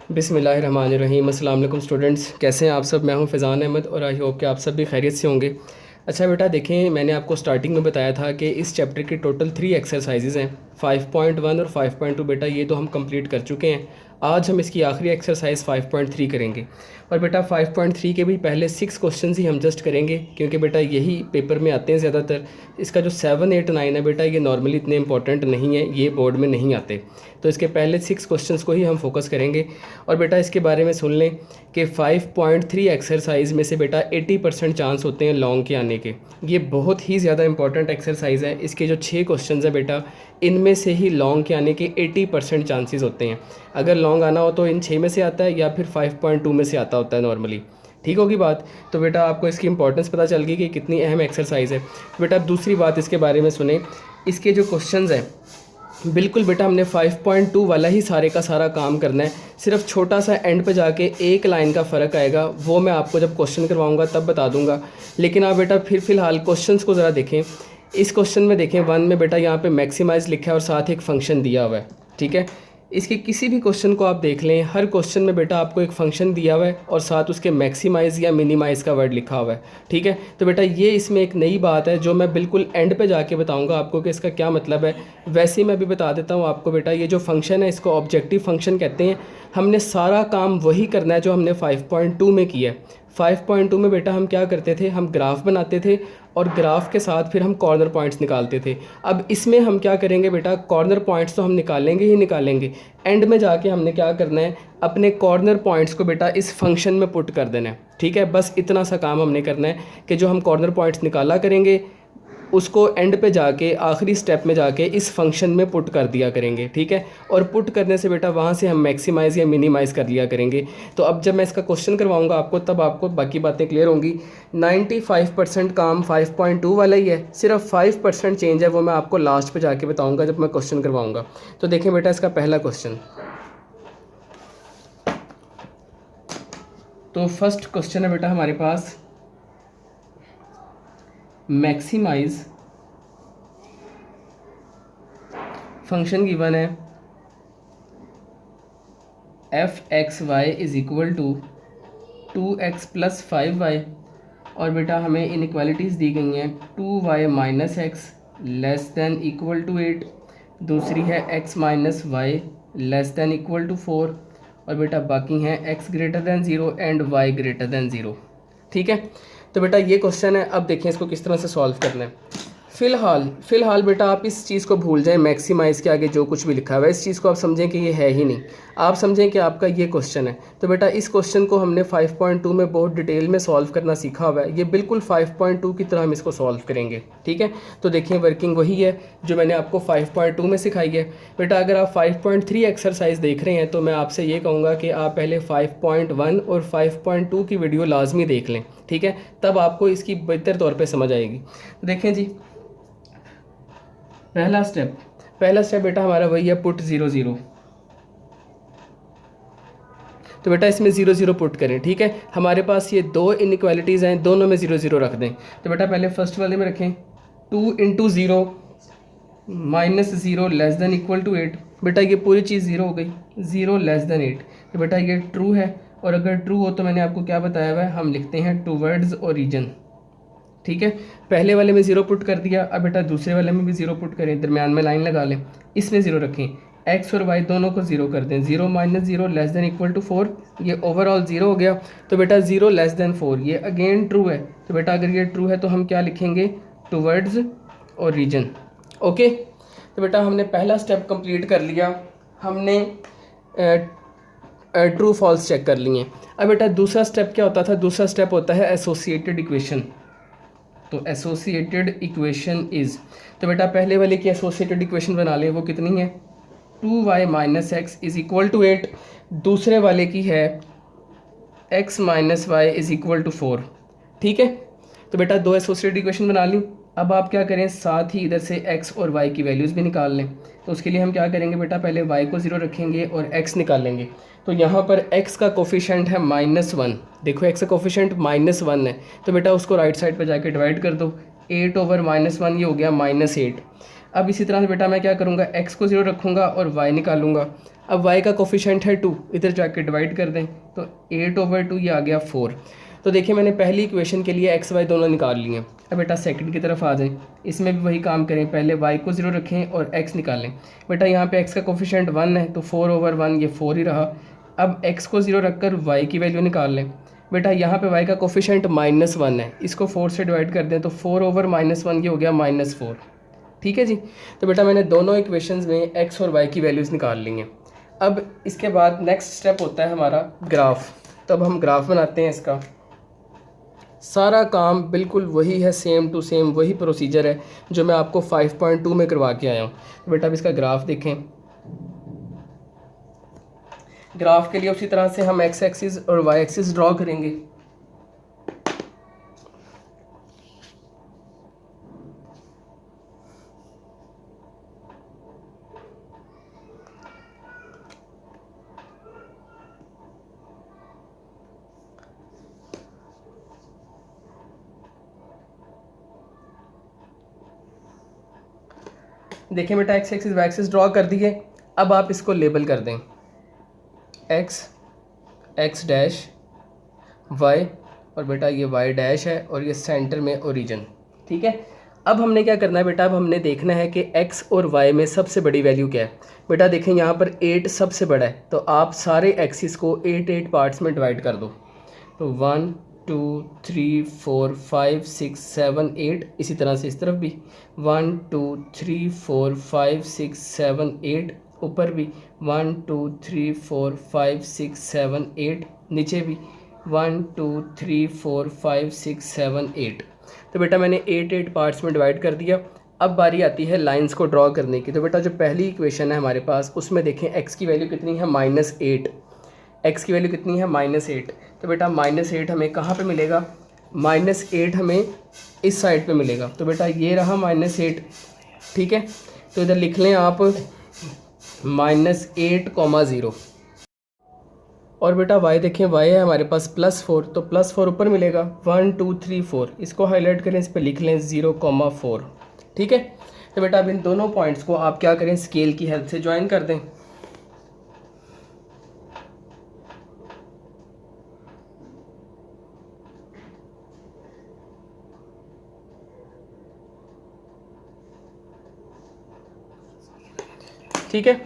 बिस्मिल्लाहिर्रहमानिर्रहीम। अस्सलाम वालेकुम स्टूडेंट्स, कैसे हैं आप सब। मैं हूं फ़ैज़ान अहमद और आई होप कि आप सब भी खैरियत से होंगे। अच्छा बेटा देखें, मैंने आपको स्टार्टिंग में बताया था कि इस चैप्टर के टोटल 3 एक्सरसाइजेज़ हैं, 5.1 और 5.2। बेटा ये तो हम कंप्लीट कर चुके हैं। आज हम इसकी आखिरी एक्सरसाइज 5.3 करेंगे। और बेटा 5.3 के भी पहले 6 क्वेश्चन ही हम जस्ट करेंगे, क्योंकि बेटा यही पेपर में आते हैं ज़्यादातर। इसका जो 7, 8, 9 है बेटा, ये नॉर्मली इतने इंपॉर्टेंट नहीं है, ये बोर्ड में नहीं आते। तो इसके पहले 6 क्वेश्चंस को ही हम फोकस करेंगे। और बेटा इसके बारे में सुन लें कि 5.3 एक्सरसाइज में से बेटा 80% चांस होते हैं लॉन्ग के आने के। ये बहुत ही ज़्यादा इंपॉर्टेंट एक्सरसाइज है। इसके जो 6 क्वेश्चंस है बेटा, इनमें से ही लॉन्ग के आने के 80% चांसेस होते हैं। अगर लॉन्ग आना हो तो इन 6 में से आता है या फिर 5.2 में से आता होता है नॉर्मली। ठीक होगी बात। तो बेटा आपको इसकी इंपॉर्टेंस पता चल गई कि कितनी अहम एक्सरसाइज है। बेटा अब दूसरी बात इसके बारे में सुने। इसके जो क्वेश्चंस हैं, बिल्कुल बेटा हमने 5.2 वाला ही सारे का सारा काम करना है। सिर्फ छोटा सा एंड पे जाके एक लाइन का फ़र्क आएगा, वो मैं आपको जब क्वेश्चन करवाऊंगा तब बता दूंगा। लेकिन आप बेटा फिर फ़िलहाल क्वेश्चंस को ज़रा देखें। इस क्वेश्चन में देखें 1 में बेटा यहाँ पे मैक्सिमाइज़ लिखा है और साथ एक फ़ंक्शन दिया हुआ है। ठीक है, इसके किसी भी क्वेश्चन को आप देख लें, हर क्वेश्चन में बेटा आपको एक फ़ंक्शन दिया हुआ है और साथ उसके मैक्सिमाइज़ या मिनिमाइज़ का वर्ड लिखा हुआ है। ठीक है, तो बेटा ये इसमें एक नई बात है जो मैं बिल्कुल एंड पे जाके बताऊंगा आपको कि इसका क्या मतलब है। वैसे ही मैं भी बता देता हूँ आपको बेटा, ये जो फंक्शन है इसको ऑब्जेक्टिव फंक्शन कहते हैं। हमने सारा काम वही करना है जो हमने 5.2 में किया है। 5.2 में बेटा हम क्या करते थे, हम ग्राफ बनाते थे और ग्राफ के साथ फिर हम कॉर्नर पॉइंट्स निकालते थे। अब इसमें हम क्या करेंगे बेटा, कॉर्नर पॉइंट्स तो हम निकालेंगे ही निकालेंगे। एंड में जाके हमने क्या करना है, अपने कॉर्नर पॉइंट्स को बेटा इस फंक्शन में पुट कर देना है। ठीक है, बस इतना सा काम हमने करना है कि जो हम कॉर्नर पॉइंट्स निकाला करेंगे उसको एंड पे जाके आखिरी स्टेप में जाके इस फंक्शन में पुट कर दिया करेंगे। ठीक है, और पुट करने से बेटा वहाँ से हम मैक्सिमाइज़ या मिनिमाइज़ कर लिया करेंगे। तो अब जब मैं इसका क्वेश्चन करवाऊंगा आपको तब आपको बाकी बातें क्लियर होंगी। 95% काम 5.2 वाला ही है, सिर्फ 5% चेंज है, वो मैं आपको लास्ट पे जाके बताऊँगा जब मैं क्वेश्चन करवाऊँगा। तो देखें बेटा इसका पहला क्वेश्चन। तो फर्स्ट क्वेश्चन है बेटा हमारे पास, मैक्सिमाइज फंक्शन गिवन है f(x(y) is equal to 2x plus 5y। और बेटा हमें इनइक्वालिटीज़ दी गई हैं 2y minus x less than equal to 8, दूसरी है x minus y less than equal to 4, और बेटा बाकी हैं x greater than 0 and y greater than 0। ठीक है, तो बेटा ये क्वेश्चन है। अब देखें इसको किस तरह से सॉल्व करना है। फ़िलहाल बेटा आप इस चीज़ को भूल जाएं, मैक्सिमाइज़ के आगे जो कुछ भी लिखा हुआ है इस चीज़ को आप समझें कि ये है ही नहीं। आप समझें कि आपका ये क्वेश्चन है। तो बेटा इस क्वेश्चन को हमने 5.2 में बहुत डिटेल में सॉल्व करना सीखा हुआ है। ये बिल्कुल 5.2 की तरह हम इसको सॉल्व करेंगे। ठीक है, तो देखिए वर्किंग वही है जो मैंने आपको 5.2 में सिखाई है। बेटा अगर आप 5.3 एक्सरसाइज देख रहे हैं तो मैं आपसे ये कहूँगा कि आप पहले 5.1 और 5.2 की वीडियो लाजमी देख लें। ठीक है, तब आपको इसकी बेहतर तौर पर समझ आएगी। देखें जी, पहला स्टेप बेटा हमारा वही है, पुट 0 0। तो बेटा इसमें 0 0 पुट करें। ठीक है, हमारे पास ये दो इनइक्वालिटीज़ हैं, दोनों में 0 0 रख दें। तो बेटा पहले फर्स्ट वाले में रखें 2 into 0 minus 0 less than equal to 8। बेटा ये पूरी चीज़ 0 हो गई, 0 लेस देन 8। तो बेटा ये ट्रू है, और अगर ट्रू हो तो मैंने आपको क्या बताया हुआ है, हम लिखते हैं टूवर्ड्स ओरिजिन। ठीक है, पहले वाले में 0 पुट कर दिया। अब बेटा दूसरे वाले में भी 0 पुट करें, दरम्यान में लाइन लगा लें, इसमें 0 रखें, x और y दोनों को 0 कर दें। 0 minus 0 less than equal to 4, ये ओवरऑल 0 हो गया। तो बेटा 0 लेस देन 4 ये अगेन ट्रू है। तो बेटा अगर ये ट्रू है तो हम क्या लिखेंगे, टूवर्ड्स ओरिजिन। ओके, तो बेटा हमने पहला स्टेप कंप्लीट कर लिया, हमने ट्रू फॉल्स चेक कर लिए। अब बेटा दूसरा स्टेप क्या होता था, दूसरा स्टेप होता है एसोसिएटेड इक्वेशन। तो एसोसिएटेड इक्वेशन इज़, तो बेटा पहले वाले की एसोसिएटेड इक्वेशन बना लें, वो कितनी है 2y minus x is equal to 8। दूसरे वाले की है x minus y is equal to 4। ठीक है, तो बेटा दो एसोसिएटेड इक्वेशन बना ली। अब आप क्या करें, साथ ही इधर से x और y की वैल्यूज़ भी निकाल लें। तो उसके लिए हम क्या करेंगे बेटा, पहले y को 0 रखेंगे और x निकालेंगे। तो यहाँ पर x का कोफिशेंट है -1। देखो x का कोफिशेंट -1 है, तो बेटा उसको राइट साइड पर जाके डिवाइड कर दो, 8 ओवर -1 ये हो गया -8। अब इसी तरह से बेटा मैं क्या करूँगा, x को 0 रखूँगा और y निकालूंगा। अब y का कोफिशेंट है 2, इधर जाके डिवाइड कर दें तो 8/2 ये आ गया 4। तो देखिए मैंने पहली इक्वेशन के लिए x y दोनों निकाल लिए हैं। अब बेटा सेकंड की तरफ आ जाएं, इसमें भी वही काम करें, पहले y को 0 रखें और x निकालें। बेटा यहाँ पे x का कोफिशेंट 1 है तो 4/1 ये 4 ही रहा। अब x को 0 रखकर y की वैल्यू निकाल लें। बेटा यहाँ पे y का कोफिशेंट -1 है, इसको 4 से डिवाइड कर दें तो 4/-1 ये हो गया -4। ठीक है जी। तो बेटा मैंने दोनों इक्वेशंस में x और y की वैल्यूज़ निकाल ली हैं। अब इसके बाद नेक्स्ट स्टेप होता है हमारा ग्राफ। तो अब हम ग्राफ बनाते हैं इसका। सारा काम बिल्कुल वही है, सेम टू सेम वही प्रोसीजर है जो मैं आपको 5.2 में करवा के आया हूँ। तो बेटा अब इसका ग्राफ देखें। ग्राफ के लिए उसी तरह से हम x एक्सिस और y एक्सिस ड्रॉ करेंगे। देखिए बेटा x axis y axis draw कर दिए। अब आप इसको लेबल कर दें x डैश y और बेटा ये y डैश है और ये सेंटर में ओरिजिन। ठीक है। अब हमने क्या करना है बेटा, अब हमने देखना है कि x और y में सबसे बड़ी वैल्यू क्या है। बेटा देखें यहाँ पर 8 सबसे बड़ा है तो आप सारे एक्सिस को 8 पार्ट्स में डिवाइड कर दो। तो 1 2 3 4 5 6 7 8, इसी तरह से इस तरफ भी 1 2 3 4 5 6 7 8, ऊपर भी 1 2 3 4 5 6 7 8, नीचे भी 1 2 3 4 5 6 7 8। तो बेटा मैंने 8 पार्ट्स में डिवाइड कर दिया। अब बारी आती है लाइंस को ड्रॉ करने की। तो बेटा जो पहली इक्वेशन है हमारे पास उसमें देखें x की वैल्यू कितनी है -8, x की वैल्यू कितनी है -8। तो बेटा -8 हमें कहाँ पे मिलेगा, -8 हमें इस साइड पे मिलेगा। तो बेटा ये रहा -8। ठीक है। तो इधर लिख लें आप -8,0। और बेटा y देखें, y है हमारे पास +4, तो +4 ऊपर मिलेगा 1 2 3 4, इसको हाईलाइट करें, इस पर लिख लें 0,4। ठीक है। तो बेटा अब इन दोनों पॉइंट्स को आप क्या करें, स्केल की हेल्प से ज्वाइन कर दें। ठीक है।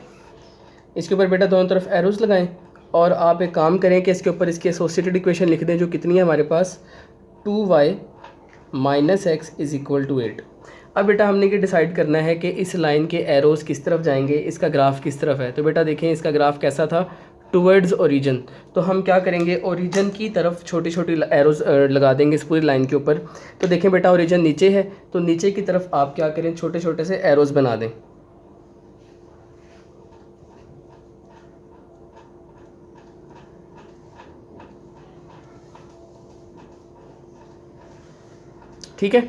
इसके ऊपर बेटा दोनों तरफ एरोस लगाएं और आप एक काम करें कि इसके ऊपर इसकी एसोसिएटेड इक्वेशन लिख दें जो कितनी है हमारे पास 2y - x = 8। अब बेटा हमने ये डिसाइड करना है कि इस लाइन के एरोस किस तरफ जाएंगे, इसका ग्राफ किस तरफ है। तो बेटा देखें इसका ग्राफ कैसा था, टुवर्ड्स ओरिजिन। तो हम क्या करेंगे, ओरिजिन की तरफ छोटी छोटी एरोस लगा देंगे इस पूरी लाइन के ऊपर। तो देखें बेटा ओरिजिन नीचे है तो नीचे की तरफ आप क्या करें, छोटे छोटे से एरोस बना दें। ठीक है।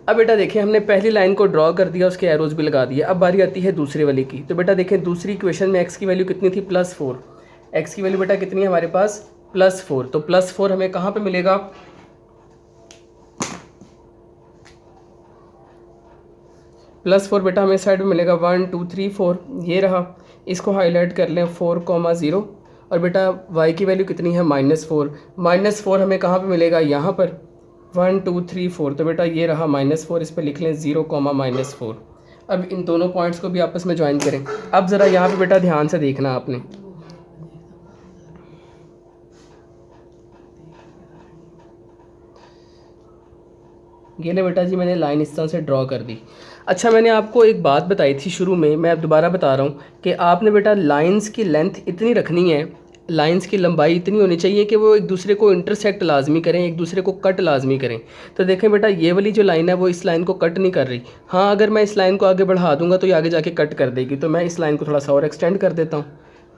अब बेटा देखिए हमने पहली लाइन को ड्रॉ कर दिया, उसके एरोज भी लगा दिए। अब बारी आती है दूसरे वाली की। तो बेटा देखें दूसरी इक्वेशन में x की वैल्यू कितनी थी, +4। x की वैल्यू बेटा कितनी है हमारे पास, +4। तो +4 हमें कहाँ पे मिलेगा, +4 बेटा हमें साइड में मिलेगा 1 2 3 4, ये रहा। इसको हाईलाइट कर लें 4,0। और बेटा y की वैल्यू कितनी है, -4। -4 हमें कहाँ पे मिलेगा, यहाँ पर 1 2 3 4। तो बेटा ये रहा -4, इस पर लिख लें 0,-4। अब इन दोनों पॉइंट्स को भी आपस में ज्वाइन करें। अब ज़रा यहाँ पे बेटा ध्यान से देखना आपने, ये ले बेटा जी मैंने लाइन इस तरह से ड्रॉ कर दी। अच्छा मैंने आपको एक बात बताई थी शुरू में, मैं अब दोबारा बता रहा हूँ कि आपने बेटा लाइंस की लेंथ इतनी रखनी है, लाइंस की लंबाई इतनी होनी चाहिए कि वो एक दूसरे को इंटरसेक्ट लाजमी करें, एक दूसरे को कट लाजमी करें। तो देखें बेटा ये वाली जो लाइन है वो इस लाइन को कट नहीं कर रही। हाँ अगर मैं इस लाइन को आगे बढ़ा दूंगा तो ये आगे जाके कट कर देगी, तो मैं इस लाइन को थोड़ा सा और एक्सटेंड कर देता हूँ,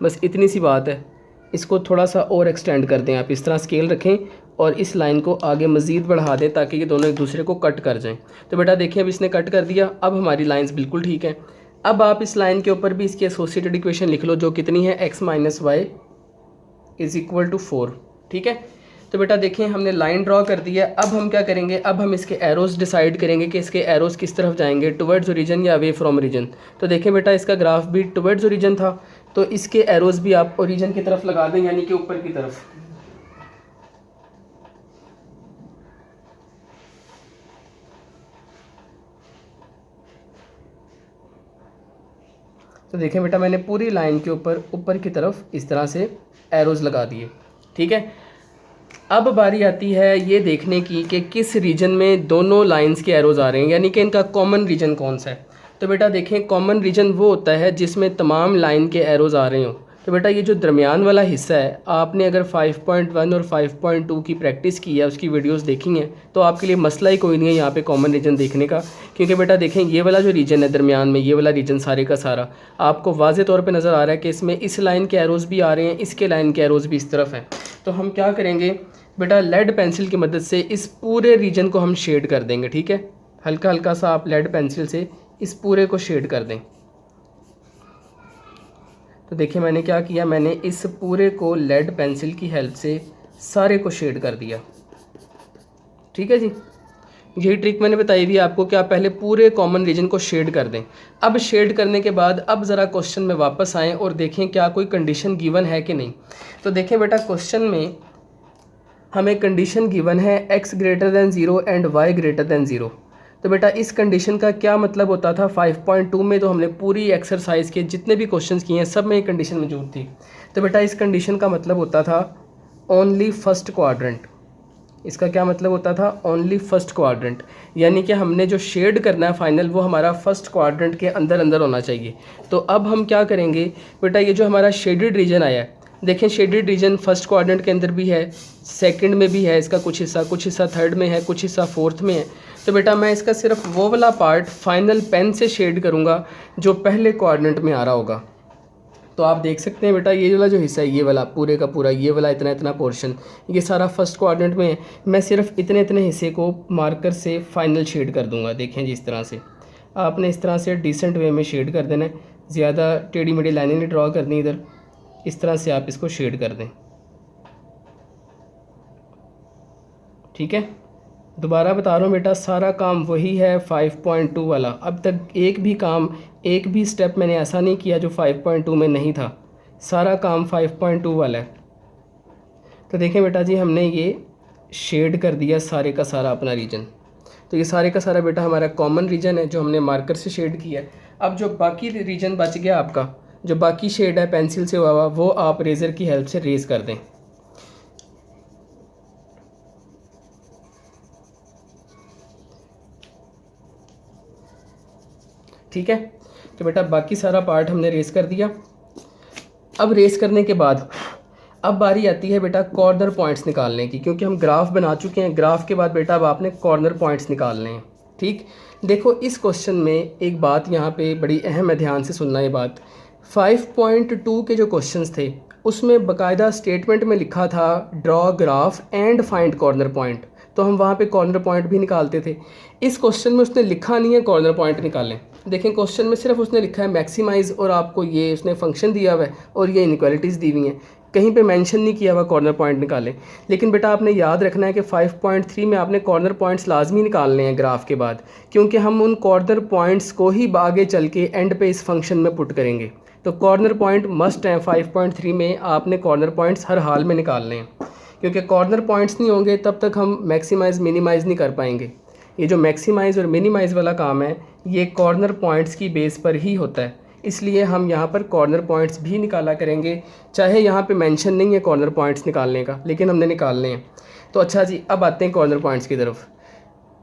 बस इतनी सी बात है। इसको थोड़ा सा और एक्सटेंड कर दें आप, इस तरह स्केल रखें और इस लाइन को आगे मज़ीद बढ़ा दें ताकि ये दोनों एक दूसरे को कट कर जाएं। तो बेटा देखिए अब इसने कट कर दिया, अब हमारी लाइंस बिल्कुल ठीक है। अब आप इस लाइन के ऊपर भी इसकी एसोसिएटेड इक्वेशन लिख लो जो कितनी है, x - y = 4। ठीक है। तो बेटा देखें हमने लाइन ड्रॉ कर दी है। अब हम क्या करेंगे, अब हम इसके एरोस डिसाइड करेंगे कि इसके एरोस किस तरफ जाएंगे, टुवर्ड्स ओरिजिन या अवे फ्रॉम ओरिजिन। तो देखें बेटा इसका ग्राफ भी टुवर्ड्स ओरिजिन था, तो इसके एरोज़ भी आप ओरिजिन की तरफ लगा दें, यानी कि ऊपर की तरफ। तो देखें बेटा, मैंने पूरी लाइन के ऊपर की तरफ इस तरह से एरोज़ लगा दिए। ठीक है, अब बारी आती है ये देखने की कि किस रीजन में दोनों लाइंस के एरोज़ आ रहे हैं, यानी कि इनका कॉमन रीजन कौन सा है। तो बेटा देखें, कॉमन रीजन वो होता है जिसमें तमाम लाइन के एरोज़ आ रहे हों। तो बेटा ये जो दरमियान वाला हिस्सा है, आपने अगर 5.1 और 5.2 की प्रैक्टिस की है, उसकी वीडियोस देखी हैं, तो आपके लिए मसला ही कोई नहीं है यहाँ पे कॉमन रीजन देखने का। क्योंकि बेटा देखें, ये वाला जो रीजन है दरमियान में, ये वाला रीजन सारे का सारा आपको वाज़े तौर पे नज़र आ रहा है कि इसमें इस लाइन के एरोज़ भी आ रहे हैं, इसके लाइन के एरोज़ भी इस तरफ हैं। तो हम क्या करेंगे बेटा, लेड पेंसिल की मदद से इस पूरे रीजन को हम शेड कर देंगे। ठीक है, हल्का हल्का सा आप लेड पेंसिल से इस पूरे को शेड कर दें। तो देखिए मैंने क्या किया, मैंने इस पूरे को लेड पेंसिल की हेल्प से सारे को शेड कर दिया। ठीक है जी, यही ट्रिक मैंने बताई हुई है आपको कि आप पहले पूरे कॉमन रीजन को शेड कर दें। अब शेड करने के बाद अब ज़रा क्वेश्चन में वापस आएँ और देखें क्या कोई कंडीशन गिवन है कि नहीं। तो देखें बेटा, क्वेश्चन में हमें कंडीशन गिवन है x greater than 0 and y greater than 0। तो बेटा इस कंडीशन का क्या मतलब होता था, 5.2 में तो हमने पूरी एक्सरसाइज के जितने भी क्वेश्चंस किए हैं सब में ये कंडीशन मौजूद थी। तो बेटा इस कंडीशन का मतलब होता था ओनली फर्स्ट क्वाड्रेंट। इसका क्या मतलब होता था, ओनली फर्स्ट क्वाड्रेंट, यानी कि हमने जो शेड करना है फाइनल वो हमारा फर्स्ट क्वाड्रेंट के अंदर अंदर होना चाहिए। तो अब हम क्या करेंगे बेटा, ये जो हमारा शेडेड रीजन आया है, देखें शेडेड रीजन फर्स्ट क्वाड्रेंट के अंदर भी है, सेकंड में भी है, इसका कुछ हिस्सा थर्ड में है, कुछ हिस्सा फोर्थ में है। तो बेटा मैं इसका सिर्फ वो वाला पार्ट फाइनल पेन से शेड करूँगा जो पहले क्वाड्रेंट में आ रहा होगा। तो आप देख सकते हैं बेटा, ये वाला जो हिस्सा है, ये वाला पूरे का पूरा, ये वाला इतना इतना पोर्शन, ये सारा फर्स्ट क्वाड्रेंट में है। मैं सिर्फ इतने इतने हिस्से को मार्कर से फाइनल शेड कर दूंगा। देखें जी, इस तरह से आपने इस तरह से डिसेंट वे में शेड कर देना है, ज़्यादा टेढ़ी मेढ़ी लाइनें नहीं ड्रॉ करनी इधर, इस तरह से आप इसको शेड कर दें। ठीक है, दोबारा बता रहा हूँ बेटा, सारा काम वही है 5.2 वाला। अब तक एक भी स्टेप मैंने ऐसा नहीं किया जो 5.2 में नहीं था, सारा काम 5.2 वाला है। तो देखें बेटा जी, हमने ये शेड कर दिया सारे का सारा अपना रीजन। तो ये सारे का सारा बेटा हमारा कॉमन रीजन है जो हमने मार्कर से शेड किया है। अब जो बाकी रीजन बच गया आपका, जो बाकी शेड है पेंसिल से हुआ, वो आप रेज़र की हेल्प से रेज़ कर दें। ठीक है, तो बेटा बाकी सारा पार्ट हमने रेस कर दिया। अब रेस करने के बाद अब बारी आती है बेटा कॉर्नर पॉइंट्स निकालने की, क्योंकि हम ग्राफ बना चुके हैं। ग्राफ के बाद बेटा अब आपने कॉर्नर पॉइंट्स निकालने हैं। ठीक, देखो इस क्वेश्चन में एक बात यहाँ पे बड़ी अहम है, ध्यान से सुनना ये बात। 5.2 के जो क्वेश्चंस थे उसमें बाकायदा स्टेटमेंट में लिखा था draw graph and find corner point, तो हम वहाँ पे कॉर्नर पॉइंट भी निकालते थे। इस क्वेश्चन में उसने लिखा नहीं है कॉर्नर पॉइंट निकालें। देखें क्वेश्चन में सिर्फ उसने लिखा है मैक्सिमाइज़, और आपको ये उसने फंक्शन दिया हुआ है और ये इनइक्वालिटीज़ दी हुई हैं, कहीं पे मेंशन नहीं किया हुआ कॉर्नर पॉइंट निकालें। लेकिन बेटा आपने याद रखना है कि 5.3 में आपने कॉर्नर पॉइंट्स लाजमी निकालने हैं ग्राफ के बाद, क्योंकि हम उन कॉर्नर पॉइंट्स को ही आगे चल के एंड पे इस फंक्शन में पुट करेंगे। तो कॉर्नर पॉइंट मस्ट हैं। 5.3 में आपने कॉर्नर पॉइंट्स हर हाल में निकालने हैं, क्योंकि कॉर्नर पॉइंट्स नहीं होंगे तब तक हम मैक्सिमाइज़ मिनिमाइज़ नहीं कर पाएंगे। ये जो मैक्सिमाइज़ और मिनिमाइज़ वाला काम है ये कॉर्नर पॉइंट्स की बेस पर ही होता है, इसलिए हम यहाँ पर कॉर्नर पॉइंट्स भी निकाला करेंगे, चाहे यहाँ पे मेंशन नहीं है कॉर्नर पॉइंट्स निकालने का, लेकिन हमने निकालने हैं। तो अच्छा जी, अब आते हैं कॉर्नर पॉइंट्स की तरफ।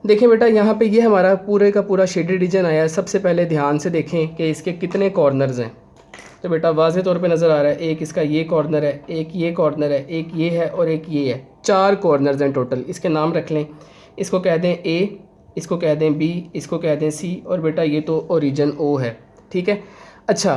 देखें बेटा, यहाँ पे ये हमारा पूरे का पूरा शेडेड रीजन आया है। सबसे पहले ध्यान से देखें कि इसके कितने कॉर्नर्स हैं। तो बेटा वाज़े तौर पे नज़र आ रहा है, एक इसका ये कॉर्नर है, एक ये कॉर्नर है, एक ये है और एक ये है। 4 कॉर्नर्स हैं टोटल। इसके नाम रख लें, इसको कह दें A, इसको कह दें B, इसको कह दें C, और बेटा ये तो ओरिजिन O है। ठीक है, अच्छा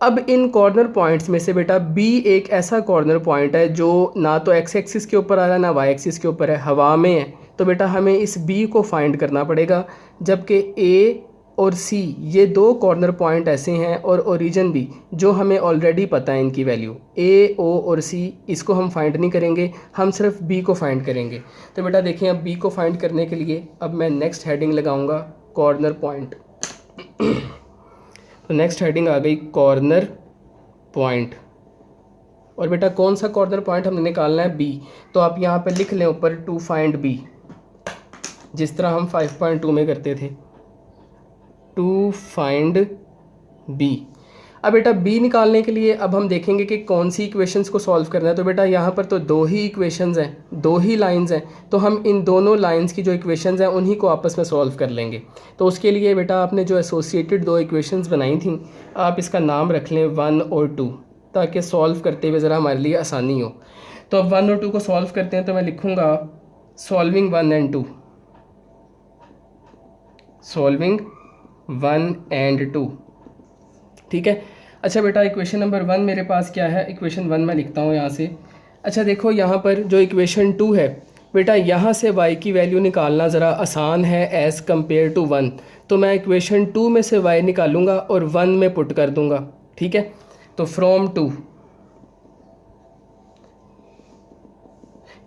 अब इन कॉर्नर पॉइंट्स में से बेटा B एक ऐसा कॉर्नर पॉइंट है जो ना तो x एक्सिस के ऊपर आ रहा है ना y एक्सिस के ऊपर है, हवा में है। तो बेटा हमें इस B को फाइंड करना पड़ेगा, जबकि A और C ये 2 कॉर्नर पॉइंट ऐसे हैं और ओरिजिन भी जो हमें ऑलरेडी पता है इनकी वैल्यू A, O और C, इसको हम फाइंड नहीं करेंगे, हम सिर्फ B को फाइंड करेंगे। तो बेटा देखें, अब B को फाइंड करने के लिए अब मैं नेक्स्ट हेडिंग लगाऊंगा कॉर्नर पॉइंट। तो नेक्स्ट हेडिंग आ गई कॉर्नर पॉइंट, और बेटा कौन सा कॉर्नर पॉइंट हमने निकालना है, बी। तो आप यहाँ पे लिख लें ऊपर टू फाइंड बी, जिस तरह हम 5.2 में करते थे, टू फाइंड बी। अब बेटा बी निकालने के लिए अब हम देखेंगे कि कौन सी इक्वेशंस को सॉल्व करना है। तो बेटा यहाँ पर तो दो ही इक्वेशंस हैं, दो ही लाइंस हैं, तो हम इन दोनों लाइंस की जो इक्वेशंस हैं उन्हीं को आपस में सॉल्व कर लेंगे। तो उसके लिए बेटा आपने जो एसोसिएटेड दो इक्वेशंस बनाई थी, आप इसका नाम रख लें 1 और 2, ताकि सॉल्व करते हुए ज़रा हमारे लिए आसानी हो। तो अब 1 और 2 को सॉल्व करते हैं, तो मैं लिखूँगा सॉल्विंग 1 एंड 2, सॉल्विंग 1 एंड 2, ठीक है। अच्छा बेटा इक्वेशन नंबर 1 मेरे पास क्या है, इक्वेशन 1 मैं लिखता हूँ यहाँ से। अच्छा देखो यहाँ पर जो इक्वेशन 2 है बेटा, यहाँ से y की वैल्यू निकालना ज़रा आसान है एज़ कम्पेयर टू 1। तो मैं इक्वेशन 2 में से y निकालूंगा और 1 में पुट कर दूंगा, ठीक है। तो फ्रॉम 2,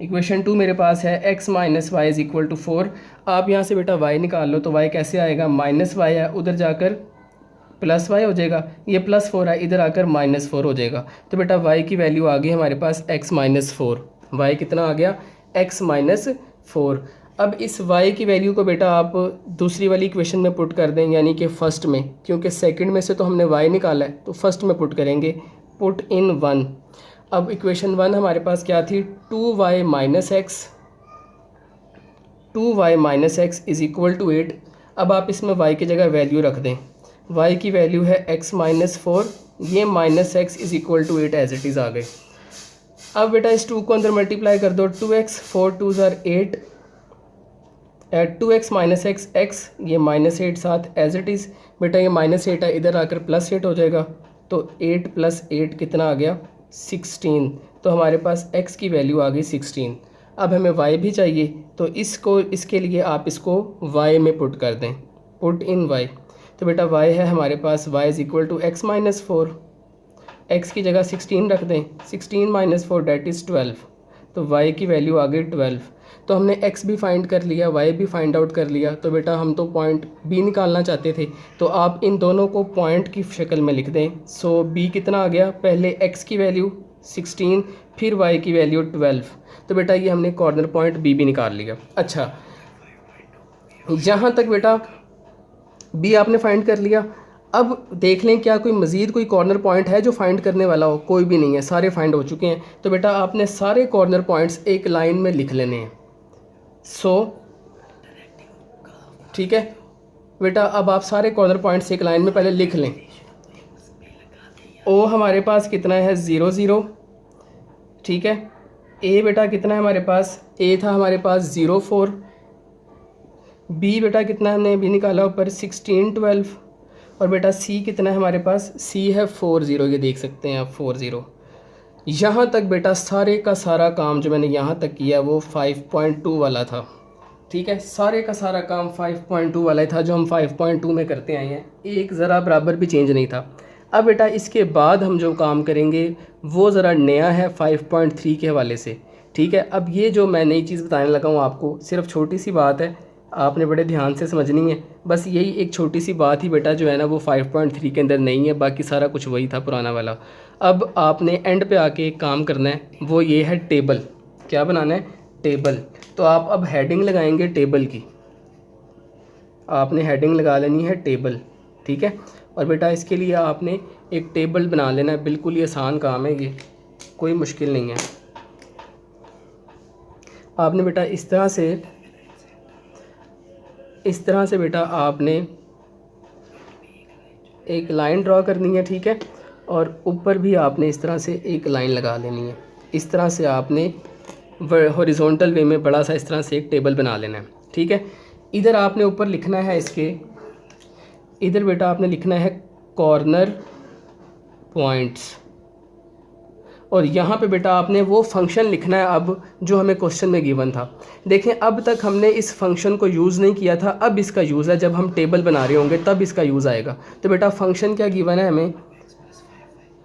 इक्वेशन 2 मेरे पास है x minus y is equal to 4। आप यहाँ से बेटा y निकाल लो, तो y कैसे आएगा, माइनस वाई है, उधर जाकर प्लस वाई हो जाएगा, ये +4 है, इधर आकर -4 हो जाएगा। तो बेटा y की वैल्यू आ गई हमारे पास x माइनस 4। वाई कितना आ गया, x माइनस 4। अब इस y की वैल्यू को बेटा आप दूसरी वाली इक्वेशन में पुट कर दें, यानी कि फ़र्स्ट में, क्योंकि सेकंड में से तो हमने y निकाला है, तो फर्स्ट में पुट करेंगे, पुट इन 1। अब इक्वेशन 1 हमारे पास क्या थी, 2y minus x, 2y minus x is equal to 8। अब आप इसमें y की जगह वैल्यू रख दें, y की वैल्यू है x माइनस 4, ये minus x is equal to 8 as it is आ गए। अब बेटा इस 2 को अंदर मल्टीप्लाई कर दो, 2x 4 2 ज़ार 8, 2x माइनस एक्स x, ये -8 साथ एज इट इज़। बेटा ये -8 है, इधर आकर +8 हो जाएगा, तो 8 + 8 कितना आ गया, 16। तो हमारे पास x की वैल्यू आ गई 16। अब हमें y भी चाहिए, तो इसके लिए आप इसको y में पुट कर दें, पुट इन y। तो बेटा y है हमारे पास, y is equal to x minus 4, x की जगह 16 रख दें, 16 माइनस 4 डेट इज़ 12। तो y की वैल्यू आ गई 12। तो हमने x भी फाइंड कर लिया, y भी फाइंड आउट कर लिया। तो बेटा हम तो पॉइंट b निकालना चाहते थे, तो आप इन दोनों को पॉइंट की शक्ल में लिख दें। सो b कितना आ गया, पहले x की वैल्यू 16, फिर y की वैल्यू 12। तो बेटा ये हमने कॉर्नर पॉइंट b भी निकाल लिया। अच्छा यहाँ तक बेटा b आपने फाइंड कर लिया। अब देख लें क्या कोई मज़ीद कोई कॉर्नर पॉइंट है जो फाइंड करने वाला हो, कोई भी नहीं है, सारे फाइंड हो चुके हैं। तो बेटा आपने सारे कॉर्नर पॉइंट्स एक लाइन में लिख लेने हैं। ठीक है बेटा, अब आप सारे कॉर्नर पॉइंट्स एक लाइन में पहले लिख लें। ओ हमारे पास कितना है, 0 0, ठीक है। ए बेटा कितना है हमारे पास, ए था हमारे पास 0 4। बी बेटा कितना हमने भी निकाला ऊपर 16 12। और बेटा सी कितना है हमारे पास, सी है 4 0, ये देख सकते हैं आप 4 0। यहाँ तक बेटा सारे का सारा काम जो मैंने यहाँ तक किया वो 5.2 वाला था, ठीक है। सारे का सारा काम 5.2 वाला ही था जो हम 5.2 में करते आए हैं, एक ज़रा बराबर भी चेंज नहीं था। अब बेटा इसके बाद हम जो काम करेंगे वो ज़रा नया है 5.3 के हवाले से, ठीक है। अब ये जो मैं नई चीज़ बताने लगा हूँ आपको, सिर्फ छोटी सी बात है, आपने बड़े ध्यान से समझनी है। बस यही एक छोटी सी बात ही बेटा जो है ना वो 5.3 के अंदर नहीं है, बाकी सारा कुछ वही था पुराना वाला। अब आपने एंड पे आके एक काम करना है, वो ये है टेबल। क्या बनाना है, टेबल। तो आप अब हेडिंग लगाएंगे टेबल की, आपने हेडिंग लगा लेनी है टेबल, ठीक है। और बेटा इसके लिए आपने एक टेबल बना लेना है, बिल्कुल ही आसान काम है ये, कोई मुश्किल नहीं है। आपने बेटा इस तरह से बेटा आपने एक लाइन ड्रॉ करनी है, ठीक है। और ऊपर भी आपने इस तरह से एक लाइन लगा लेनी है। इस तरह से आपने हॉरिजॉन्टल वे में बड़ा सा इस तरह से एक टेबल बना लेना है, ठीक है। इधर आपने ऊपर लिखना है इसके, इधर बेटा आपने लिखना है कॉर्नर पॉइंट्स, और यहाँ पे बेटा आपने वो फंक्शन लिखना है अब जो हमें क्वेश्चन में गिवन था। देखें अब तक हमने इस फंक्शन को यूज़ नहीं किया था, अब इसका यूज़ है, जब हम टेबल बना रहे होंगे तब इसका यूज़ आएगा। तो बेटा फंक्शन क्या गिवन है हमें,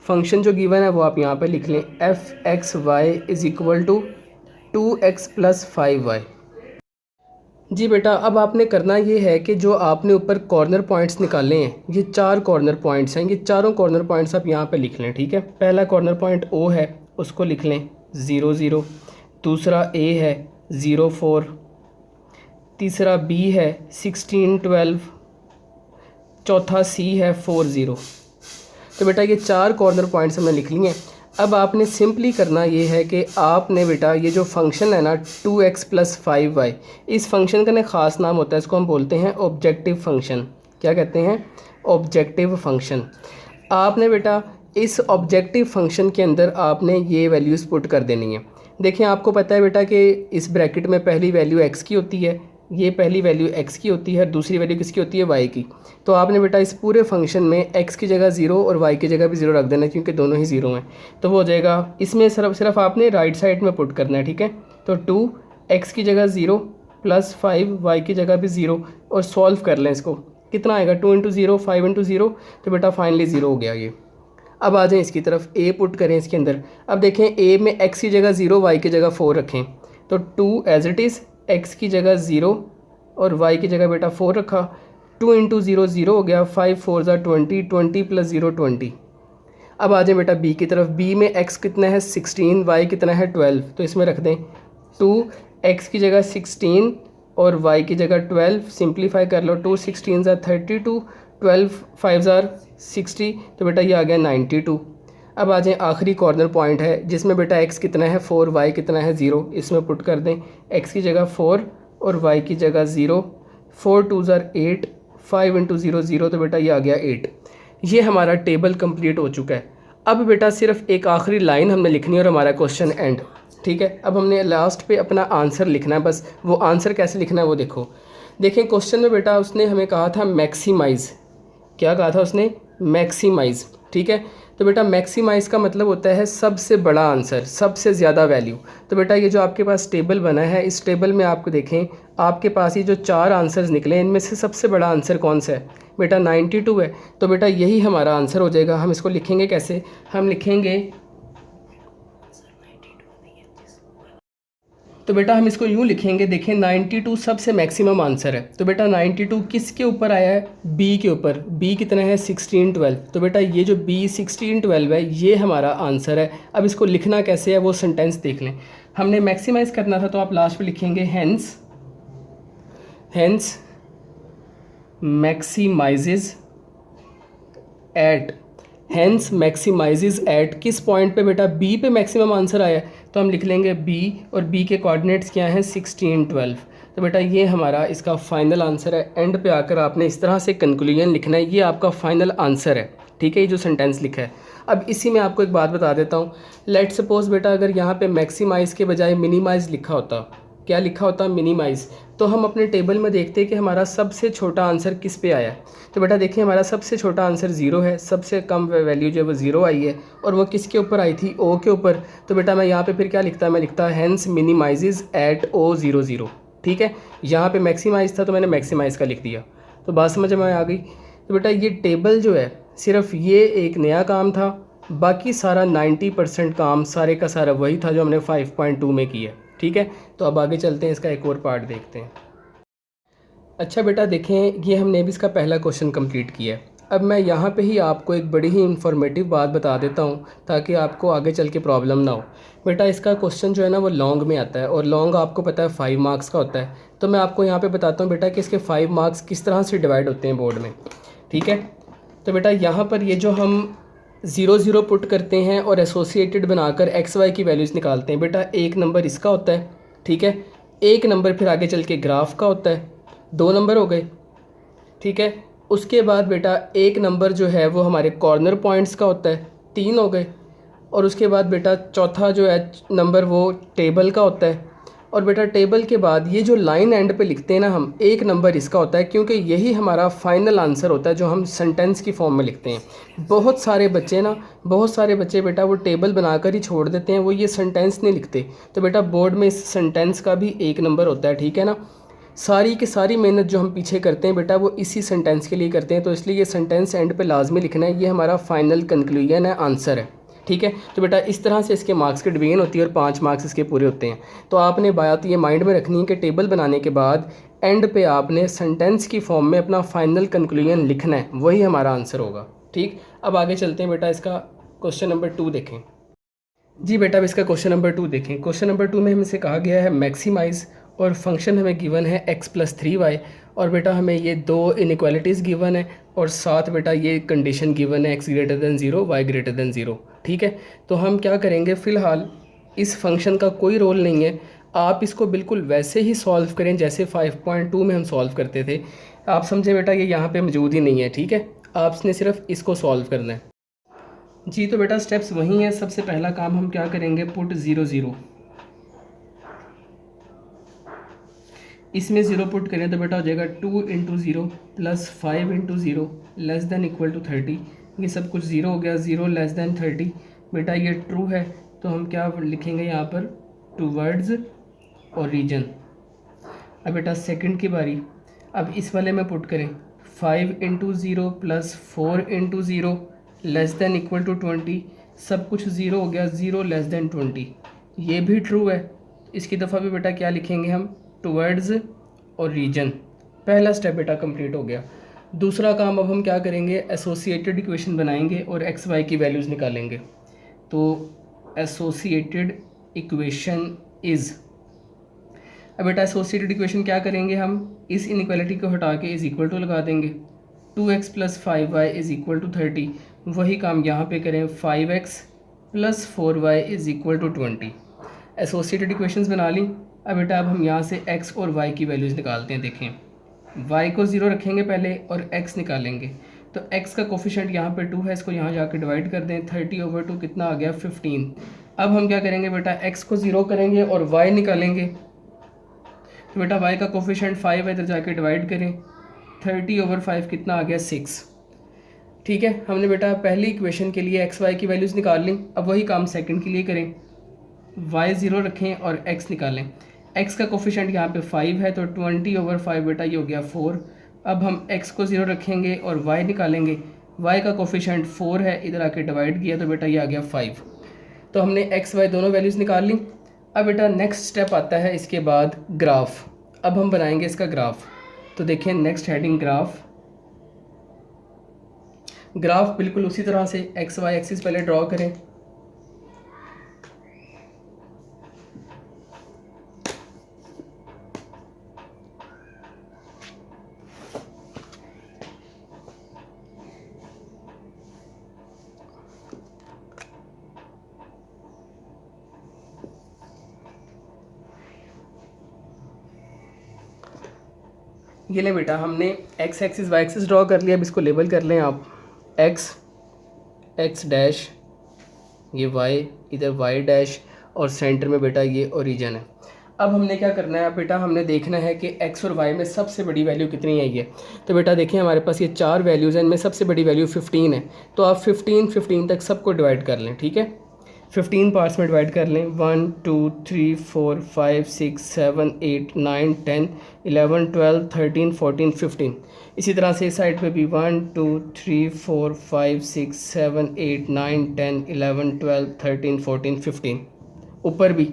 फंक्शन जो गिवन है वो आप यहाँ पे लिख लें, f(x, y) is equal to 2x + 5y। जी बेटा, अब आपने करना ये है कि जो आपने ऊपर कॉर्नर पॉइंट्स निकाले हैं, ये 4 कॉर्नर पॉइंट्स हैं, ये चारों कॉर्नर पॉइंट्स आप यहाँ पे लिख लें, ठीक है। पहला कॉर्नर पॉइंट ओ है, उसको लिख लें 0 0। दूसरा ए है 0 4। तीसरा बी है 16 12। चौथा सी है 4 0। तो बेटा ये 4 कॉर्नर पॉइंट्स हमने लिख लिए हैं। अब आपने सिंपली करना ये है कि आपने बेटा ये जो फंक्शन है ना 2x + 5y, इस फंक्शन का ना ख़ास नाम होता है, इसको हम बोलते हैं ऑब्जेक्टिव फंक्शन। क्या कहते हैं? Objective function. आपने बेटा इस ऑब्जेक्टिव फंक्शन के अंदर आपने ये वैल्यूज़ पुट कर देनी है। देखिए आपको पता है बेटा कि इस ब्रैकेट में पहली वैल्यू x की होती है, ये पहली वैल्यू x की होती है, दूसरी वैल्यू किसकी होती है? y की। तो आपने बेटा इस पूरे फंक्शन में x की जगह 0 और y की जगह भी 0 रख देना, क्योंकि दोनों ही 0 हैं। तो वो हो जाएगा, इसमें सिर्फ आपने राइट साइड में पुट करना है, ठीक है। तो 2x की जगह 0 + 5 y की जगह भी 0, और सॉल्व कर लें इसको। कितना आएगा? 2 × 0 5 × 0। तो बेटा फाइनली 0 हो गया ये। अब आ जाएं इसकी तरफ, a पुट करें इसके अंदर। अब देखें a में x की जगह 0 y की जगह 4 रखें, तो 2 एज इट इज़, x की जगह 0 और y की जगह बेटा 4 रखा। 2 × 0 0 हो गया, 5 4 ज़ा 20, 20 + 0 20। अब आ जाए बेटा b की तरफ। b में x कितना है? 16, y कितना है? 12। तो इसमें रख दें 2, x की जगह 16 और y की जगह 12। सिंप्लीफाई कर लो, 2 16 ज़ा 32, 12 5 ज़ा 60। तो बेटा ये आ गया 92। अब आ जाए आखिरी कॉर्नर पॉइंट है, जिसमें बेटा x कितना है? 4, y कितना है? 0। इसमें पुट कर दें x की जगह 4 और y की जगह 0। 4 2 ज़ा 8, 5 × 0 0। तो बेटा ये आ गया 8। ये हमारा टेबल कंप्लीट हो चुका है। अब बेटा सिर्फ एक आखिरी लाइन हमने लिखनी है और हमारा क्वेश्चन एंड, ठीक है। अब हमने लास्ट पे अपना आंसर लिखना है बस। वो आंसर कैसे लिखना है वो देखो। देखें क्वेश्चन में बेटा उसने हमें कहा था मैक्सिमाइज़। क्या कहा था उसने? मैक्सिमाइज़, ठीक है। तो बेटा मैक्सिमाइज़ का मतलब होता है सबसे बड़ा आंसर, सबसे ज़्यादा वैल्यू। तो बेटा ये जो आपके पास टेबल बना है, इस टेबल में आपको देखें, आपके पास ये जो 4 आंसर्स निकले, इनमें से सबसे बड़ा आंसर कौन सा है? बेटा 92 है। तो बेटा यही हमारा आंसर हो जाएगा। हम इसको लिखेंगे कैसे? हम लिखेंगे, तो बेटा हम इसको यूँ लिखेंगे, देखें 92 सबसे मैक्सिमम आंसर है। तो बेटा 92 किसके ऊपर आया है? b के ऊपर। b कितना है? 16 12। तो बेटा ये जो b 16 12 है, ये हमारा आंसर है। अब इसको लिखना कैसे है वो सेंटेंस देख लें। हमने मैक्सिमाइज़ करना था, तो आप लास्ट में लिखेंगे हैंस मैक्सिमाइजेज एट। हैंस मैक्सिमाइजेज एट किस पॉइंट पे बेटा? b पे मैक्सिमम आंसर आया है, तो हम लिख लेंगे b, और b के कोऑर्डिनेट्स क्या हैं? 16 12। तो बेटा ये हमारा इसका फाइनल आंसर है। एंड पे आकर आपने इस तरह से कंक्लूजन लिखना है, ये आपका फाइनल आंसर है, ठीक है। ये जो सेंटेंस लिखा है। अब इसी में आपको एक बात बता देता हूँ। लेट सपोज बेटा अगर यहाँ पे मैक्सिमाइज़ के बजाय मिनिमाइज़ लिखा होता, क्या लिखा होता? मिनिमाइज़, तो हम अपने टेबल में देखते हैं कि हमारा सबसे छोटा आंसर किस पे आया है। तो बेटा देखिए हमारा सबसे छोटा आंसर 0 है, सबसे कम वैल्यू जो है वो 0 आई है, और वो किसके ऊपर आई थी? o के ऊपर। तो बेटा मैं यहाँ पे फिर क्या लिखता? मैं लिखता हैंस मिनिमाइजेज एट o 0 0, ठीक है। यहाँ पे मैक्सिमाइज़ था तो मैंने मैक्सिमाइज़ का लिख दिया। तो बात समझ में आ गई। तो बेटा ये टेबल जो है, सिर्फ ये एक नया काम था, बाकी सारा 90% काम सारे का सारा वही था जो हमने 5.2 में किया, ठीक है। तो अब आगे चलते हैं, इसका एक और पार्ट देखते हैं। अच्छा बेटा देखें, ये हमने भी इसका पहला क्वेश्चन कंप्लीट किया है। अब मैं यहाँ पे ही आपको एक बड़ी ही इन्फॉर्मेटिव बात बता देता हूँ, ताकि आपको आगे चल के प्रॉब्लम ना हो। बेटा इसका क्वेश्चन जो है ना वो लॉन्ग में आता है, और लॉन्ग आपको पता है 5 मार्क्स का होता है। तो मैं आपको यहाँ पे बताता हूँ बेटा कि इसके 5 मार्क्स किस तरह से डिवाइड होते हैं बोर्ड में, ठीक है। तो बेटा यहाँ पर ये जो हम 0 0 पुट करते हैं और एसोसिएटेड बनाकर एक्स वाई की वैल्यूज़ निकालते हैं, बेटा 1 नंबर इसका होता है, ठीक है। 1 नंबर फिर आगे चल के ग्राफ का होता है, 2 नंबर हो गए, ठीक है। उसके बाद बेटा 1 नंबर जो है वो हमारे कॉर्नर पॉइंट्स का होता है, 3 हो गए। और उसके बाद बेटा चौथा जो है नंबर वो टेबल का होता है। और बेटा टेबल के बाद ये जो लाइन एंड पे लिखते हैं ना हम, 1 नंबर इसका होता है, क्योंकि यही हमारा फाइनल आंसर होता है जो हम सेंटेंस की फॉर्म में लिखते हैं। बहुत सारे बच्चे बेटा वो टेबल बनाकर ही छोड़ देते हैं, वो ये सेंटेंस नहीं लिखते। तो बेटा बोर्ड में इस सेंटेंस का भी 1 नंबर होता है, ठीक है ना। सारी की सारी मेहनत जो हम पीछे करते हैं बेटा वो इसी सेंटेंस के लिए करते हैं, तो इसलिए ये सेंटेंस एंड पे लाजमी लिखना है। ये हमारा फाइनल कंक्लूजन है, आंसर है, ठीक है। तो बेटा इस तरह से इसके मार्क्स की डिवीजन होती है और 5 मार्क्स इसके पूरे होते हैं। तो आपने बात ये माइंड में रखनी है कि टेबल बनाने के बाद एंड पे आपने सेंटेंस की फॉर्म में अपना फाइनल कंक्लूजन लिखना है, वही हमारा आंसर होगा। ठीक, अब आगे चलते हैं बेटा, इसका क्वेश्चन नंबर 2 देखें। जी बेटा, अब इसका क्वेश्चन नंबर 2 देखें। क्वेश्चन नंबर 2 में हमसे कहा गया है मैक्सिमाइज़, और फंक्शन हमें गिवन है x+3y, और बेटा हमें ये दो इनइक्वालिटीज़ गिवन है, और साथ बेटा ये कंडीशन गिवन है x>0 y>0। ठीक है, तो हम क्या करेंगे, फ़िलहाल इस फंक्शन का कोई रोल नहीं है, आप इसको बिल्कुल वैसे ही सॉल्व करें जैसे 5.2 में हम सॉल्व करते थे। आप समझे बेटा, ये यहाँ पे मौजूद ही नहीं है। ठीक है, आपने सिर्फ इसको सॉल्व करना है। जी तो बेटा स्टेप्स वही हैं। सबसे पहला काम हम क्या करेंगे, पुट 0 0, इसमें 0 पुट करें तो बेटा हो जाएगा 2 × 0 + 5 × 0 <= 30। ये सब कुछ 0 हो गया, 0 <= 30। बेटा ये ट्रू है, तो हम क्या लिखेंगे यहाँ पर, टूवर्ड्स ओरिजिन। अब बेटा सेकंड की बारी, अब इस वाले में पुट करें 5 × 0 + 4 × 0 <= 20। सब कुछ 0 हो गया, 0 <20। ये भी ट्रू है, इसकी दफ़ा भी बेटा क्या लिखेंगे हम, टूवर्ड्स ओरिजिन। पहला स्टेप बेटा कंप्लीट हो गया। दूसरा काम अब हम क्या करेंगे, एसोसिएटेड इक्वेशन बनाएंगे और एक्स वाई की वैल्यूज़ निकालेंगे। तो एसोसिएटेड इक्वेशन इज़, अब बेटा एसोसिएटेड इक्वेशन क्या करेंगे हम, इस इनइक्वालिटी को हटा के = लगा देंगे। 2x + 5y = 30। वही काम यहाँ पे करें, 5x + 4y = 20। एसोसिएटेड इक्वेशंस बना ली। अब बेटा अब हम यहाँ से x और y की वैल्यूज़ निकालते हैं। देखें, y को 0 रखेंगे पहले और x निकालेंगे। तो x का कोफिशिएंट यहाँ पे 2 है, इसको यहाँ जाके डिवाइड कर दें, 30/2 कितना आ गया, 15। अब हम क्या करेंगे बेटा, x को 0 करेंगे और y निकालेंगे। तो बेटा y का कोफिशिएंट 5 है, इधर जाके डिवाइड करें, 30/5 कितना आ गया, 6। ठीक है, हमने बेटा पहली इक्वेशन के लिए एक्स वाई की वैल्यूज़ निकाल ली। अब वही काम सेकंड के लिए करें, y 0 रखें और x निकालें। x का कोफिशिएंट यहाँ पे 5 है, तो 20/5 बेटा ये हो गया 4। अब हम x को 0 रखेंगे और y निकालेंगे। y का कोफिशिएंट 4 है, इधर आके डिवाइड किया तो बेटा ये आ गया 5। तो हमने x y दोनों वैल्यूज़ निकाल ली। अब बेटा नेक्स्ट स्टेप आता है इसके बाद ग्राफ। अब हम बनाएंगे इसका ग्राफ। तो देखें नेक्स्ट हेडिंग ग्राफ। ग्राफ बिल्कुल उसी तरह से एक्स वाई एक्सिस पहले ड्रॉ करें। ये ले बेटा, हमने x axis y axis draw कर लिया। अब इसको लेबल कर लें आप, एक्स डैश, ये वाई, इधर वाई डैश, और सेंटर में बेटा ये ओरिजिन है। अब हमने क्या करना है बेटा, हमने देखना है कि एक्स और वाई में सबसे बड़ी वैल्यू कितनी है ये। तो बेटा देखिए हमारे पास ये 4 वैल्यूज़ हैं, इनमें सबसे बड़ी वैल्यू 15 है। तो आप 15 तक सबको डिवाइड कर लें। ठीक है, 15 पार्ट्स में डिवाइड कर लें, 1 2 3 4 5 6 7 8 9 10 11 12 13 14 15। इसी तरह से इस साइड पे भी 1 2 3 4 5 6 7 8 9 10 11 12 13 14 15। ऊपर भी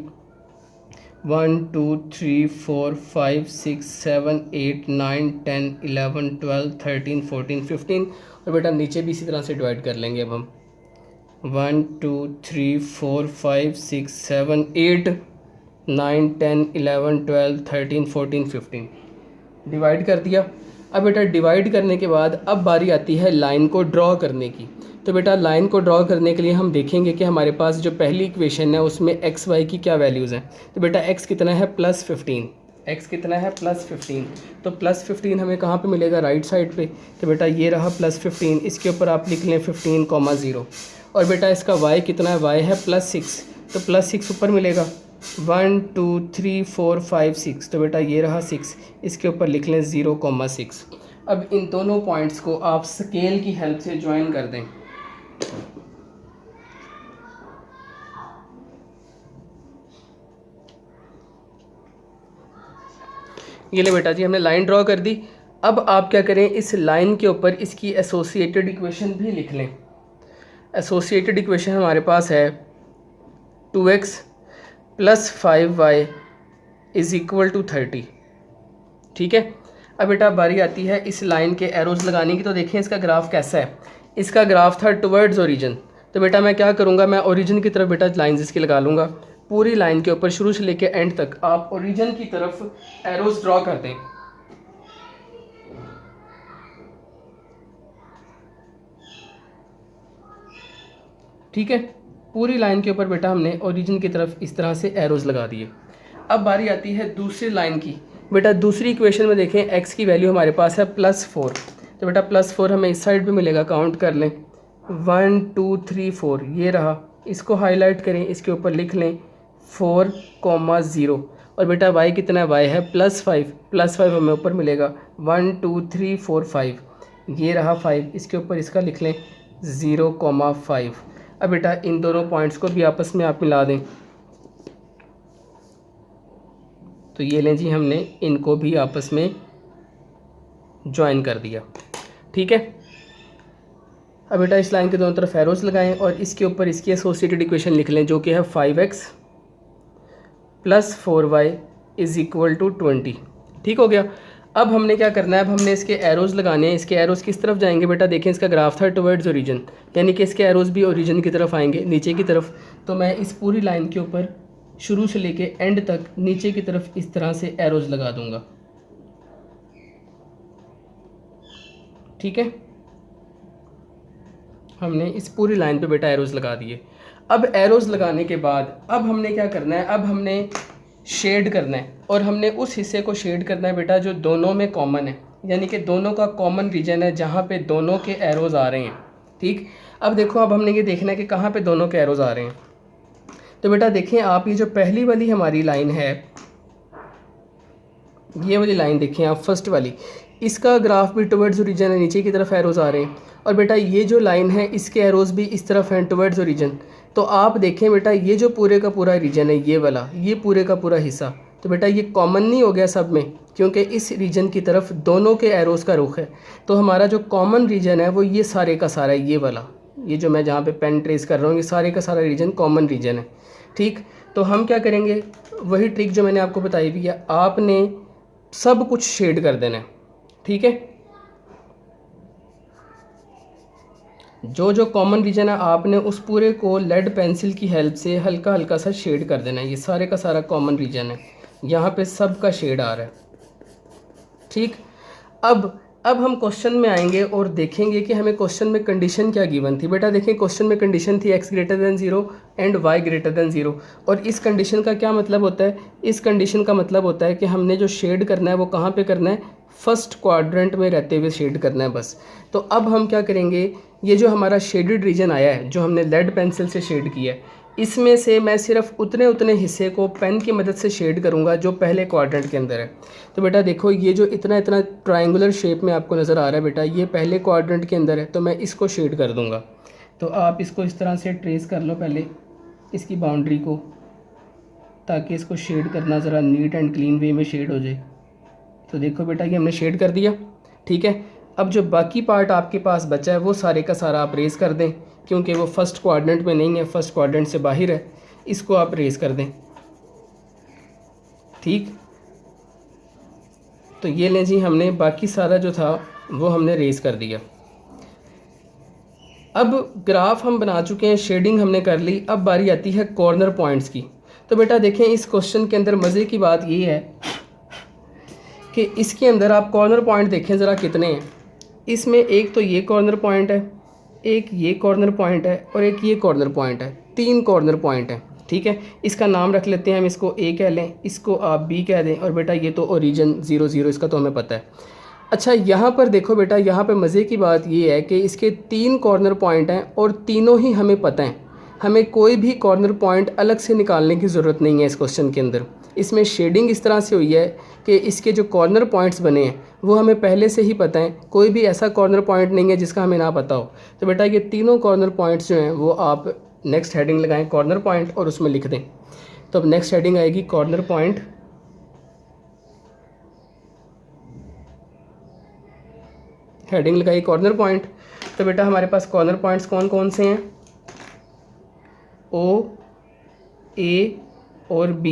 1 2 3 4 5 6 7 8 9 10 11 12 13 14 15। और बेटा नीचे भी इसी तरह से डिवाइड कर लेंगे। अब हम 1 2 3 4 5 6 7 8 9 10 11 12 13 14 15 डिवाइड कर दिया। अब बेटा डिवाइड करने के बाद अब बारी आती है लाइन को ड्रॉ करने की। तो बेटा लाइन को ड्रॉ करने के लिए हम देखेंगे कि हमारे पास जो पहली इक्वेशन है उसमें एक्स वाई की क्या वैल्यूज़ हैं। तो बेटा एक्स कितना है, +15। एक्स कितना है, +15। तो +15 हमें कहाँ पे मिलेगा, राइट साइड पे। तो बेटा ये रहा +15, इसके ऊपर आप लिख लें 15,0। और बेटा इसका y कितना है, y है +6। तो +6 ऊपर मिलेगा, 1 2 3 4 5 6। तो बेटा ये रहा 6, इसके ऊपर लिख लें 0,6। अब इन दोनों पॉइंट्स को आप स्केल की हेल्प से ज्वाइन कर दें। ये ले बेटा जी, हमने लाइन ड्रॉ कर दी। अब आप क्या करें, इस लाइन के ऊपर इसकी एसोसिएटेड इक्वेशन भी लिख लें। एसोसिएटेड इक्वेशन हमारे पास है 2x + 5y = 30। ठीक है। अब बेटा बारी आती है इस लाइन के एरोज लगाने की। तो देखें इसका ग्राफ कैसा है। इसका ग्राफ था टुवर्ड्स ओरिजिन। तो बेटा मैं क्या करूँगा, मैं ओरिजिन की तरफ बेटा लाइंस इसकी लगा लूँगा। पूरी लाइन के ऊपर शुरू से लेकर एंड तक आप ओरिजिन की तरफ एरोज ड्रॉ कर दें। ठीक है, पूरी लाइन के ऊपर बेटा हमने ओरिजिन की तरफ इस तरह से एरोज लगा दिए। अब बारी आती है दूसरी लाइन की। बेटा दूसरी इक्वेशन में देखें x की वैल्यू हमारे पास है +4। तो बेटा +4 हमें इस साइड पे मिलेगा, काउंट कर लें 1 2 3 4 ये रहा। इसको हाईलाइट करें, इसके ऊपर लिख लें 4,0 और बेटा y कितना है, y है +5 हमें ऊपर मिलेगा 1 2 3 4 5 ये रहा 5, इसके ऊपर इसका लिख लें 0,5। अब बेटा इन दोनों पॉइंट्स को भी आपस में आप मिला दें। तो ये लें जी, हमने इनको भी आपस में ज्वाइन कर दिया। ठीक है। अब बेटा इस लाइन के दोनों तरफ एरोज लगाएं और इसके ऊपर इसकी एसोसिएटेड इक्वेशन लिख लें, जो कि है 5x + 4y = 20। ठीक हो गया। अब हमने क्या करना है, अब हमने इसके एरोज लगाने हैं। इसके एरोज किस तरफ जाएंगे बेटा, देखें इसका ग्राफ था टुवर्ड्स ओरिजिन, यानी कि इसके एरोज भी ओरिजिन की तरफ आएंगे, नीचे की तरफ। तो मैं इस पूरी लाइन के ऊपर शुरू से लेके एंड तक नीचे की तरफ इस तरह से एरोज लगा दूंगा। ठीक है, हमने इस पूरी लाइन पे बेटा एरोज लगा दिए। अब एरोज लगाने के बाद अब हमने क्या करना है, अब हमने शेड करना है और हमने उस हिस्से को शेड करना है बेटा जो दोनों में कॉमन है, यानी कि दोनों का कॉमन रीजन है जहाँ पे दोनों के एरोज आ रहे हैं। ठीक, अब देखो, अब हमने ये देखना है कि कहाँ पे दोनों के एरोज आ रहे हैं। तो बेटा देखें आप, ये जो पहली वाली हमारी लाइन है, ये वाली लाइन देखें आप, फर्स्ट वाली, इसका ग्राफ भी टुवर्ड्स ओरिजिन है, नीचे की तरफ एरोज आ रहे हैं। और बेटा ये जो लाइन है इसके एरोज भी इस तरफ हैं टुवर्ड्स ओरिजिन। तो आप देखें बेटा ये जो पूरे का पूरा रीजन है, ये वाला, ये पूरे का पूरा हिस्सा, तो बेटा ये कॉमन नहीं हो गया सब में, क्योंकि इस रीजन की तरफ दोनों के एरोज का रुख है। तो हमारा जो कॉमन रीजन है वो ये सारे का सारा है, ये वाला, ये जो मैं जहाँ पे पेन ट्रेस कर रहा हूँ, ये सारे का सारा रीजन कॉमन रीजन है। ठीक, तो हम क्या करेंगे, वही ट्रिक जो मैंने आपको बताई भी है, आपने सब कुछ शेड कर देना है। ठीक है, जो जो कॉमन रीजन है आपने उस पूरे को लेड पेंसिल की हेल्प से हल्का हल्का सा शेड कर देना है। ये सारे का सारा कॉमन रीजन है, यहाँ पे सब का शेड आ रहा है। ठीक, अब हम क्वेश्चन में आएंगे और देखेंगे कि हमें क्वेश्चन में कंडीशन क्या गिवन थी। बेटा देखें, क्वेश्चन में कंडीशन थी x > 0 एंड y > 0। और इस कंडीशन का क्या मतलब होता है, इस कंडीशन का मतलब होता है कि हमने जो शेड करना है वो कहाँ पे करना है, फर्स्ट क्वाड्रेंट में रहते हुए शेड करना है बस। तो अब हम क्या करेंगे, ये जो हमारा शेडेड रीजन आया है, जो हमने लेड पेंसिल से शेड किया है, इसमें से मैं सिर्फ उतने हिस्से को पेन की मदद से शेड करूंगा जो पहले क्वाड्रेंट के अंदर है। तो बेटा देखो, ये जो इतना ट्रायंगुलर शेप में आपको नज़र आ रहा है बेटा, ये पहले क्वाड्रेंट के अंदर है, तो मैं इसको शेड कर दूंगा। तो आप इसको इस तरह से ट्रेस कर लो पहले इसकी बाउंड्री को, ताकि इसको शेड करना ज़रा नीट एंड क्लीन वे में शेड हो जाए। तो देखो बेटा, ये हमने शेड कर दिया। ठीक है, अब जो बाकी पार्ट आपके पास बचा है वो सारे का सारा आप रेज़ कर दें, क्योंकि वो फर्स्ट क्वाड्रेंट में नहीं है, फर्स्ट क्वाड्रेंट से बाहर है, इसको आप रेज़ कर दें। ठीक, तो ये लें जी, हमने बाकी सारा जो था वो हमने रेज़ कर दिया। अब ग्राफ हम बना चुके हैं, शेडिंग हमने कर ली। अब बारी आती है कॉर्नर पॉइंट्स की। तो बेटा देखें, इस क्वेश्चन के अंदर मज़े की बात ये है कि इसके अंदर आप कॉर्नर पॉइंट देखें ज़रा कितने हैं। इसमें एक तो ये कॉर्नर पॉइंट है, एक ये कॉर्नर पॉइंट है और एक ये कॉर्नर पॉइंट है, 3 कॉर्नर पॉइंट है। ठीक है, इसका नाम रख लेते हैं हम, इसको A कह लें, इसको आप B कह दें, और बेटा ये तो ओरिजिन 0 0 इसका तो हमें पता है। अच्छा, यहाँ पर देखो बेटा, यहाँ पे मज़े की बात ये है कि इसके 3 कॉर्नर पॉइंट हैं और तीनों ही हमें पता हैं। हमें कोई भी कॉर्नर पॉइंट अलग से निकालने की ज़रूरत नहीं है इस क्वेश्चन के अंदर। इसमें शेडिंग इस तरह से हुई है कि इसके जो कॉर्नर पॉइंट्स बने हैं वो हमें पहले से ही पता है, कोई भी ऐसा कॉर्नर पॉइंट नहीं है जिसका हमें ना पता हो। तो बेटा ये तीनों कॉर्नर पॉइंट्स जो हैं वो आप नेक्स्ट हेडिंग लगाएं कॉर्नर पॉइंट और उसमें लिख दें। तो अब नेक्स्ट हेडिंग आएगी कॉर्नर पॉइंट। हेडिंग लगाई कॉर्नर पॉइंट। तो बेटा हमारे पास कॉर्नर पॉइंट्स कौन कौन से हैं, O, A और B।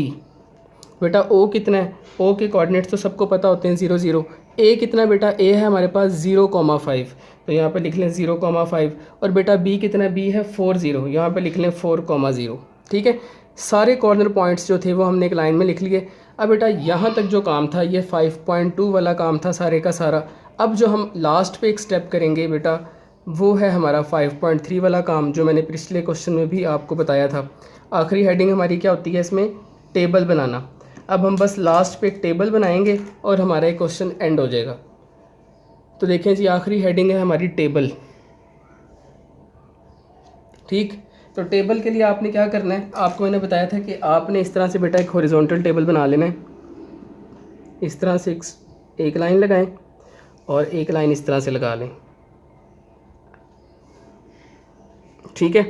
बेटा ओ कितना है, ओ के कोऑर्डिनेट्स तो सबको पता होते हैं 0 0। ए कितना बेटा, ए है हमारे पास 0,5, तो यहाँ पे लिख लें 0,5। और बेटा बी कितना, बी है 4 0, यहाँ पे लिख लें 4,0। ठीक है, सारे कॉर्नर पॉइंट्स जो थे वो हमने एक लाइन में लिख लिए। अब बेटा यहाँ तक जो काम था ये 5.2 वाला काम था सारे का सारा। अब जो हम लास्ट पे एक स्टेप करेंगे बेटा वो है हमारा 5.3 वाला काम, जो मैंने पिछले क्वेश्चन में भी आपको बताया था। आखिरी हेडिंग हमारी क्या होती है इसमें, टेबल बनाना। अब हम बस लास्ट पे एक टेबल बनाएंगे और हमारा एक क्वेश्चन एंड हो जाएगा। तो देखें जी, आखिरी हेडिंग है हमारी टेबल। ठीक, तो टेबल के लिए आपने क्या करना है, आपको मैंने बताया था कि आपने इस तरह से बेटा एक हॉरिजॉन्टल टेबल बना लेना है। इस तरह से एक लाइन लगाएं और एक लाइन इस तरह से लगा लें। ठीक है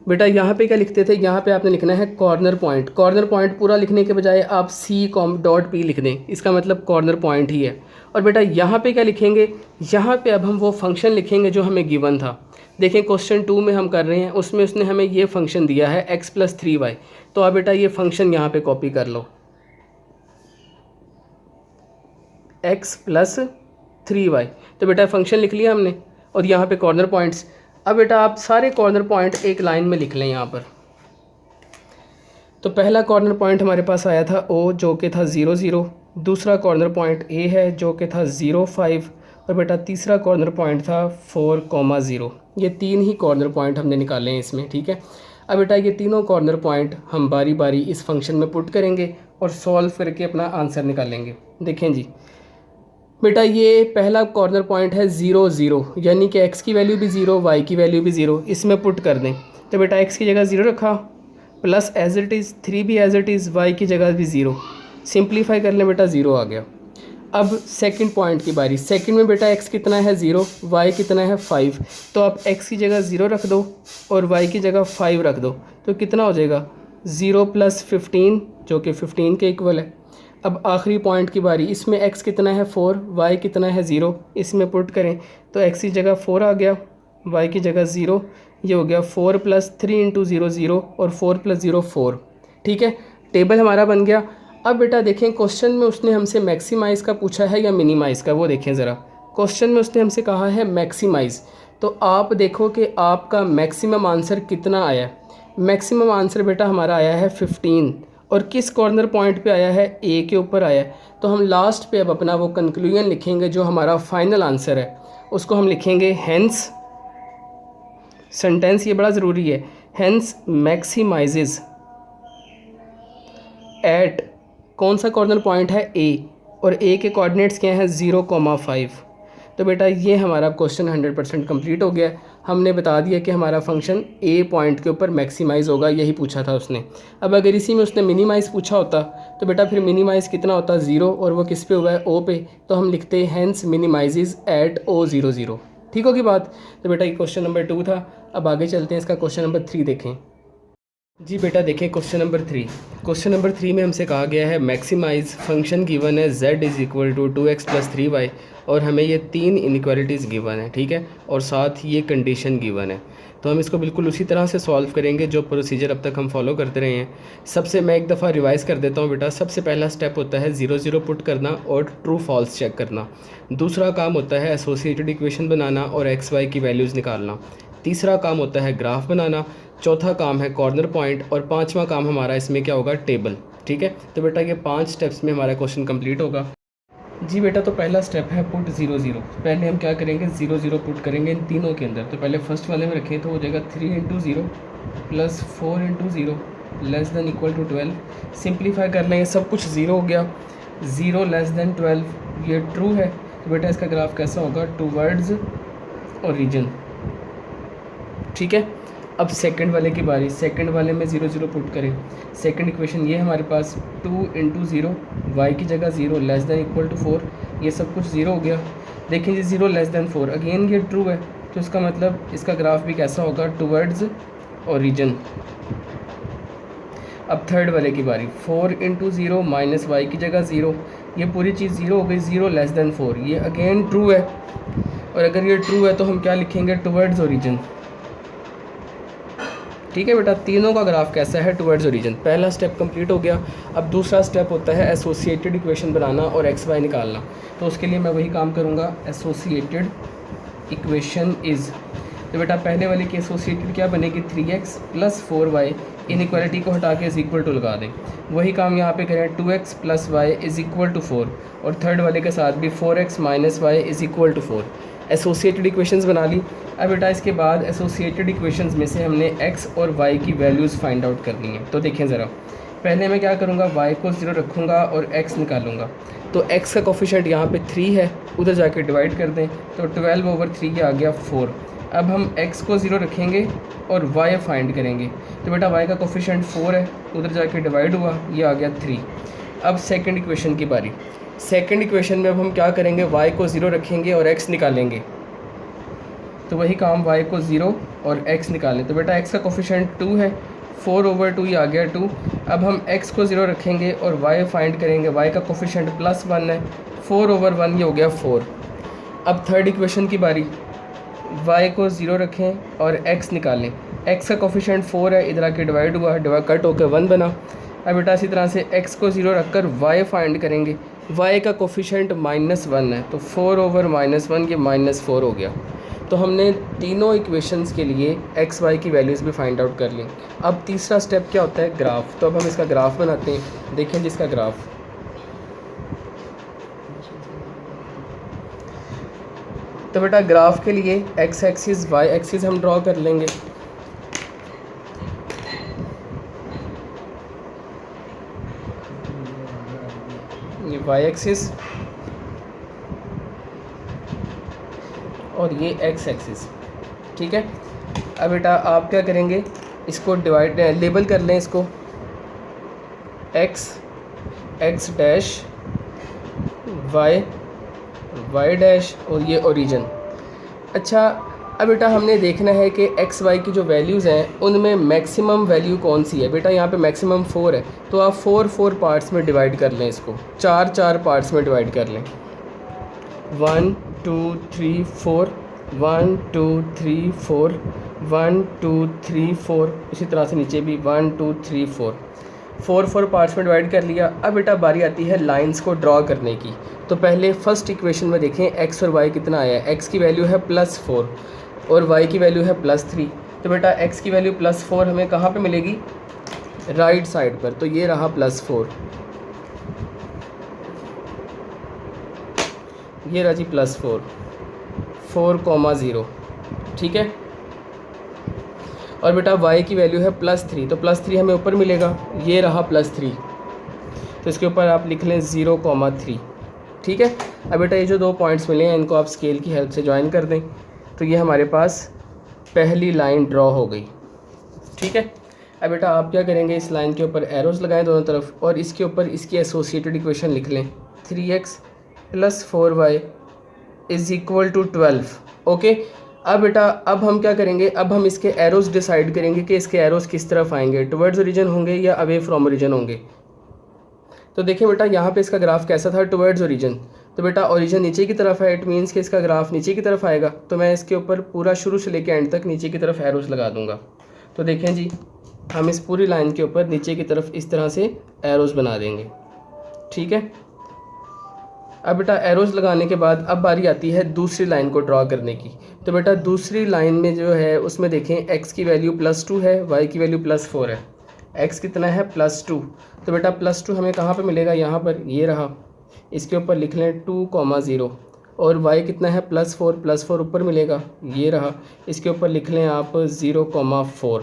बेटा, यहाँ पे क्या लिखते थे, यहाँ पे आपने लिखना है कॉर्नर पॉइंट। कॉर्नर पॉइंट पूरा लिखने के बजाय आप C.P लिख दें, इसका मतलब कॉर्नर पॉइंट ही है। और बेटा यहाँ पे क्या लिखेंगे, यहाँ पे अब हम वो फंक्शन लिखेंगे जो हमें गिवन था। देखें क्वेश्चन 2 में हम कर रहे हैं, उसमें उसने हमें ये फंक्शन दिया है x + 3y। तो अब बेटा ये फंक्शन यहाँ पे कॉपी कर लो, x + 3y। तो बेटा फंक्शन लिख लिया हमने, और यहाँ पे कॉर्नर पॉइंट्स। अब बेटा आप सारे कॉर्नर पॉइंट एक लाइन में लिख लें यहाँ पर। तो पहला कॉर्नर पॉइंट हमारे पास आया था O, जो कि था 0 0। दूसरा कॉर्नर पॉइंट A है जो कि था 0 5। और बेटा तीसरा कॉर्नर पॉइंट था 4,0। ये तीन ही कॉर्नर पॉइंट हमने निकाले हैं इसमें। ठीक है, अब बेटा ये तीनों कॉर्नर पॉइंट हम बारी बारी इस फंक्शन में पुट करेंगे और सॉल्व करके अपना आंसर निकालेंगे। देखें जी बेटा, ये पहला कॉर्नर पॉइंट है 0 0, यानी कि x की वैल्यू भी 0, y की वैल्यू भी 0, इसमें पुट कर दें। तो बेटा x की जगह 0 रखा, प्लस एज इट इज़ 3 भी एज इट इज़, y की जगह भी 0। सिंप्लीफाई कर लें बेटा, 0 आ गया। अब सेकंड पॉइंट की बारी। सेकंड में बेटा x कितना है 0, y कितना है 5। तो आप x की जगह 0 रख दो और y की जगह 5 रख दो, तो कितना हो जाएगा 0 + 15, जो कि 15 के इक्वल है। अब आखिरी पॉइंट की बारी। इसमें x कितना है 4, y कितना है 0, इसमें पुट करें तो x की जगह 4 आ गया, y की जगह 0। ये हो गया 4 + 3 × 0 0, और 4 + 0 4। ठीक है, टेबल हमारा बन गया। अब बेटा देखें क्वेश्चन में उसने हमसे मैक्सिमाइज़ का पूछा है या मिनिमाइज़ का, वो देखें ज़रा। क्वेश्चन में उसने हमसे कहा है मैक्सिमाइज़, तो आप देखो कि आपका मैक्सिमम आंसर कितना आया। मैक्सिमम आंसर बेटा हमारा आया है 15, और किस कॉर्नर पॉइंट पे आया है, ए के ऊपर आया है। तो हम लास्ट पे अब अपना वो कंक्लूजन लिखेंगे, जो हमारा फाइनल आंसर है उसको हम लिखेंगे हेंस, सेंटेंस ये बड़ा ज़रूरी है, हेंस मैक्सिमाइजेज एट, कौन सा कॉर्नर पॉइंट है ए, और ए के कोऑर्डिनेट्स क्या हैं 0,5। तो बेटा ये हमारा क्वेश्चन 100% कंप्लीट हो गया। हमने बता दिया कि हमारा फंक्शन ए पॉइंट के ऊपर मैक्सिमाइज़ होगा, यही पूछा था उसने। अब अगर इसी में उसने मिनिमाइज़ पूछा होता तो बेटा फिर मिनिमाइज़ कितना होता 0, और वो किस पे हुआ है ओ पे, तो हम लिखते हैं हेंस मिनिमाइजेज एट O 0 0। ठीक होगी बात। तो बेटा ये क्वेश्चन नंबर 2 था। अब आगे चलते हैं, इसका क्वेश्चन नंबर 3 देखें। जी बेटा देखें क्वेश्चन नंबर 3। क्वेश्चन नंबर 3 में हमसे कहा गया है मैक्सिमाइज़ फंक्शन गिवन है z = 2x + 3y, और हमें ये 3 इनइक्वालिटीज़ गिवन है। ठीक है, और साथ ये कंडीशन गिवन है। तो हम इसको बिल्कुल उसी तरह से सॉल्व करेंगे जो प्रोसीजर अब तक हम फॉलो करते रहे हैं। सबसे मैं एक दफ़ा रिवाइज़ कर देता हूँ बेटा। सबसे पहला स्टेप होता है 0 0 पुट करना और ट्रू फॉल्स चेक करना। दूसरा काम होता है एसोसिएटेड इक्वेशन बनाना और एक्स वाई की वैल्यूज़ निकालना। तीसरा काम होता है ग्राफ बनाना। चौथा काम है कॉर्नर पॉइंट, और पांचवा काम हमारा इसमें क्या होगा, टेबल। ठीक है, तो बेटा ये 5 स्टेप्स में हमारा क्वेश्चन कंप्लीट होगा। जी बेटा, तो पहला स्टेप है पुट 0 0। पहले हम क्या करेंगे, 0 0 पुट करेंगे इन तीनों के अंदर। तो पहले फर्स्ट वाले में रखें तो हो जाएगा 3 × 0 + 4 × 0 <= 12। सिंप्लीफाई कर लेंगे, सब कुछ 0 हो गया। 0 <= 12 ये ट्रू है। तो बेटा इसका ग्राफ कैसा होगा, टूवर्ड्स ओरिजिन। ठीक है, अब सेकंड वाले की बारी। सेकंड वाले में 0 0 पुट करें। सेकंड इक्वेशन ये हमारे पास 2 × 0, y की जगह 0 <= 4। ये सब कुछ 0 हो गया। देखें जी 0 <= 4, अगेन ये ट्रू है, तो इसका मतलब इसका ग्राफ भी कैसा होगा, टूवर्ड्स ओरिजिन। अब थर्ड वाले की बारी। 4 × 0 -y की जगह 0, ये पूरी चीज़ 0 हो गई। 0 <= 4, ये अगेन ट्रू है, और अगर ये ट्रू है तो हम क्या लिखेंगे, टूवर्ड्स ओरिजिन। ठीक है बेटा, तीनों का ग्राफ कैसा है टुवर्ड्स ओरिजिन। पहला स्टेप कंप्लीट हो गया। अब दूसरा स्टेप होता है एसोसिएटेड इक्वेशन बनाना और एक्स वाई निकालना। तो उसके लिए मैं वही काम करूँगा, एसोसिएटेड इक्वेशन इज़, तो बेटा पहले वाले की एसोसिएटेड क्या बनेगी 3x + 4y, इनइक्वालिटी को हटा के इज इक्वल टू लगा दें। वही काम यहाँ पे करें 2x + y = 4, और थर्ड वाले के साथ भी 4x - y = 4। एसोसिएटेड इक्वेशंस बना ली। अब बेटा इसके बाद एसोसिएटेड इक्वेशंस में से हमने x और y की वैल्यूज़ फाइंड आउट करनी है। तो देखें ज़रा, पहले मैं क्या करूँगा, y को 0 रखूँगा और x निकालूंगा। तो x का कोफिशिएंट यहाँ पे 3 है, उधर जाके डिवाइड कर दें तो 12/3 आ गया 4। अब हम x को 0 रखेंगे और y फाइंड करेंगे। तो बेटा y का कोफिशिएंट 4 है, उधर जाके डिवाइड हुआ, ये आ गया 3। अब सेकंड इक्वेशन की बारी। सेकंड इक्वेशन में अब हम क्या करेंगे, y को 0 रखेंगे और x निकालेंगे। तो वही काम, y को 0 और x निकालें। तो बेटा x का कोफिशिएंट 2 है, 4/2 ये आ गया 2। अब हम x को 0 रखेंगे और y फाइंड करेंगे। y का कोफिशिएंट +1 है, 4/1 ये हो गया 4। अब थर्ड इक्वेशन की बारी, y को 0 रखें और x निकालें। x का कोफिशिएंट 4 है, इधर आके डिवाइड हुआ, कट होकर 1 बना। अब बेटा इसी तरह से x को 0 रखकर y फाइंड करेंगे। y का कोफिशिएंट -1 है, तो 4/-1 ये -4 हो गया। तो हमने तीनों इक्वेशंस के लिए x y की वैल्यूज़ भी फाइंड आउट कर ली। अब तीसरा स्टेप क्या होता है, ग्राफ। तो अब हम इसका ग्राफ बनाते हैं। देखें जिसका ग्राफ, तो बेटा ग्राफ के लिए x एक्सिस y एक्सिस हम ड्रॉ कर लेंगे। ये y एक्सिस और ये x एक्सिस, ठीक है। अब बेटा आप क्या करेंगे, इसको डिवाइड लेबल कर लें इसको, x डैश, y डैश और ये ओरिजिन। अच्छा, अब बेटा हमने देखना है कि x y की जो वैल्यूज़ हैं उनमें मैक्सिमम वैल्यू कौन सी है। बेटा यहाँ पे मैक्सिमम 4 है, तो आप 4 पार्ट्स में डिवाइड कर लें इसको, 4 पार्ट्स में डिवाइड कर लें। 1 2 3 4, 1 2 3 4, 1 2 3 4, इसी तरह से नीचे भी 1 2 3 4, 4 पार्ट्स में डिवाइड कर लिया। अब बेटा बारी आती है लाइंस को ड्रॉ करने की। तो पहले फर्स्ट इक्वेशन में देखें x और y कितना आया है। x की वैल्यू है +4 और y की वैल्यू है +3। तो बेटा x की वैल्यू +4 हमें कहाँ पे मिलेगी, राइट साइड पर। तो ये रहा +4, ये रहा जी +4, 4,0, ठीक है। और बेटा y की वैल्यू है +3, तो +3 हमें ऊपर मिलेगा, ये रहा +3। तो इसके ऊपर आप लिख लें 0,3, ठीक है। अब बेटा ये जो 2 पॉइंट्स मिले हैं इनको आप स्केल की हेल्प से ज्वाइन कर दें। तो ये हमारे पास पहली लाइन ड्रॉ हो गई, ठीक है। अब बेटा आप क्या करेंगे, इस लाइन के ऊपर एरोज़ लगाएं दोनों तरफ और इसके ऊपर इसकी एसोसिएटेड इक्वेशन लिख लें, 3x + 4y = 12। ओके। अब बेटा अब हम क्या करेंगे, अब हम इसके एरोज़ डिसाइड करेंगे कि इसके एरोज़ किस तरफ आएंगे, टुवर्ड्स ओरिजिन होंगे या अवे फ्रॉम ओरिजिन होंगे। तो देखिए बेटा यहाँ पे इसका ग्राफ कैसा था, टुवर्ड्स ओरिजिन। तो बेटा ओरिजिन नीचे की तरफ है, इट मीन्स कि इसका ग्राफ नीचे की तरफ आएगा। तो मैं इसके ऊपर पूरा शुरू से लेकर एंड तक नीचे की तरफ एरोज़ लगा दूंगा। तो देखें जी, हम इस पूरी लाइन के ऊपर नीचे की तरफ इस तरह से एरोज़ बना देंगे, ठीक है। अब बेटा एरोज़ लगाने के बाद अब बारी आती है दूसरी लाइन को ड्रॉ करने की। तो बेटा दूसरी लाइन में जो है उसमें देखें x की वैल्यू +2 है, y की वैल्यू +4 है। x कितना है, +2। तो बेटा +2 हमें कहाँ पे मिलेगा, यहाँ पर, ये रहा। इसके ऊपर लिख लें 2,0 और y कितना है, +4 ऊपर मिलेगा, ये रहा। इसके ऊपर लिख लें आप 0,4,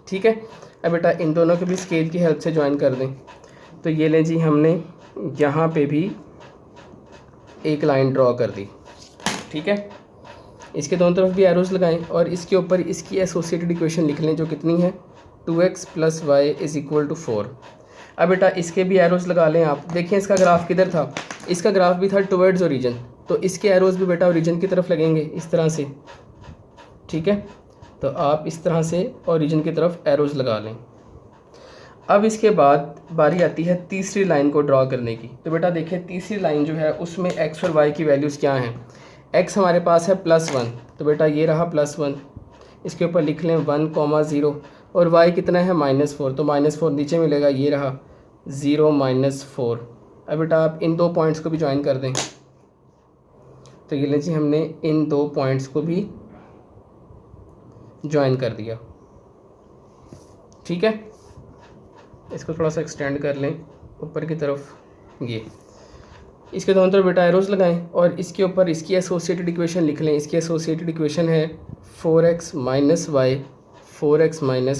ठीक है। अब बेटा इन दोनों के भी स्केल की हेल्प से ज्वाइन कर दें। तो ये लें जी, हमने यहाँ पे भी एक लाइन ड्रॉ कर दी, ठीक है। इसके दोनों तरफ भी एरोज़ लगाएं और इसके ऊपर इसकी एसोसिएटेड इक्वेशन लिख लें जो कितनी है, 2x + y = 4। अब बेटा इसके भी एरोज़ लगा लें आप। देखें इसका ग्राफ किधर था, इसका ग्राफ भी था टुवर्ड्स ओरिजिन, तो इसके एरोज़ भी बेटा ओरिजिन की तरफ लगेंगे इस तरह से, ठीक है। तो आप इस तरह से ओरिजिन की तरफ एरोज़ लगा लें। अब इसके बाद बारी आती है तीसरी लाइन को ड्रॉ करने की। तो बेटा देखें तीसरी लाइन जो है उसमें x और y की वैल्यूज़ क्या हैं। x हमारे पास है +1, तो बेटा ये रहा +1। इसके ऊपर लिख लें 1,0, और y कितना है -4, तो -4 नीचे मिलेगा, ये रहा 0 -4। अब बेटा आप इन दो पॉइंट्स को भी ज्वाइन कर दें, तो ये लीजिए हमने इन दो पॉइंट्स को भी ज्वाइन कर दिया। ठीक है, इसको थोड़ा सा एक्सटेंड कर लें ऊपर की तरफ, ये इसके दोनों तरफ बेटा एरोज लगाएं और इसके ऊपर इसकी एसोसिएटेड इक्वेशन लिख लें। इसकी एसोसिएटेड इक्वेशन है 4x -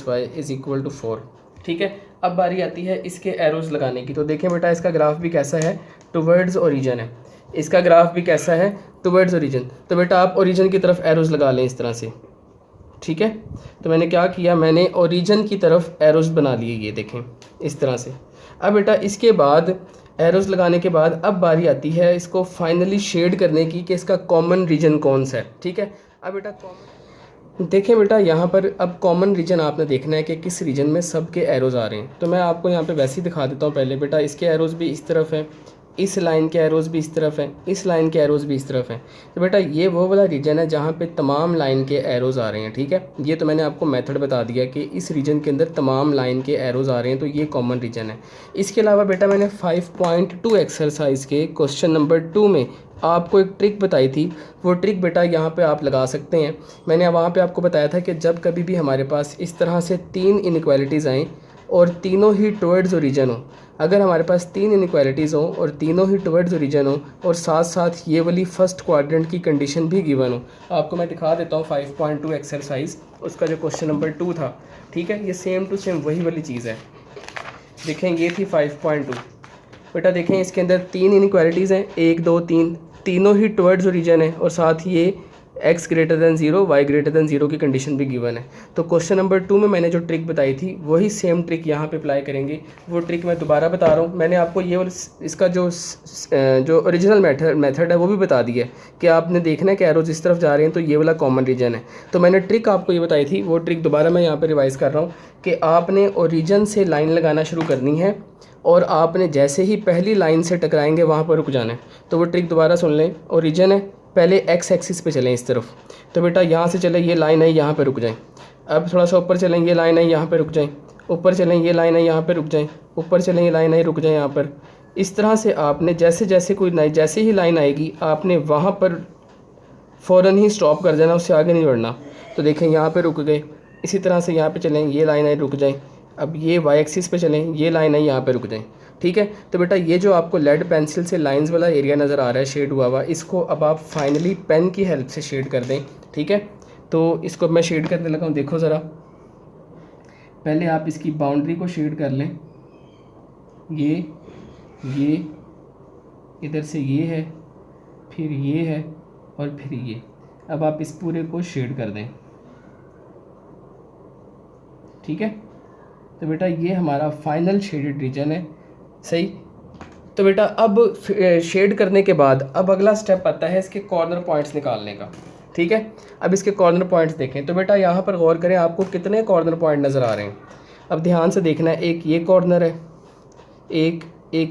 y is equal to 4। ठीक है, अब बारी आती है इसके एरोज लगाने की। तो देखें बेटा इसका ग्राफ भी कैसा है, टुवर्ड्स ओरिजिन है। इसका ग्राफ भी कैसा है, टुवर्ड्स ओरिजिन। तो बेटा आप ओरिजिन की तरफ एरोज लगा लें इस तरह से। ठीक है, तो मैंने क्या किया, मैंने ओरिजिन की तरफ एरोज बना लिए, ये देखें इस तरह से। अब बेटा इसके बाद एरोज लगाने के बाद अब बारी आती है इसको फाइनली शेड करने की कि इसका कॉमन रीजन कौन सा है। ठीक है, अब बेटा देखें बेटा यहाँ पर अब कॉमन रीजन आपने देखना है कि किस रीजन में सबके एरोज आ रहे हैं। तो मैं आपको यहाँ पे वैसे ही दिखा देता हूँ। पहले बेटा इसके एरोज भी इस तरफ है, इस लाइन के एरोज भी इस तरफ हैं, इस लाइन के एरोज भी इस तरफ हैं। तो बेटा ये वो वाला रीजन है जहाँ पे तमाम लाइन के एरोज आ रहे हैं। ठीक है, ये तो मैंने आपको मेथड बता दिया कि इस रीजन के अंदर तमाम लाइन के एरोज आ रहे हैं, तो ये कॉमन रीजन है। इसके अलावा बेटा मैंने 5.2 एक्सरसाइज के क्वेश्चन नंबर 2 में आपको एक ट्रिक बताई थी। वो ट्रिक बेटा यहाँ पे आप लगा सकते हैं। मैंने वहाँ पे आपको बताया था कि जब कभी भी हमारे पास इस तरह से 3 इनइक्वालिटीज़ आएँ और तीनों ही टुवर्ड्स ओरिजिन हो, अगर हमारे पास 3 इनइक्वालिटीज़ हो और तीनों ही टुवर्ड्स ओरिजिन हो और साथ साथ ये वाली फर्स्ट क्वाड्रेंट की कंडीशन भी गिवन हो, आपको मैं दिखा देता हूँ 5.2 एक्सरसाइज, उसका जो क्वेश्चन नंबर 2 था। ठीक है, ये सेम टू सेम वही वाली चीज़ है। देखें ये थी 5.2। बेटा देखें इसके अंदर 3 इनइक्वालिटीज़ हैं, 1 2 3, तीनों ही टुवर्ड्स ओरिजिन है और साथ ये x greater than 0 y greater than 0 की कंडीशन भी गिवन है। तो क्वेश्चन नंबर 2 में मैंने जो ट्रिक बताई थी वही सेम ट्रिक यहाँ पे अप्लाई करेंगे। वो ट्रिक मैं दोबारा बता रहा हूँ। मैंने आपको ये इसका जो ओरिजिनल मेथड है वो भी बता दिया है कि आपने देखना है कि एरोज इस तरफ जा रहे हैं तो ये वाला कॉमन रीजन है। तो मैंने ट्रिक आपको ये बताई थी, वो ट्रिक दोबारा मैं यहाँ पर रिवाइज़ कर रहा हूँ कि आपने ओरिजिन से लाइन लगाना शुरू करनी है और आपने जैसे ही पहली लाइन से टकराएंगे वहाँ पर रुक जाना है। तो वो ट्रिक दोबारा सुन लें। ओरिजिन है, पहले एक्स एक्सिस पे चलें इस तरफ, तो बेटा यहाँ से चले, ये लाइन है यहाँ पे रुक जाएं। अब थोड़ा सा ऊपर चलें, ये लाइन है यहाँ पे रुक जाएं। ऊपर चलें, ये लाइन है यहाँ पे रुक जाएं। ऊपर चलें, ये लाइन है रुक जाएं यहाँ पर। इस तरह से आपने जैसे ही लाइन आएगी आपने वहाँ पर फ़ौरन ही स्टॉप कर देना, उससे आगे नहीं बढ़ना। तो देखें यहाँ पर रुक गए। इसी तरह से यहाँ पर चलें, ये लाइन है रुक जाएँ। अब ये वाई एक्सिस पे चलें, ये लाइन है यहाँ पे रुक जाएं। ठीक है, तो बेटा ये जो आपको लेड पेंसिल से लाइंस वाला एरिया नज़र आ रहा है शेड हुआ हुआ, इसको अब आप फाइनली पेन की हेल्प से शेड कर दें। ठीक है, तो इसको मैं शेड करने लगा हूँ। देखो ज़रा, पहले आप इसकी बाउंड्री को शेड कर लें। ये इधर से ये है, फिर ये है और फिर ये। अब आप इस पूरे को शेड कर दें। ठीक है, तो बेटा ये हमारा फाइनल शेडेड रीजन है। सही, तो बेटा अब शेड करने के बाद अब अगला स्टेप आता है इसके कॉर्नर पॉइंट्स निकालने का। ठीक है, अब इसके कॉर्नर पॉइंट्स देखें। तो बेटा यहाँ पर गौर करें, आपको कितने कॉर्नर पॉइंट नज़र आ रहे हैं। अब ध्यान से देखना है, एक ये कॉर्नर है, एक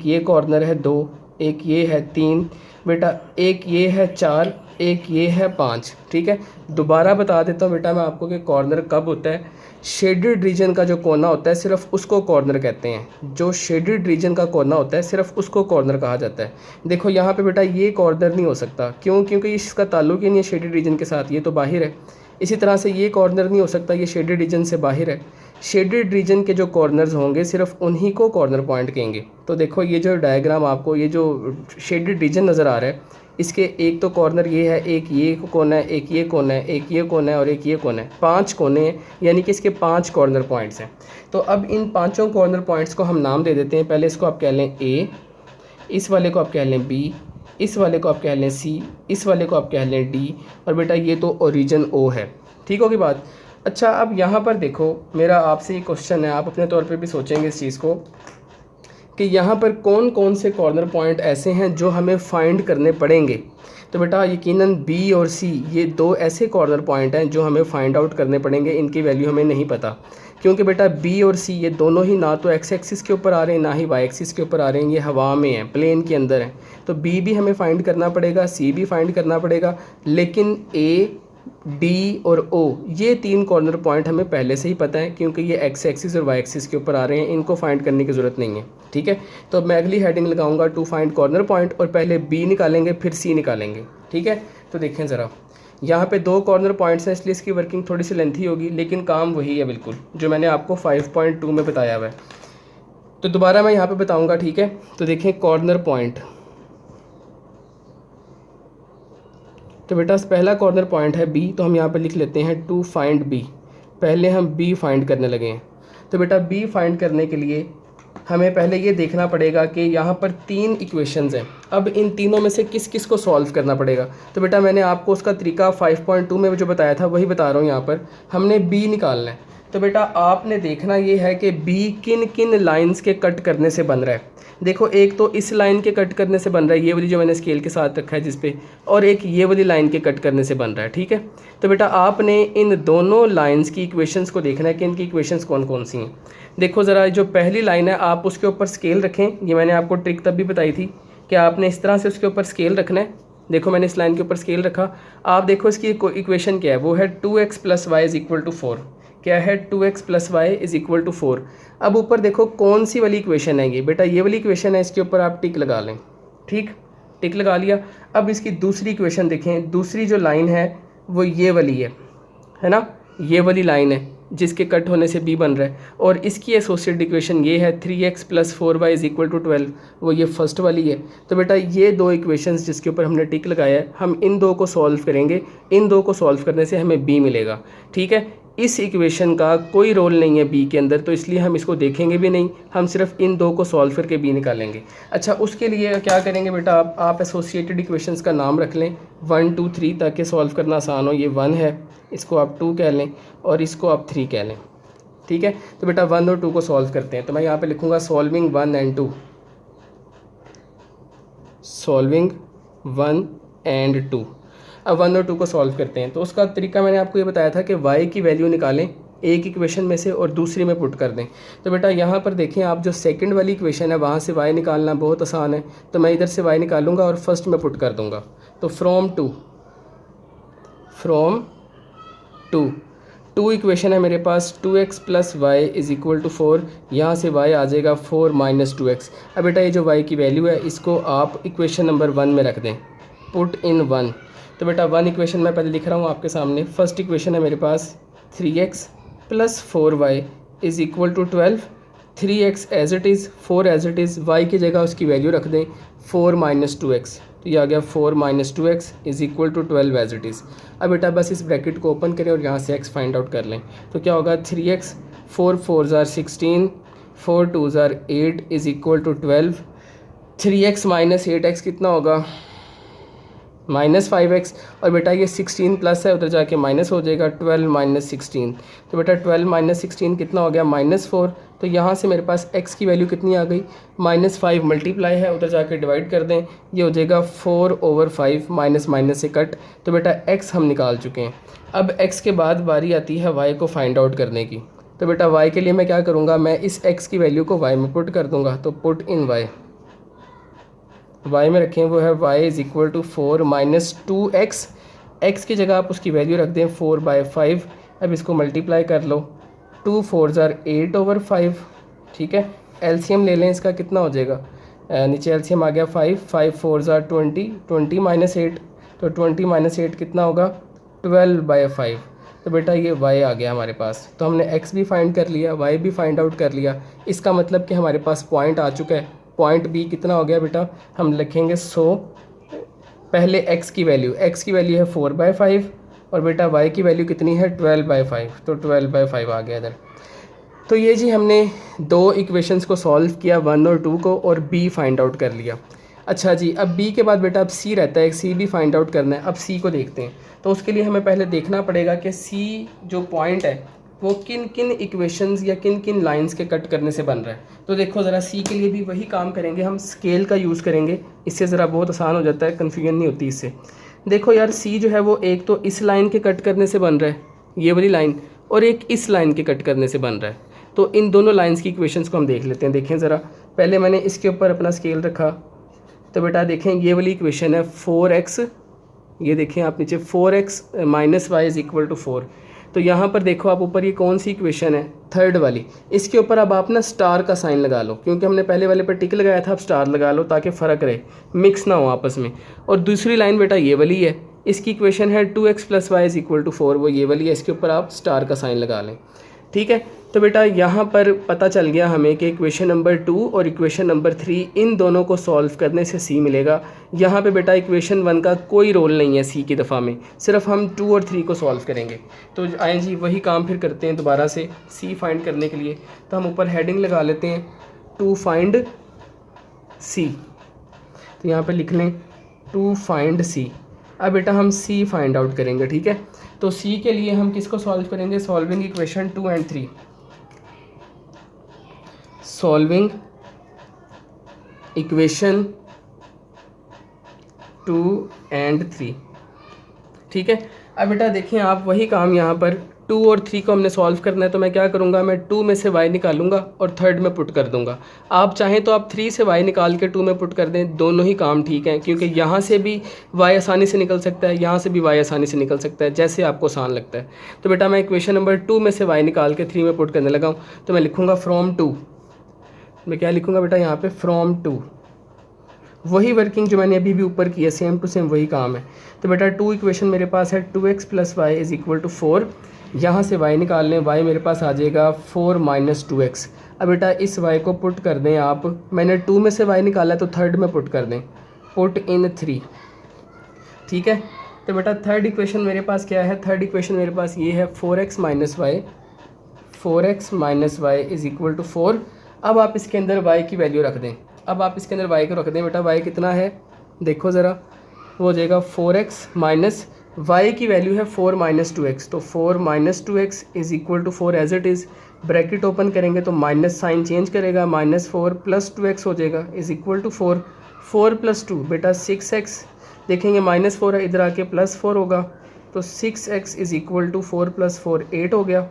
ये कॉर्नर है 2, एक ये है 3, बेटा एक ये है 4, एक ये है 5। ठीक है, दोबारा बता देता हूँ बेटा मैं आपको कि कॉर्नर कब होता है। शेडेड रीजन का जो कोना होता है सिर्फ उसको कॉर्नर कहते हैं। जो शेडेड रीजन का कोना होता है सिर्फ उसको कॉर्नर कहा जाता है। देखो यहाँ पे बेटा ये कॉर्नर नहीं हो सकता, क्यों? क्योंकि इसका ताल्लुक ही नहीं है शेडेड रीजन के साथ, ये तो बाहर है। इसी तरह से ये कॉर्नर नहीं हो सकता, ये शेडेड रीजन से बाहर है। शेडेड रीजन के जो कॉर्नर्स होंगे सिर्फ उन्हीं को कॉर्नर पॉइंट कहेंगे। तो देखो ये जो डायग्राम आपको, ये जो शेडेड रीजन नज़र आ रहा है, इसके एक तो कॉर्नर ये है, एक ये कोना है, एक ये कोना है, एक ये कोना है और एक ये कोना है। 5 कोने हैं, यानी कि इसके 5 कॉर्नर पॉइंट्स हैं। तो अब इन 5 कॉर्नर पॉइंट्स को हम नाम दे देते हैं। पहले इसको आप कह लें A, इस वाले को आप कह लें B, इस वाले को आप कह लें C, इस वाले को आप कह लें D, और बेटा ये तो ओरिजिन O है। ठीक होगी बात। अच्छा, अब यहाँ पर देखो, मेरा आपसे ये क्वेश्चन है, आप अपने तौर पर भी सोचेंगे इस चीज़ को कि यहाँ पर कौन कौन से कॉर्नर पॉइंट ऐसे हैं जो हमें फाइंड करने पड़ेंगे। तो बेटा यकीनन B और C ये 2 ऐसे कॉर्नर पॉइंट हैं जो हमें फाइंड आउट करने पड़ेंगे। इनकी वैल्यू हमें नहीं पता, क्योंकि बेटा B और C ये दोनों ही ना तो एक्स एक्सिस के ऊपर आ रहे हैं ना ही वाई एक्सिस के ऊपर आ रहे हैं, ये हवा में हैं, प्लेन के अंदर हैं। तो B भी हमें फाइंड करना पड़ेगा, C भी फाइंड करना पड़ेगा, लेकिन A डी और ओ, ये तीन कॉर्नर पॉइंट हमें पहले से ही पता है क्योंकि ये एक्स एक्सिस और वाई एक्सिस के ऊपर आ रहे हैं, इनको फाइंड करने की ज़रूरत नहीं है। ठीक है, तो अब मैं अगली हेडिंग लगाऊंगा टू फाइंड कॉर्नर पॉइंट, और पहले बी निकालेंगे फिर सी निकालेंगे। ठीक है, तो देखें ज़रा, यहाँ पे दो कॉर्नर पॉइंट्स हैं इसलिए इसकी वर्किंग थोड़ी सी लेंथी होगी, लेकिन काम वही है बिल्कुल जो मैंने आपको 5.2 में बताया हुआ है। तो दोबारा मैं यहाँ पे बताऊँगा। ठीक है, तो देखें कॉर्नर पॉइंट, तो बेटा पहला कॉर्नर पॉइंट है बी, तो हम यहाँ पे लिख लेते हैं टू फाइंड बी। पहले हम बी फाइंड करने लगे हैं। तो बेटा बी फाइंड करने के लिए हमें पहले ये देखना पड़ेगा कि यहाँ पर तीन इक्वेशंस हैं। अब इन तीनों में से किस किस को सॉल्व करना पड़ेगा। तो बेटा मैंने आपको उसका तरीका 5.2 में जो बताया था वही बता रहा हूँ। यहाँ पर हमने बी निकालना है। तो बेटा आपने देखना ये है कि बी किन किन लाइंस के कट करने से बन रहा है। देखो, एक तो इस लाइन के कट करने से बन रहा है, ये वाली जो मैंने स्केल के साथ रखा है जिस पे, और एक ये वाली लाइन के कट करने से बन रहा है। ठीक है, तो बेटा आपने इन दोनों लाइंस की इक्वेशंस को देखना है कि इनकी इक्वेशंस कौन कौन सी हैं। देखो ज़रा, जो पहली लाइन है आप उसके ऊपर स्केल रखें। ये मैंने आपको ट्रिक तब भी बताई थी कि आपने इस तरह से उसके ऊपर स्केल रखना है। देखो मैंने इस लाइन के ऊपर स्केल रखा, आप देखो इसकी इक्वेशन क्या है, वो है 2x + y = 4। क्या है, 2x + y = 4। अब ऊपर देखो कौन सी वाली इक्वेशन है ये, बेटा ये वाली इक्वेशन है, इसके ऊपर आप टिक लगा लें। ठीक, टिक लगा लिया। अब इसकी दूसरी इक्वेशन देखें, दूसरी जो लाइन है वो ये वाली है ना, ये वाली लाइन है जिसके कट होने से बी बन रहा है, और इसकी एसोसिएटेड इक्वेशन ये है 3x + 4y = 12, वो ये फर्स्ट वाली है। तो बेटा ये दो इक्वेशंस जिसके ऊपर हमने टिक लगाया है, हम इन दो को सॉल्व करेंगे। इन दो को सॉल्व करने से हमें बी मिलेगा। ठीक है, इस इक्वेशन का कोई रोल नहीं है बी के अंदर, तो इसलिए हम इसको देखेंगे भी नहीं, हम सिर्फ इन दो को सॉल्व करके बी निकालेंगे। अच्छा, उसके लिए क्या करेंगे बेटा, आप एसोसिएटेड इक्वेशंस का नाम रख लें 1 2 3 ताकि सॉल्व करना आसान हो। ये 1 है, इसको आप 2 कह लें, और इसको आप 3 कह लें। ठीक है, तो बेटा 1 और 2 को सॉल्व करते हैं। तो मैं यहाँ पे लिखूँगा सॉल्विंग 1 and 2, सॉल्विंग 1 and 2। अब 1 और 2 को सॉल्व करते हैं। तो उसका तरीका मैंने आपको ये बताया था कि y की वैल्यू निकालें एक इक्वेशन में से और दूसरी में पुट कर दें। तो बेटा यहाँ पर देखें, आप जो सेकंड वाली इक्वेशन है वहाँ से y निकालना बहुत आसान है। तो मैं इधर से y निकालूंगा और फर्स्ट में पुट कर दूंगा। तो फ्रॉम टू इक्वेशन है मेरे पास, 2x + y = 4। यहाँ से y आ जाएगा 4 - 2x। अब बेटा ये जो y की वैल्यू है इसको आप इक्वेशन नंबर 1 में रख दें, पुट इन 1। तो बेटा 1 इक्वेशन मैं पहले लिख रहा हूँ आपके सामने। फर्स्ट इक्वेशन है मेरे पास 3x + 4y = 12। 3x as it is, 4 as it is, y की जगह उसकी वैल्यू रख दें 4 - 2x। तो ये आ गया 4 - 2x = 12 एज इट इज़। अब बेटा बस इस ब्रैकेट को ओपन करें और यहाँ से x फाइंड आउट कर लें। तो क्या होगा, 3x, 4 4s are 16, 4 2s are 8 = 12। 3x - 8x कितना होगा, -5x। और बेटा ये 16 प्लस है, उधर जाके माइनस हो जाएगा, 12 - 16। तो बेटा 12 - 16 कितना हो गया, -4। तो यहाँ से मेरे पास x की वैल्यू कितनी आ गई, -5 मल्टीप्लाई है, उधर जाके डिवाइड कर दें, ये हो जाएगा 4/5, माइनस से कट। तो बेटा x हम निकाल चुके हैं। अब x के बाद बारी आती है y को फाइंड आउट करने की। तो बेटा y के लिए मैं क्या करूँगा, मैं इस x की वैल्यू को y में पुट कर दूँगा। तो पुट इन y में रखें, वो है y = 4 - 2x। x की जगह आप उसकी वैल्यू रख दें 4/5। अब इसको मल्टीप्लाई कर लो, 2 4s are 8/5। ठीक है, एलसीएम ले लें, इसका कितना हो जाएगा, नीचे एलसीएम आ गया 5, 5 4s are 20, 20 - 8। तो 20 - 8 कितना होगा, 12/5। तो बेटा ये y आ गया हमारे पास। तो हमने x भी फाइंड कर लिया, y भी फाइंड आउट कर लिया। इसका मतलब कि हमारे पास पॉइंट आ चुका है। पॉइंट b कितना हो गया बेटा, हम लिखेंगे 100। पहले x की वैल्यू है 4/5, और बेटा y की वैल्यू कितनी है, 12/5। तो 12/5 आ गया इधर। तो ये जी हमने दो इक्वेशंस को सॉल्व किया, 1 और 2 को, और b फाइंड आउट कर लिया। अच्छा जी, अब b के बाद बेटा अब c रहता है, c भी फाइंड आउट करना है। अब c को देखते हैं। तो उसके लिए हमें पहले देखना पड़ेगा कि c जो पॉइंट है वो किन किन इक्वेशंस या किन किन लाइंस के कट करने से बन रहा है। तो देखो ज़रा, सी के लिए भी वही काम करेंगे, हम स्केल का यूज़ करेंगे, इससे ज़रा बहुत आसान हो जाता है, कन्फ्यूजन नहीं होती इससे। देखो यार, सी जो है वो एक तो इस लाइन के कट करने से बन रहा है, ये वाली लाइन, और एक इस लाइन के कट करने से बन रहा है। तो इन दोनों लाइन्स की इक्वेशंस को हम देख लेते हैं। देखें ज़रा, पहले मैंने इसके ऊपर अपना स्केल रखा। तो बेटा देखें, ये वाली इक्वेशन है 4x, ये देखें आप नीचे 4x minus y is equal to 4। तो यहाँ पर देखो आप ऊपर ये कौन सी इक्वेशन है, थर्ड वाली, इसके ऊपर अब आप ना स्टार का साइन लगा लो, क्योंकि हमने पहले वाले पर टिक लगाया था, अब स्टार लगा लो ताकि फ़र्क रहे, मिक्स ना हो आपस में। और दूसरी लाइन बेटा ये वाली है, इसकी इक्वेशन है 2x plus y is equal to 4, वो ये वाली है, इसके ऊपर आप स्टार का साइन लगा लें। ठीक है, तो बेटा यहाँ पर पता चल गया हमें कि इक्वेशन नंबर 2 और इक्वेशन नंबर 3 इन दोनों को सॉल्व करने से सी मिलेगा। यहाँ पे बेटा इक्वेशन 1 का कोई रोल नहीं है सी की दफ़ा में, सिर्फ हम 2 और 3 को सॉल्व करेंगे। तो आए जी वही काम फिर करते हैं दोबारा से सी फाइंड करने के लिए। तो हम ऊपर हेडिंग लगा लेते हैं टू फाइंड सी, तो यहाँ पर लिख लें टू फाइंड सी। अब बेटा हम सी फाइंड आउट करेंगे। ठीक है, तो सी के लिए हम किसको सॉल्व करेंगे, solving equation 2 and 3, solving equation 2 and 3। ठीक है, अब बेटा देखें आप वही काम यहाँ पर 2 और 3 को हमने सॉल्व करना है, तो मैं क्या करूँगा, मैं 2 में से y निकालूंगा और थर्ड में पुट कर दूंगा। आप चाहें तो आप 3 से y निकाल के 2 में पुट कर दें, दोनों ही काम ठीक हैं, क्योंकि यहाँ से भी y आसानी से निकल सकता है, यहाँ से भी y आसानी से निकल सकता है, जैसे आपको आसान लगता है। तो बेटा मैं इक्वेशन नंबर 2 में से y निकाल के 3 में पुट करने लगा हूँ, तो मैं लिखूँगा फ्रॉम 2। मैं क्या लिखूँगा बेटा यहाँ पर, फ्रॉम 2। वही वर्किंग जो मैंने अभी भी ऊपर की है, सेम टू सेम वही काम है। तो बेटा 2 इक्वेशन मेरे पास है 2x plus y is equal to 4, यहाँ से y निकाल लें, y मेरे पास आ जाएगा 4 माइनस 2x। अब बेटा इस y को पुट कर दें आप, मैंने 2 में से y निकाला है तो थर्ड में पुट कर दें, पुट इन 3। ठीक है, तो बेटा थर्ड इक्वेशन मेरे पास क्या है, थर्ड इक्वेशन मेरे पास ये है 4x minus y is equal to 4। अब आप इसके अंदर y की वैल्यू रख दें, अब आप इसके अंदर y को रख दें। बेटा y कितना है, देखो ज़रा, वो हो जाएगा 4x माइनस y की वैल्यू है 4 माइनस 2x, तो 4 minus 2x is equal to 4 as it is. Bracket open करेंगे तो माइनस साइन चेंज करेगा, माइनस 4 प्लस 2x हो जाएगा इज़ इक्वल टू 4। 4 प्लस 2 बेटा 6x, देखेंगे माइनस 4 है, इधर आके प्लस 4 होगा, तो 6x is equal to 4 plus 4 8 हो गया।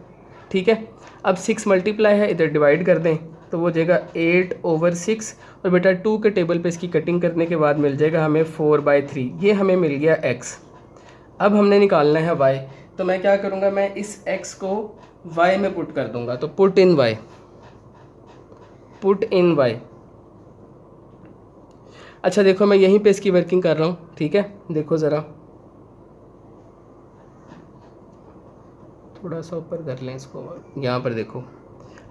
ठीक है, अब 6 मल्टीप्लाई है, इधर डिवाइड कर दें तो वो हो जाएगा 8/6, और बेटा 2 के टेबल पे इसकी कटिंग करने के बाद मिल जाएगा हमें 4/3, ये हमें मिल गया x। अब हमने निकालना है y, तो मैं क्या करूँगा, मैं इस x को y में पुट कर दूँगा, तो पुट इन y। अच्छा देखो मैं यहीं पे इसकी वर्किंग कर रहा हूँ। ठीक है, देखो ज़रा थोड़ा सा ऊपर कर लें इसको, यहाँ पर देखो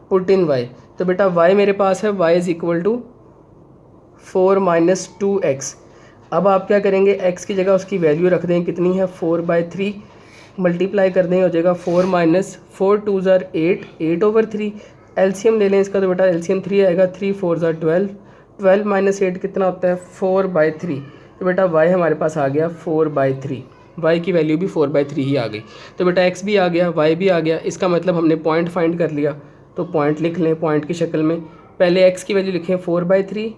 पुट इन y, तो बेटा y मेरे पास है y is equal to 4 minus 2x। अब आप क्या करेंगे, x की जगह उसकी वैल्यू रख दें, कितनी है 4/3, मल्टीप्लाई कर दें, हो जाएगा 4 माइनस 4 2 ज़ार 8, 8/3। एलसीएम ले लें इसका, तो बेटा एलसीएम 3 आएगा, 3 4 ज़ार 12, 12 माइनस 8 कितना होता है 4/3। तो बेटा y हमारे पास आ गया 4/3, y की वैल्यू भी 4/3 ही आ गई। तो बेटा x भी आ गया, y भी आ गया, इसका मतलब हमने पॉइंट फाइंड कर लिया। तो पॉइंट लिख लें पॉइंट की शक्ल में, पहले x की वैल्यू लिखें 4/3,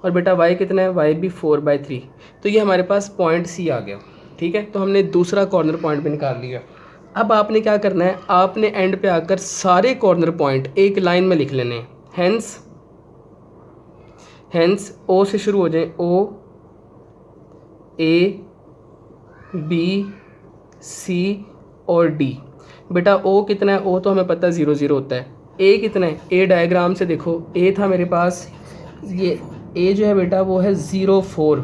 और बेटा y कितना है, y भी 4/3। तो ये हमारे पास पॉइंट C आ गया। ठीक है, तो हमने दूसरा कॉर्नर पॉइंट भी निकाल लिया। अब आपने क्या करना है, आपने एंड पे आकर सारे कॉर्नर पॉइंट एक लाइन में लिख लेने हैं। हैंस O से शुरू हो जाए, O A B C और D। बेटा O कितना है, O तो हमें पता है 0 0 होता है। A कितना है, A डायग्राम से देखो, A था मेरे पास, ये A जो है बेटा वो है 0 4,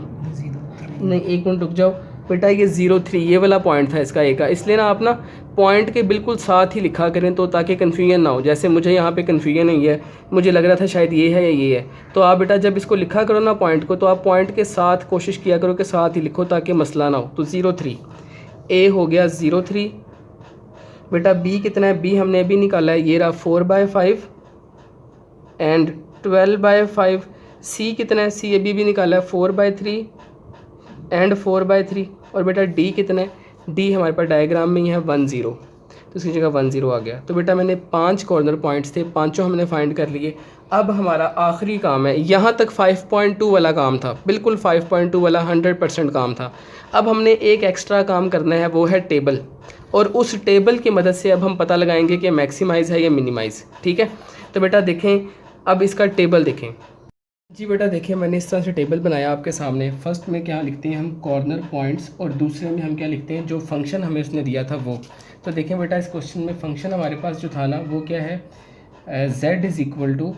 नहीं एक मिनट रुक जाओ बेटा, ये 0 3 ये वाला पॉइंट था इसका A का, इसलिए ना आप ना पॉइंट के बिल्कुल साथ ही लिखा करें, तो ताकि कन्फ्यूजन ना हो। जैसे मुझे यहाँ पे कन्फ्यूजन नहीं है, मुझे लग रहा था शायद ये है या ये है, तो आप बेटा जब इसको लिखा करो ना पॉइंट को, तो आप पॉइंट के साथ कोशिश किया करो कि साथ ही लिखो ताकि मसला ना हो। तो 0 3 A हो गया 0 3। बेटा B कितना है, B हमने अभी निकाला है, ये रहा 4/5 एंड 12/5। C कितना है, C अभी भी निकाला है 4/3 एंड 4/3। और बेटा D कितना है, D हमारे पास डायग्राम में ही है 1 0, तो इसकी जगह 1 0 आ गया। तो बेटा मैंने 5 कॉर्नर पॉइंट्स थे, पांचों हमने फाइंड कर लिए। अब हमारा आखिरी काम है, यहाँ तक 5.2 वाला काम था, बिल्कुल 5.2 वाला 100% काम था। अब हमने एक एक्स्ट्रा काम करना है, वो है टेबल, और उस टेबल की मदद से अब हम पता लगाएंगे कि मैक्सिमाइज़ है या मिनिमाइज़। ठीक है, तो बेटा देखें, अब इसका टेबल देखें। जी बेटा देखिए, मैंने इस तरह से टेबल बनाया आपके सामने। फर्स्ट में क्या लिखते हैं हम, कॉर्नर पॉइंट्स, और दूसरे में हम क्या लिखते हैं, जो फंक्शन हमें उसने दिया था वो। तो देखें बेटा, इस क्वेश्चन में फंक्शन हमारे पास जो था ना वो क्या है, z is equal to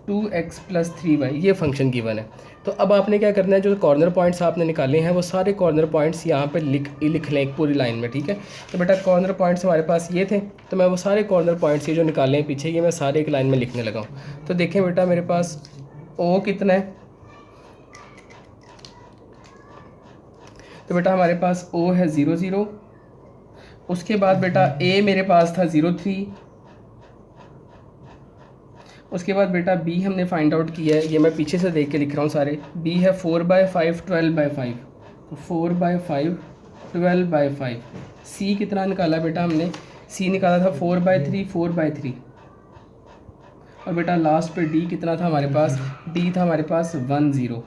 2x plus 3y, ये फंक्शन गिवन है। तो अब आपने क्या करना है, जो कॉर्नर पॉइंट्स आपने निकाले हैं वो सारे कॉर्नर पॉइंट्स यहाँ पे लिख लें एक पूरी लाइन में, ठीक है। तो बेटा कॉर्नर पॉइंट्स हमारे पास ये थे, तो मैं वो सारे कॉर्नर पॉइंट्स ये जो निकाले हैं पीछे, ये मैं सारे एक लाइन में लिखने लगा हूँ। तो देखें बेटा, मेरे पास ओ कितना है, तो बेटा हमारे पास ओ है 0 0। उसके बाद बेटा ए मेरे पास था 0 3। उसके बाद बेटा बी हमने फाइंड आउट किया है, ये मैं पीछे से देख के लिख रहा हूँ सारे। बी है 4/5 12/5, तो 4/5 12/5। सी कितना निकाला बेटा हमने, सी निकाला था 4/3 4/3। और बेटा लास्ट पे डी कितना था हमारे पास, डी था हमारे पास 1 0,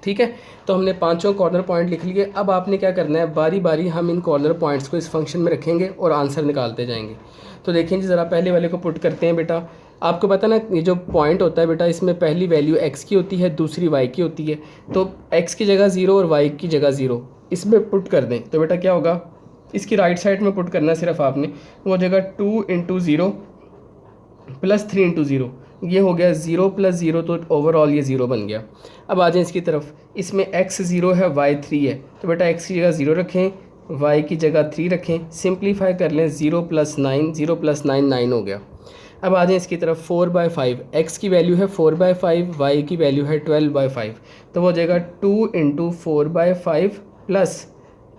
ठीक है। तो हमने पांचों कॉर्नर पॉइंट लिख लिए। अब आपने क्या करना है, बारी बारी हम इन कॉर्नर पॉइंट्स को इस फंक्शन में रखेंगे और आंसर निकालते जाएंगे। तो देखें जी, ज़रा पहले वाले को पुट करते हैं बेटा। आपको पता ना, ये जो पॉइंट होता है बेटा, इसमें पहली वैल्यू x की होती है, दूसरी y की होती है। तो x की जगह 0 और y की जगह 0 इसमें पुट कर दें तो बेटा क्या होगा, इसकी राइट साइड में पुट करना है सिर्फ आपने। वो जगह 2 × 0 प्लस 3 × 0, ये हो गया 0 + 0, तो ओवरऑल ये 0 बन गया। अब आ जाएं इसकी तरफ, इसमें x 0 है, y 3 है, तो बेटा x की जगह 0 रखें, y की जगह 3 रखें, सिंप्लीफाई कर लें, 0 + 9, 0 + 9 9 हो गया। अब आ जाएं इसकी तरफ, 4/5, x की वैल्यू है 4/5, y की वैल्यू है 12/5, तो वो हो जाएगा 2 × 4/5 प्लस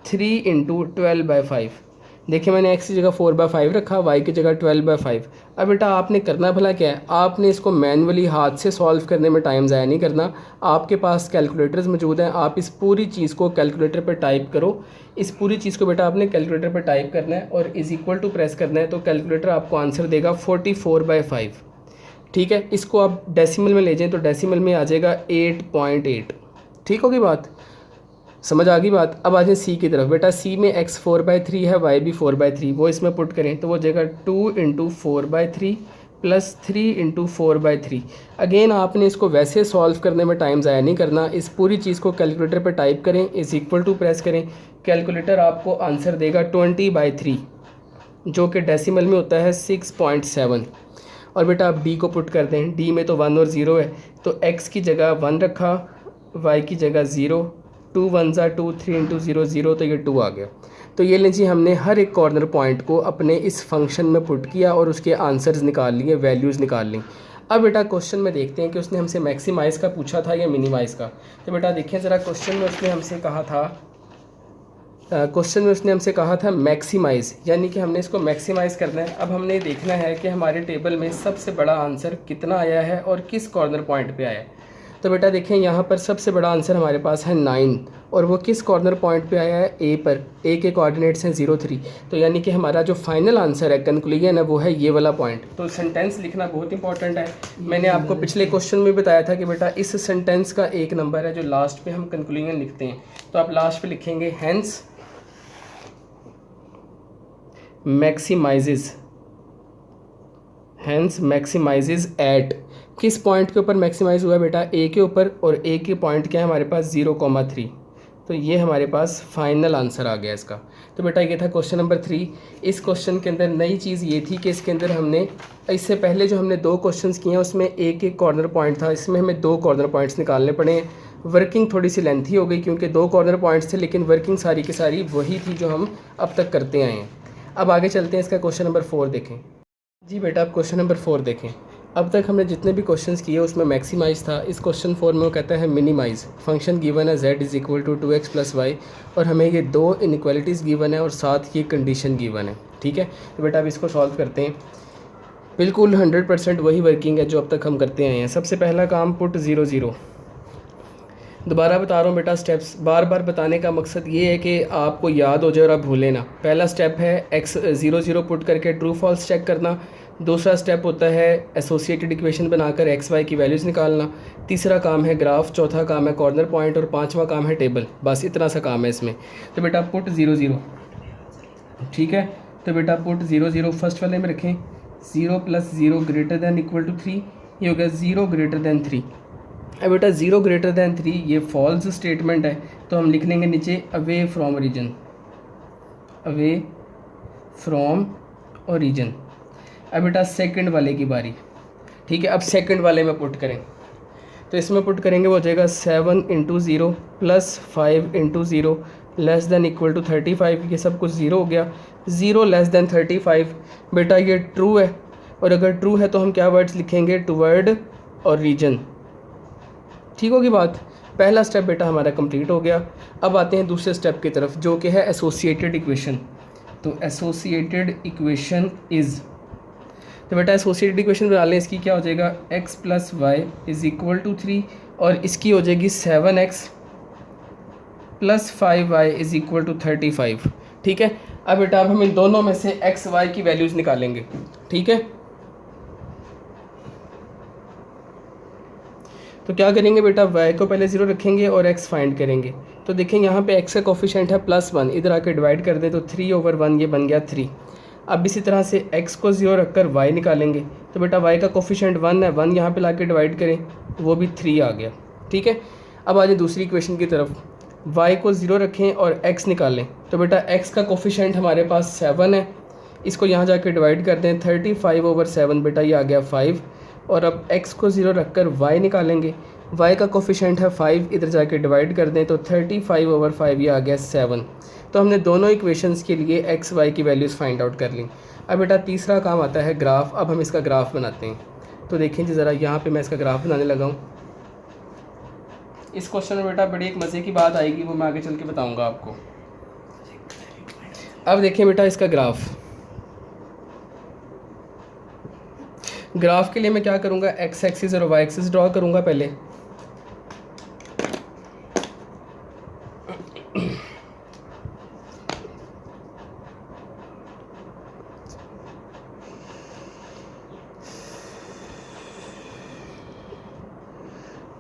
3 × 12/5। देखिए मैंने x की जगह 4/5 रखा, y की जगह 12/5। अब बेटा आपने करना भला क्या है, आपने इसको मैनुअली हाथ से सॉल्व करने में टाइम ज़ाया नहीं करना। आपके पास कैलकुलेटर्स मौजूद हैं, आप इस पूरी चीज़ को कैलकुलेटर पर टाइप करो। इस पूरी चीज़ को बेटा आपने कैलकुलेटर पर टाइप करना है और इज़ इक्वल टू प्रेस करना है, तो कैलकुलेटर आपको आंसर देगा 44/5, ठीक है। इसको आप डेसिमल में ले जाएँ तो डेसिमल में आ जाएगा 8.8, ठीक होगी बात, समझ आ गई बात। अब आ जाए सी की तरफ, बेटा सी में x 4/3 है, y भी 4/3, वो इसमें पुट करें तो वो जगह 2 × 4/3 प्लस 3 × 4/3। अगेन आपने इसको वैसे सॉल्व करने में टाइम ज़ाया नहीं करना, इस पूरी चीज़ को कैलकुलेटर पर टाइप करें, इज़ इक्वल टू प्रेस करें, कैलकुलेटर आपको आंसर देगा 20/3, जो कि डेसिमल में होता है 6.7। और बेटा आप डी को पुट कर दें, डी में तो 1 और 0 है, तो x की जगह 1 रखा, y की जगह 0, 2 1 ज़ा 2, 3 × 0 0, तो ये 2 आ गया। तो ये लें जी, हमने हर एक कॉर्नर पॉइंट को अपने इस फंक्शन में पुट किया और उसके आंसर्स निकाल लिए, वैल्यूज़ निकाल ली। अब बेटा क्वेश्चन में देखते हैं कि उसने हमसे मैक्सिमाइज़ का पूछा था या मिनिमाइज़ का। तो बेटा देखिए ज़रा, क्वेश्चन में उसने हमसे कहा था, मैक्सिमाइज़, यानी कि हमने इसको मैक्सिमाइज़ करना है। अब हमने देखना है कि हमारे टेबल में सबसे बड़ा आंसर कितना आया है और किस कॉर्नर पॉइंट पे आया है। तो बेटा देखें, यहाँ पर सबसे बड़ा आंसर हमारे पास है 9, और वो किस कॉर्नर पॉइंट पे आया है, ए पर। ए के कोऑर्डिनेट्स हैं 0 3, तो यानी कि हमारा जो फाइनल आंसर है, कंक्लूजन है, वो है ये वाला पॉइंट। तो सेंटेंस लिखना बहुत इंपॉर्टेंट है। मैंने आपको पिछले क्वेश्चन में बताया था कि बेटा इस सेंटेंस का एक नंबर है जो लास्ट पे हम कंक्लूजन लिखते हैं। तो आप लास्ट पे लिखेंगे हैंस मैक्सिमाइजेज एट, किस पॉइंट के ऊपर मैक्सिमाइज़ हुआ है बेटा, ए के ऊपर, और ए के पॉइंट क्या है हमारे पास 0,3। तो ये हमारे पास फाइनल आंसर आ गया इसका। तो बेटा ये था क्वेश्चन नंबर 3। इस क्वेश्चन के अंदर नई चीज़ ये थी कि इसके अंदर हमने, इससे पहले जो हमने 2 क्वेश्चंस किए हैं उसमें एक एक कॉर्नर पॉइंट था, इसमें हमें 2 कॉर्नर पॉइंट्स निकालने पड़े हैं। वर्किंग थोड़ी सी लेंथी हो गई क्योंकि 2 कॉर्नर पॉइंट्स थे, लेकिन वर्किंग सारी की सारी वही थी जो हम अब तक करते आए हैं। अब आगे चलते हैं, इसका क्वेश्चन नंबर 4 देखें। जी बेटा आप क्वेश्चन नंबर 4 देखें। अब तक हमने जितने भी क्वेश्चंस किए उसमें मैक्सिमाइज़ था, इस क्वेश्चन 4 में वो कहता है मिनिमाइज़। फंक्शन गिवन है z is equal to 2x + y, और हमें ये 2 इनइक्वालिटीज़ गिवन है और साथ ये कंडीशन गिवन है, ठीक है। तो बेटा अब इसको सॉल्व करते हैं। बिल्कुल 100% वही वर्किंग है जो अब तक हम करते आए हैं। सबसे पहला काम, पुट 0 0। दोबारा बता रहा हूँ बेटा, स्टेप्स बार बार बताने का मकसद ये है कि आपको याद हो जाए और आप भूलें ना। पहला स्टेप है x 0 0 पुट करके ट्रू फॉल्स चेक करना। दूसरा स्टेप होता है एसोसिएटेड इक्वेशन बनाकर x y की वैल्यूज़ निकालना। तीसरा काम है ग्राफ, चौथा काम है कॉर्नर पॉइंट, और पांचवा काम है टेबल। बस इतना सा काम है इसमें। तो बेटा पुट 0 0, ठीक है। तो बेटा पुट 0 0 फर्स्ट वाले में रखें, 0 + 0 > 3, ये हो गया 0 > 3। अब बेटा 0 ग्रेटर दैन 3 ये फॉल्स स्टेटमेंट है, तो हम लिख लेंगे नीचे away from origin, away from origin. अब बेटा सेकंड वाले की बारी, ठीक है। अब सेकंड वाले में पुट करें, तो इसमें पुट करेंगे वो हो जाएगा 7 into 0 plus 5 into 0 less than equal to 35। ये सब कुछ 0 हो गया, 0 लेस दैन 35। बेटा ये ट्रू है, और अगर ट्रू है तो हम क्या वर्ड्स लिखेंगे, टुवर्ड और रीजन। ठीक होगी बात। पहला स्टेप बेटा हमारा कंप्लीट हो गया। अब आते हैं दूसरे स्टेप की तरफ, जो कि है एसोसिएटेड इक्वेशन। तो एसोसिएटेड इक्वेशन इज़, तो बेटा एसोसिएटेड इक्वेशन बना लें। इसकी क्या हो जाएगा, x plus y is equal to 3, और इसकी हो जाएगी 7x plus 5y is equal to 35। ठीक है। अब बेटा अब हम इन दोनों में से x y की वैल्यूज़ निकालेंगे। ठीक है, तो क्या करेंगे बेटा, y को पहले 0 रखेंगे और x फाइंड करेंगे। तो देखें यहाँ पे x का कोफिशिएंट है +1, इधर आके डिवाइड कर दें तो 3/1 ये बन गया 3। अब इसी तरह से x को 0 रखकर y निकालेंगे, तो बेटा y का कोफिशिएंट 1 है, 1 यहाँ पे लाके डिवाइड करें, वो भी 3 आ गया। ठीक है। अब आ जाए दूसरी इक्वेशन की तरफ, y को 0 रखें और x निकालें, तो बेटा x का कोफिशिएंट हमारे पास 7 है, इसको यहाँ जाके डिवाइड कर दें, 35/7 बेटा ये आ गया 5। और अब x को 0 रखकर y निकालेंगे, y का कोफिशिएंट है 5, इधर जाके डिवाइड कर दें तो 35/5 ये आ गया 7। तो हमने दोनों इक्वेशंस के लिए x y की वैल्यूज़ फाइंड आउट कर ली। अब बेटा तीसरा काम आता है ग्राफ। अब हम इसका ग्राफ बनाते हैं। तो देखें जी ज़रा, यहाँ पे मैं इसका ग्राफ बनाने लगा हूँ। इस क्वेश्चन में बेटा बड़ी एक मज़े की बात आएगी, वो मैं आगे चल के बताऊँगा आपको। अब देखें बेटा इसका ग्राफ के लिए मैं क्या करूँगा, x एक्सिस और y एक्सिस ड्रॉ करूँगा पहले।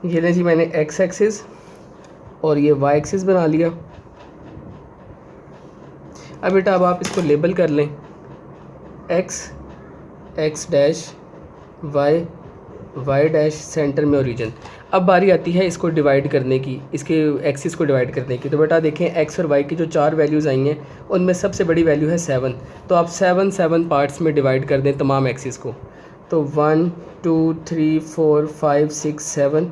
ये ले जी मैंने x एक्सिस और ये y एक्सिस बना लिया। अब बेटा अब आप इसको लेबल कर लें, x dash y dash centre में ओरिजिन। अब बारी आती है इसको डिवाइड करने की, इसके एक्सिस को डिवाइड करने की। तो बेटा देखें x और y की जो 4 वैल्यूज़ आई हैं उनमें सबसे बड़ी वैल्यू है 7। तो आप 7 पार्ट्स में डिवाइड कर दें तमाम एक्सिस को। तो 1 2 3 4 5 6 7,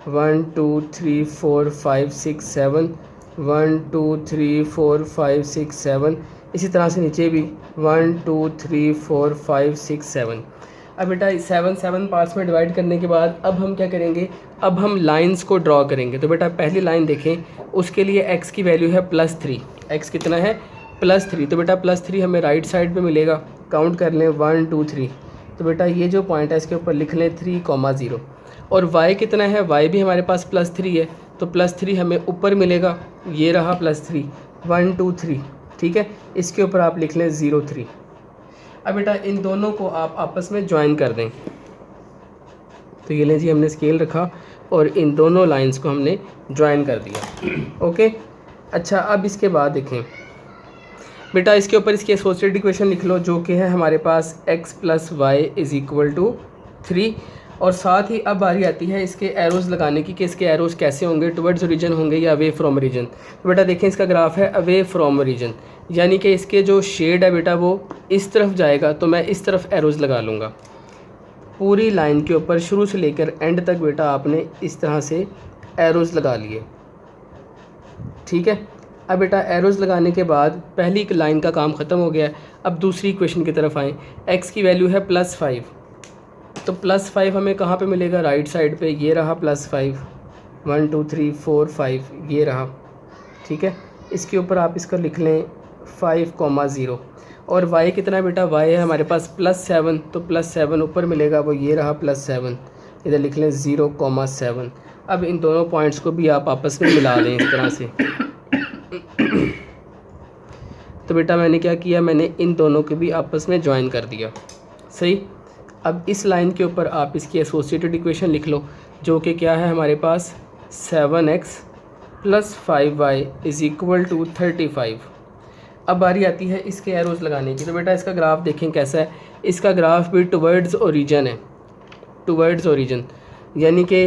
1 2 3 4 5 6 7, 1 2 3 4 5 6 7, इसी तरह से नीचे भी 1 2 3 4 5 6 7। अब बेटा 7 पार्ट्स में डिवाइड करने के बाद अब हम क्या करेंगे, अब हम लाइंस को ड्रॉ करेंगे। तो बेटा पहली लाइन देखें, उसके लिए x की वैल्यू है +3। x कितना है, +3। तो बेटा +3 हमें राइट साइड पे मिलेगा। काउंट कर लें 1 2 3। तो बेटा ये जो पॉइंट है इसके ऊपर लिख लें 3,0। और y कितना है, y भी हमारे पास +3 है, तो +3 हमें ऊपर मिलेगा, ये रहा +3, 1 2 3। ठीक है, इसके ऊपर आप लिख लें 0 3। अब बेटा इन दोनों को आप आपस में ज्वाइन कर दें। तो ये लें जी, हमने स्केल रखा और इन दोनों लाइंस को हमने ज्वाइन कर दिया। ओके। अच्छा, अब इसके बाद देखें बेटा, इसके ऊपर इसकी एसोसिएटेड इक्वेशन लिख लो, जो कि है हमारे पास x plus y is equal to 3। और साथ ही अब बारी आती है इसके एरोज़ लगाने की, कि इसके एरोज़ कैसे होंगे, टुवर्ड्स ओरिजिन होंगे या अवे फ्रॉम ओरिजिन। तो बेटा देखें इसका ग्राफ है अवे फ्रॉम ओरिजिन, यानी कि इसके जो शेड है बेटा वो इस तरफ जाएगा, तो मैं इस तरफ एरोज़ लगा लूँगा पूरी लाइन के ऊपर, शुरू से लेकर एंड तक बेटा आपने इस तरह से एरोज़ लगा लिए। ठीक है। अब बेटा एरोज़ लगाने के बाद पहली लाइन का काम ख़त्म हो गया। अब दूसरी इक्वेशन की तरफ आएँ। x की वैल्यू है +5, तो +5 हमें कहाँ पे मिलेगा, राइट साइड पे, ये रहा +5, 1 2 3 4 5 ये रहा। ठीक है, इसके ऊपर आप इसका लिख लें 5,0। और y कितना है बेटा, y है हमारे पास +7, तो +7 ऊपर मिलेगा, वो ये रहा +7, इधर लिख लें 0,7। अब इन दोनों पॉइंट्स को भी आप आपस में मिला दें इस तरह से। तो बेटा मैंने क्या किया, मैंने इन दोनों को भी आपस में ज्वाइन कर दिया। सही। अब इस लाइन के ऊपर आप इसकी एसोसिएटेड इक्वेशन लिख लो, जो कि क्या है हमारे पास 7x + 5y is equal to 35। अब बारी आती है इसके एरोज़ लगाने की। तो बेटा इसका ग्राफ देखें कैसा है। इसका ग्राफ भी टुवर्ड्स ओरिजिन है, टुवर्ड्स ओरिजिन, यानी कि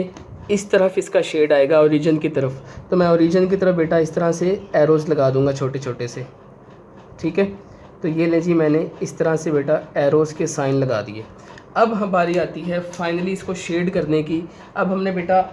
इस तरफ इसका शेड आएगा ओरिजिन की तरफ, तो मैं ओरिजिन की तरफ बेटा इस तरह से एरोज़ लगा दूंगा छोटे छोटे से, ठीक है। तो ये ले जी मैंने इस तरह से बेटा एरोज़ के साइन लगा दिए। अब हमारी आती है फाइनली इसको शेड करने की। अब हमने बेटा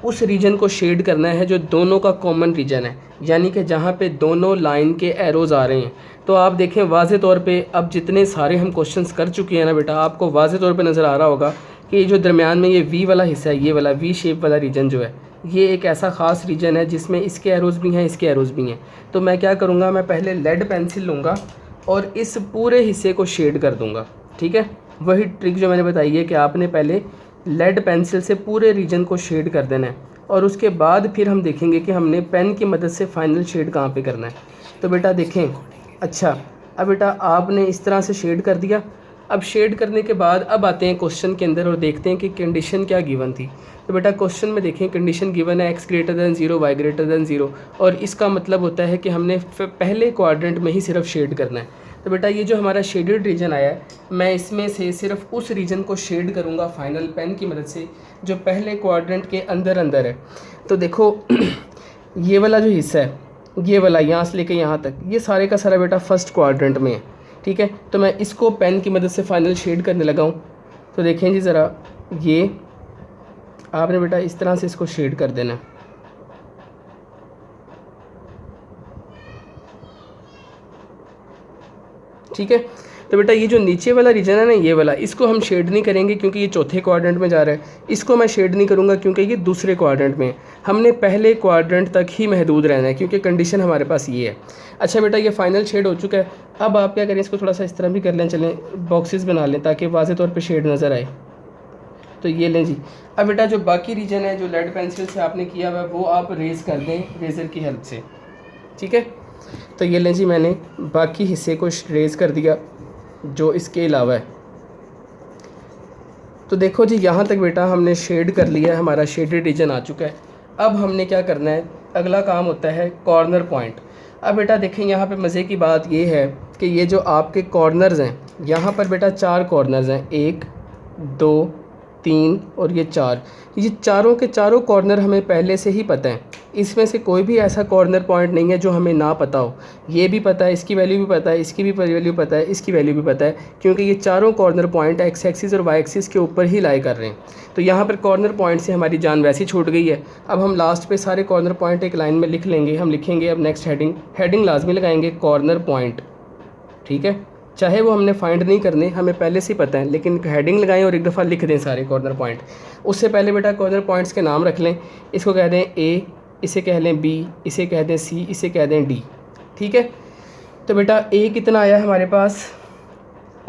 उस रीजन को शेड करना है जो दोनों का कॉमन रीजन है, यानी कि जहाँ पे दोनों लाइन के एरोज़ आ रहे हैं। तो आप देखें वाज़े तौर पे अब जितने सारे हम क्वेश्चंस कर चुके हैं ना बेटा, आपको वाज़े तौर पे नज़र आ रहा होगा कि ये जो दरमियान में ये वी वाला हिस्सा है, ये वाला वी शेप वाला रीजन जो है, ये एक ऐसा ख़ास रीजन है जिसमें इसके एरोज़ भी हैं, इसके एरोज़ भी हैं। तो मैं क्या करूँगा, मैं पहले लेड पेंसिल लूँगा और इस पूरे हिस्से को शेड कर दूँगा, ठीक है। वही ट्रिक जो मैंने बताई है कि आपने पहले लेड पेंसिल से पूरे रीजन को शेड कर देना है और उसके बाद फिर हम देखेंगे कि हमने पेन की मदद से फाइनल शेड कहाँ पे करना है। तो बेटा देखें, अच्छा अब बेटा आपने इस तरह से शेड कर दिया। अब शेड करने के बाद अब आते हैं क्वेश्चन के अंदर और देखते हैं कि कंडीशन क्या गिवन थी। तो बेटा क्वेश्चन में देखें कंडीशन गिवन है x greater than 0 y greater than 0, और इसका मतलब होता है कि हमने पहले क्वाड्रेंट में ही सिर्फ शेड करना है। तो बेटा ये जो हमारा शेडेड रीजन आया है, मैं इसमें से सिर्फ उस रीजन को शेड करूँगा फाइनल पेन की मदद से जो पहले क्वाड्रेंट के अंदर अंदर है। तो देखो ये वाला जो हिस्सा है, ये वाला यहाँ से लेके यहाँ तक, ये सारे का सारा बेटा फर्स्ट क्वाड्रेंट में है, ठीक है। तो मैं इसको पेन की मदद से फाइनल शेड करने लगा हूँ। तो देखें जी ज़रा, ये आपने बेटा इस तरह से इसको शेड कर देना है, ठीक है। तो बेटा ये जो नीचे वाला रीजन है ना, ये वाला, इसको हम शेड नहीं करेंगे क्योंकि ये चौथे क्वाड्रेंट में जा रहा है। इसको मैं शेड नहीं करूँगा क्योंकि ये दूसरे क्वाड्रेंट में है। हमने पहले क्वाड्रेंट तक ही महदूद रहना है क्योंकि कंडीशन हमारे पास ये है। अच्छा बेटा ये फाइनल शेड हो चुका है। अब आप क्या करें, इसको थोड़ा सा इस तरह भी कर लें, चलें बॉक्सेस बना लें ताकि वाज़े तौर पर शेड नज़र आए। तो ये लें जी। अब बेटा जो बाकी रीजन है जो लेड पेंसिल से आपने किया हुआ है वो आप रेज़ कर दें रेज़र की हेल्प से, ठीक है। तो ये लें जी, मैंने बाकी हिस्से को रेज़ कर दिया जो इसके अलावा है। तो देखो जी यहाँ तक बेटा हमने शेड कर लिया है, हमारा शेडेड रीजन आ चुका है। अब हमने क्या करना है, अगला काम होता है कॉर्नर पॉइंट। अब बेटा देखें यहाँ पे मज़े की बात ये है कि ये जो आपके कॉर्नर्स हैं, यहाँ पर बेटा 4 कॉर्नर्स हैं, 1 2 3 और ये 4। ये चारों के चारों कॉर्नर हमें पहले से ही पता है। इसमें से कोई भी ऐसा कॉर्नर पॉइंट नहीं है जो हमें ना पता हो। ये भी पता है, इसकी वैल्यू भी पता है, इसकी भी वैल्यू पता है, इसकी वैल्यू भी पता है, क्योंकि ये चारों कॉर्नर पॉइंट एक्स एक्सिस और वाई एक्सिस के ऊपर ही लाई कर रहे हैं। तो यहाँ पर कॉर्नर पॉइंट से हमारी जान वैसे ही छूट गई है। अब हम लास्ट पे सारे कॉर्नर पॉइंट एक लाइन में लिख लेंगे। हम लिखेंगे अब नेक्स्ट हेडिंग लाजमी लगाएंगे कॉर्नर पॉइंट, ठीक है। चाहे वो हमने फाइंड नहीं करने, हमें पहले से ही पता है, लेकिन हेडिंग लगाएं और एक दफ़ा लिख दें सारे कॉर्नर पॉइंट। उससे पहले बेटा कॉर्नर पॉइंट्स के नाम रख लें। इसको कह दें ए, इसे कह लें बी, इसे कह दें सी, इसे कह दें डी, ठीक है। तो बेटा ए कितना आया है हमारे पास,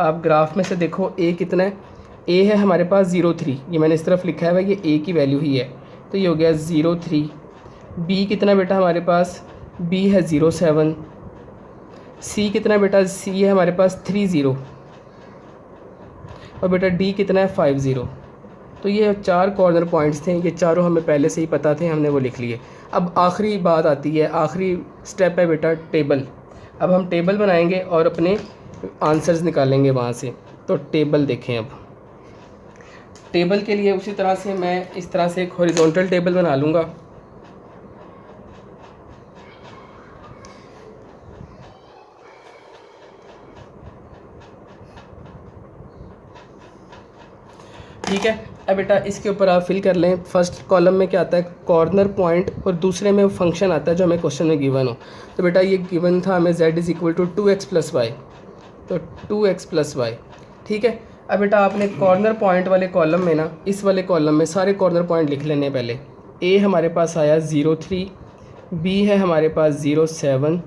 आप ग्राफ में से देखो ए कितना है। ए है हमारे पास 0.3, ये मैंने इस तरफ लिखा है भाई, ये ए की वैल्यू ही है, तो ये हो गया 0.3। बी कितना बेटा हमारे पास, बी है 0.7। सी कितना बेटा, सी है हमारे पास 30, और बेटा डी कितना है 50। तो ये 4 कॉर्नर पॉइंट्स थे, ये चारों हमें पहले से ही पता थे, हमने वो लिख लिए। अब आखिरी बात आती है, आखिरी स्टेप है बेटा टेबल। अब हम टेबल बनाएंगे और अपने आंसर्स निकालेंगे वहाँ से। तो टेबल देखें, अब टेबल के लिए उसी तरह से मैं इस तरह से एक हॉरिजॉन्टल टेबल बना लूँगा। ठीक है। अब बेटा इसके ऊपर आप फिल कर लें। फर्स्ट कॉलम में क्या आता है, कॉर्नर पॉइंट, और दूसरे में फंक्शन आता है जो हमें क्वेश्चन में गिवन हो। तो बेटा ये गिवन था हमें z = 2x + y, तो 2x + y, ठीक है। अब बेटा आपने कॉर्नर पॉइंट वाले कॉलम में ना, इस वाले कॉलम में सारे कॉर्नर पॉइंट लिख लेने पहले। a हमारे पास आया 0.3, b है हमारे पास 0.7,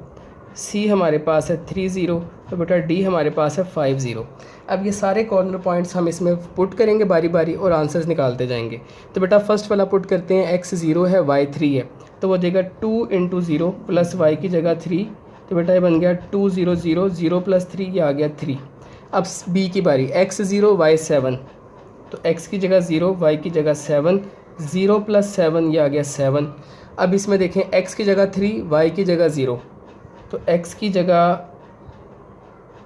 c हमारे पास है 30, तो बेटा d हमारे पास है 50। अब ये सारे कॉर्नर पॉइंट्स हम इसमें पुट करेंगे बारी बारी और आंसर्स निकालते जाएंगे। तो बेटा फर्स्ट वाला पुट करते हैं, x 0 है y 3 है, तो वो देगा 2 × 0 + y की जगह 3, तो बेटा ये बन गया 2 0 0 0 + 3, ये आ गया 3। अब b की बारी, x 0 y 7, तो x की जगह 0 y की जगह 7, 0 + 7 ये आ गया 7। अब इसमें देखें x की जगह 3 y की जगह 0, तो x की जगह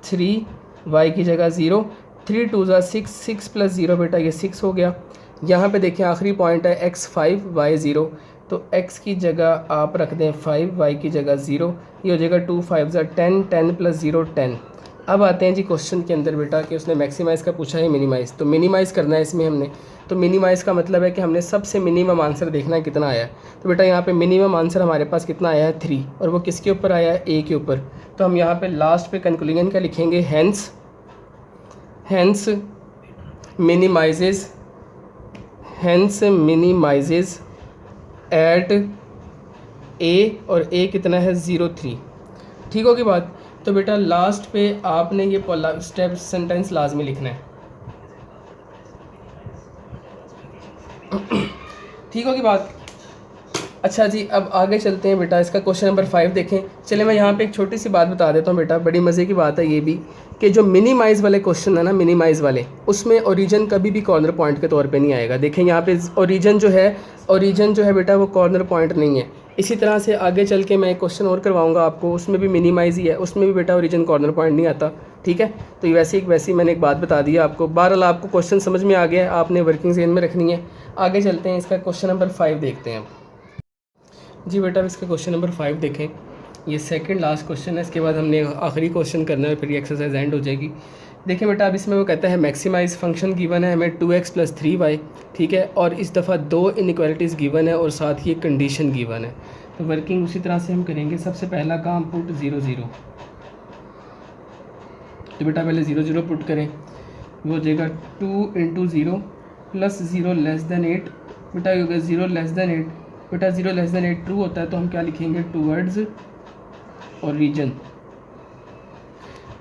3 y की जगह 0, 3 × 2 = 6, 6 + 0 बेटा ये 6 हो गया। यहाँ पे देखें आखिरी पॉइंट है x 5 y 0, तो x की जगह आप रख दें 5, y की जगह 0, ये हो जाएगा 2 5 10, 10 + 0 10। अब आते हैं जी क्वेश्चन के अंदर बेटा कि उसने मैक्सिमाइज़ का पूछा है मिनिमाइज़, तो मिनिमाइज़ करना है इसमें हमने। तो मिनिमाइज़ का मतलब है कि हमने सबसे मिनिमम आंसर देखना है कितना आया है। तो बेटा यहाँ पे मिनिमम आंसर हमारे पास कितना आया है 3, और वो किसके ऊपर आया है a के ऊपर। तो हम यहाँ पे लास्ट पे कंक्लूजन क्या लिखेंगे, हैंस मिनिमाइजेज एट a, और a कितना है 0 3। ठीक होगी बात। तो बेटा लास्ट पे आपने ये स्टेप सेंटेंस लाजमी लिखना है। ठीक होगी बात। अच्छा जी, अब आगे चलते हैं बेटा, इसका क्वेश्चन नंबर 5 देखें। चले मैं यहाँ पे एक छोटी सी बात बता देता हूँ बेटा, बड़ी मज़े की बात है ये भी, कि जो मिनिमाइज़ वाले क्वेश्चन है ना, मिनिमाइज़ वाले, उसमें ओरिजिन कभी भी कॉर्नर पॉइंट के तौर पे नहीं आएगा। देखें यहाँ पे ओरिजिन जो है बेटा वो कॉर्नर पॉइंट नहीं है। इसी तरह से आगे चल के मैं एक क्वेश्चन और करवाऊँगा आपको, उसमें भी मिनिमाइज़ ही है, उसमें भी बेटा ओरिजिन कॉर्नर पॉइंट नहीं आता। ठीक है, तो ये वैसे ही मैंने एक बात बता दी है आपको। बहरहाल आपको क्वेश्चन समझ में आ गया, आपने वर्किंग ज़हन में रखनी है। आगे चलते हैं, इसका क्वेश्चन नंबर 5 देखते हैं जी बेटा। इसका क्वेश्चन नंबर 5 देखें, ये सेकंड लास्ट क्वेश्चन है, इसके बाद हमने आखिरी क्वेश्चन करना है, फिर ये एक्सरसाइज एंड हो जाएगी। देखिए बेटा, अब इसमें वो कहता है मैक्सिमाइज फंक्शन गिवन है हमें 2x + 3y, ठीक है, और इस दफ़ा 2 इनइक्वालिटीज़ गिवन है और साथ ही एक कंडीशन गिवन है। तो वर्किंग उसी तरह से हम करेंगे। सबसे पहला काम पुट 0 0, तो बेटा पहले 0 0 पुट करें, वो हो जाएगा 2 × 0 + 0 <8। बेटा ये होगा 0 <8। बेटा 0 <8 ट्रू होता है, तो हम क्या लिखेंगे, टूवर्ड्स ओरिजिन।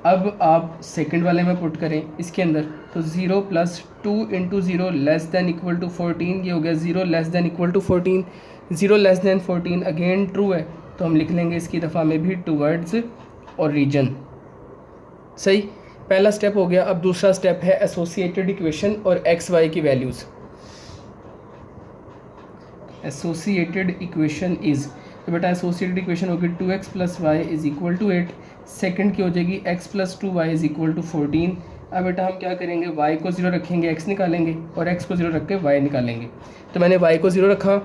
अब आप सेकंड वाले में पुट करें इसके अंदर, तो 0 + 2 × 0 < = 14, ये हो गया 0 < = 14। 0 < 14 अगेन ट्रू है, तो हम लिख लेंगे इसकी दफ़ा में भी टूवर्ड्स ओरिजिन। सही, पहला स्टेप हो गया। अब दूसरा स्टेप है एसोसिएटेड इक्वेशन और एक्स वाई की वैल्यूज़। एसोसिएटेड इक्वेशन इज़, तो बेटा एसोसिएटेड इक्वेशन होगी 2x + y = 8। सेकंड की हो जाएगी x + 2y = 14। अब बेटा हम क्या करेंगे, y को 0 रखेंगे, x निकालेंगे, और x को 0 रख के y निकालेंगे। तो मैंने y को 0 रखा,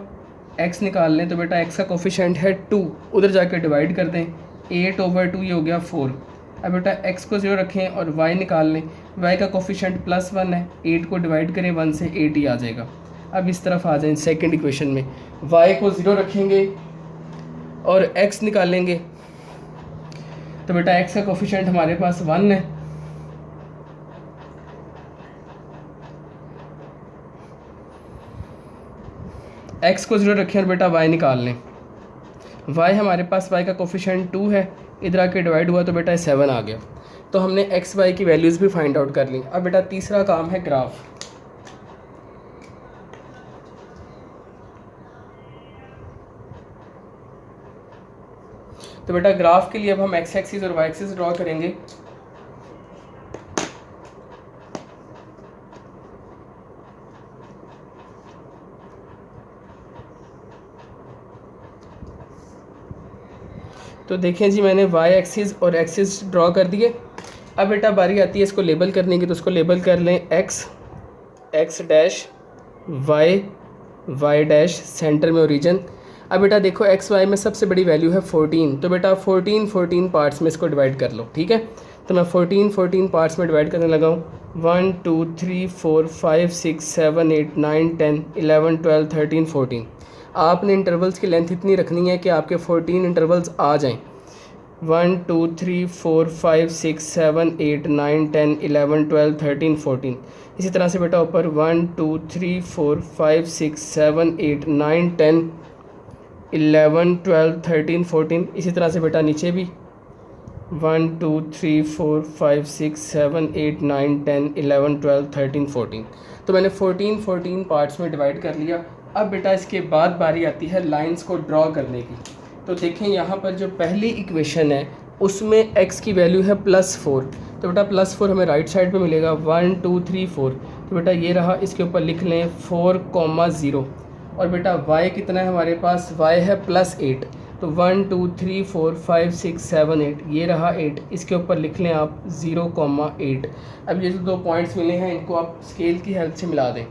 x निकाल लें, तो बेटा x का कोफिशिएंट है 2, उधर जाके डिवाइड कर दें, 8/2 ये हो गया 4। अब बेटा x को 0 रखें और y निकाल लें, y का कोफिशिएंट +1 है, 8 को डिवाइड करें 1 से, 8 ही आ जाएगा। अब इस तरफ आ जाएं, सेकंड इक्वेशन में y को 0 रखेंगे और x निकालेंगे, तो बेटा x का कोफिशिएंट हमारे पास 1 है, x को 0 रखें और बेटा y निकाल लें। y हमारे पास, y का कोफिशिएंट 2 है, इधर आके डिवाइड हुआ तो बेटा 7 आ गया। तो हमने एक्स वाई की वैल्यूज़ भी फाइंड आउट कर ली। अब बेटा तीसरा काम है ग्राफ। तो बेटा ग्राफ के लिए अब हम एक्स एक्सिस और वाई एक्सिस ड्रॉ करेंगे। तो देखें जी, मैंने वाई एक्सिस और एक्सिस ड्रॉ कर दिए। अब बेटा बारी आती है इसको लेबल करने की, तो उसको लेबल कर लें x dash y dash, centre में ओरिजिन। अब बेटा देखो एक्स वाई में सबसे बड़ी वैल्यू है 14, तो बेटा 14 पार्ट्स में इसको डिवाइड कर लो, ठीक है। तो मैं 14 पार्ट्स में डिवाइड करने लगा हूँ। 1 2 3 4 5 6 7 8 9 10 11 12 13 14। आपने इंटरवल्स की लेंथ इतनी रखनी है कि आपके 14 इंटरवल्स आ जाएं। 1 2 3 4 5 6 7 8 9 10 11 12 13 14। इसी तरह से बेटा ऊपर 1 2 3 4 5 6 7 8 9 10 11 12 13 14। इसी तरह से बेटा नीचे भी 1 2 3 4 5 6 7 8 9 10 11 12 13 14। तो मैंने 14 पार्ट्स में डिवाइड कर लिया। अब बेटा इसके बाद बारी आती है लाइंस को ड्रॉ करने की। तो देखें यहाँ पर जो पहली इक्वेशन है उसमें x की वैल्यू है +4, तो बेटा +4 हमें राइट साइड पे मिलेगा। 1 2 3 4, तो बेटा ये रहा, इसके ऊपर लिख लें 4,0। और बेटा y कितना है हमारे पास, y है +8, तो 1 2 3 4 5 6 7 8, ये रहा 8, इसके ऊपर लिख लें आप 0,8। अब ये जो 2 पॉइंट्स मिले हैं इनको आप स्केल की हेल्प से मिला दें।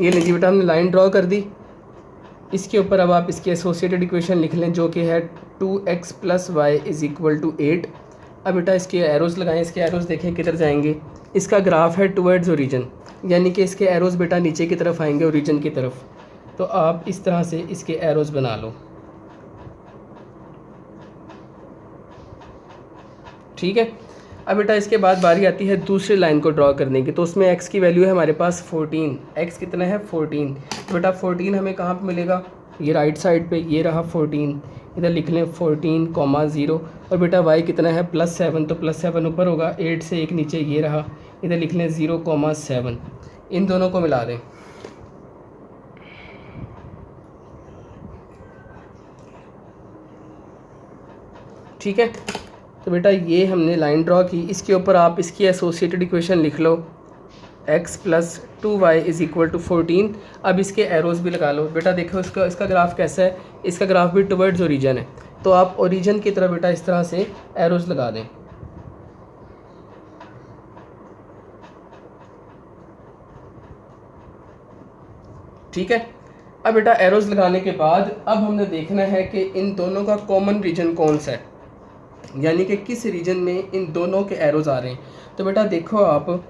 ये लीजिए बेटा हमने लाइन ड्रॉ कर दी। इसके ऊपर अब आप इसकी एसोसिएटेड इक्वेशन लिख लें जो कि है 2x + y = 8। अब बेटा इसके एरोज़ लगाएं। इसके एरोज़ देखें किधर जाएंगे। इसका ग्राफ है टुवर्ड्स ओरिजिन, यानी कि इसके एरोज़ बेटा नीचे की तरफ आएंगे ओरिजिन की तरफ। तो आप इस तरह से इसके एरोज़ बना लो, ठीक है। अब बेटा इसके बाद बारी आती है दूसरी लाइन को ड्रॉ करने की। तो उसमें x की वैल्यू है हमारे पास 14। x कितना है 14। तो बेटा 14 हमें कहाँ पे मिलेगा, ये राइट साइड पे, ये रहा 14। इधर लिख लें 14,0। और बेटा y कितना है +7, तो +7 ऊपर होगा, 8 से 1 नीचे, ये रहा। इधर लिख लें 0,7। इन दोनों को मिला दें, ठीक है। तो बेटा ये हमने लाइन ड्रॉ की। इसके ऊपर आप इसकी एसोसिएटेड इक्वेशन लिख लो, x + 2y = 14। अब इसके एरोज़ भी लगा लो। बेटा देखो इसका ग्राफ कैसा है, इसका ग्राफ भी टुवर्ड्स ओरिजिन है। तो आप ओरिजिन की तरफ बेटा इस तरह से एरोज़ लगा दें, ठीक है। अब बेटा एरोज़ लगाने के बाद अब हमने देखना है कि इन दोनों का कॉमन रीजन कौन सा है, यानी कि किस रीजन में इन दोनों के एरोज़ आ रहे हैं। तो बेटा देखो आप,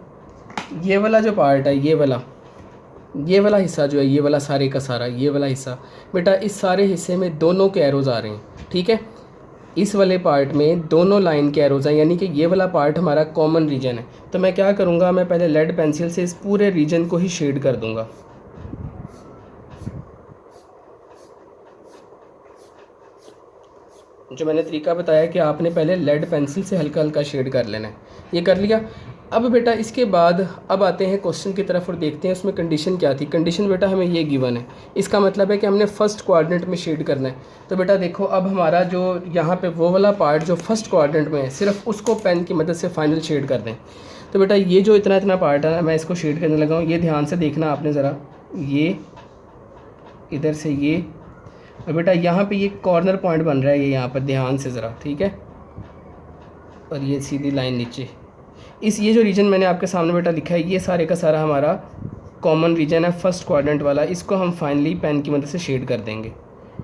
ये वाला जो पार्ट है, ये वाला हिस्सा जो है, ये वाला सारे का सारा ये वाला हिस्सा, बेटा इस सारे हिस्से में दोनों के एरोज़ आ रहे हैं, ठीक है। इस वाले पार्ट में दोनों लाइन के एरोज़ हैं, यानी कि ये वाला पार्ट हमारा कॉमन रीजन है। तो मैं क्या करूँगा, मैं पहले लेड पेंसिल से इस पूरे रीजन को ही शेड कर दूँगा। जो मैंने तरीका बताया कि आपने पहले लेड पेंसिल से हल्का हल्का शेड कर लेना है, ये कर लिया। अब बेटा इसके बाद अब आते हैं क्वेश्चन की तरफ और देखते हैं उसमें कंडीशन क्या थी। कंडीशन बेटा हमें ये गिवन है, इसका मतलब है कि हमने फर्स्ट क्वाड्रेंट में शेड करना है। तो बेटा देखो अब हमारा जो यहाँ पे वो वाला पार्ट जो फर्स्ट क्वाड्रेंट में है, सिर्फ उसको पेन की मदद से फाइनल शेड कर दें। तो बेटा ये जो इतना इतना पार्ट है मैं इसको शेड करने लगा हूँ। ये ध्यान से देखना आपने ज़रा, ये इधर से ये, और बेटा यहाँ पे ये कॉर्नर पॉइंट बन रहा है, ये यहाँ पर ध्यान से ज़रा, ठीक है। और ये सीधी लाइन नीचे, ये जो रीजन मैंने आपके सामने बेटा लिखा है, ये सारे का सारा हमारा कॉमन रीजन है फर्स्ट क्वाड्रेंट वाला। इसको हम फाइनली पेन की मदद से शेड कर देंगे,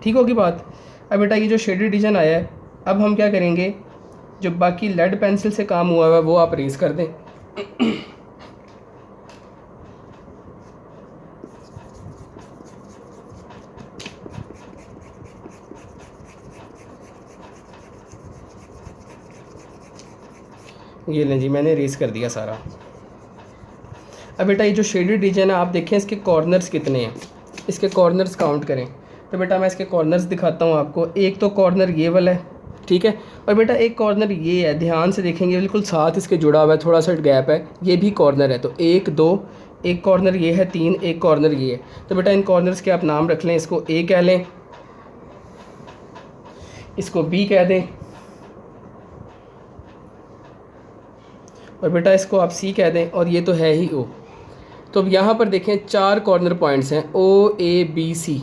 ठीक होगी बात। अब बेटा ये जो शेडेड रीजन आया है, अब हम क्या करेंगे, जो बाकी लेड पेंसिल से काम हुआ है वो आप रेज कर दें। ये लें जी, मैंने रेस कर दिया सारा। अब बेटा ये जो शेडेड रीजन है आप देखें इसके कॉर्नर्स कितने हैं, इसके कॉर्नर्स काउंट करें। तो बेटा मैं इसके कॉर्नर्स दिखाता हूँ आपको। एक तो कॉर्नर ये वाला है, ठीक है, और बेटा एक कॉर्नर ये है, ध्यान से देखेंगे बिल्कुल साथ इसके जुड़ा हुआ है, थोड़ा सा गैप है, ये भी कॉर्नर है। तो 1 2, एक कॉर्नर ये है, 3, एक कॉर्नर ये है। तो बेटा इन कॉर्नर्स के आप नाम रख लें, इसको A कह लें, इसको B कह दें, और बेटा इसको आप C कह दें, और ये तो है ही O। तो अब यहाँ पर देखें 4 कॉर्नर पॉइंट्स हैं O A B C।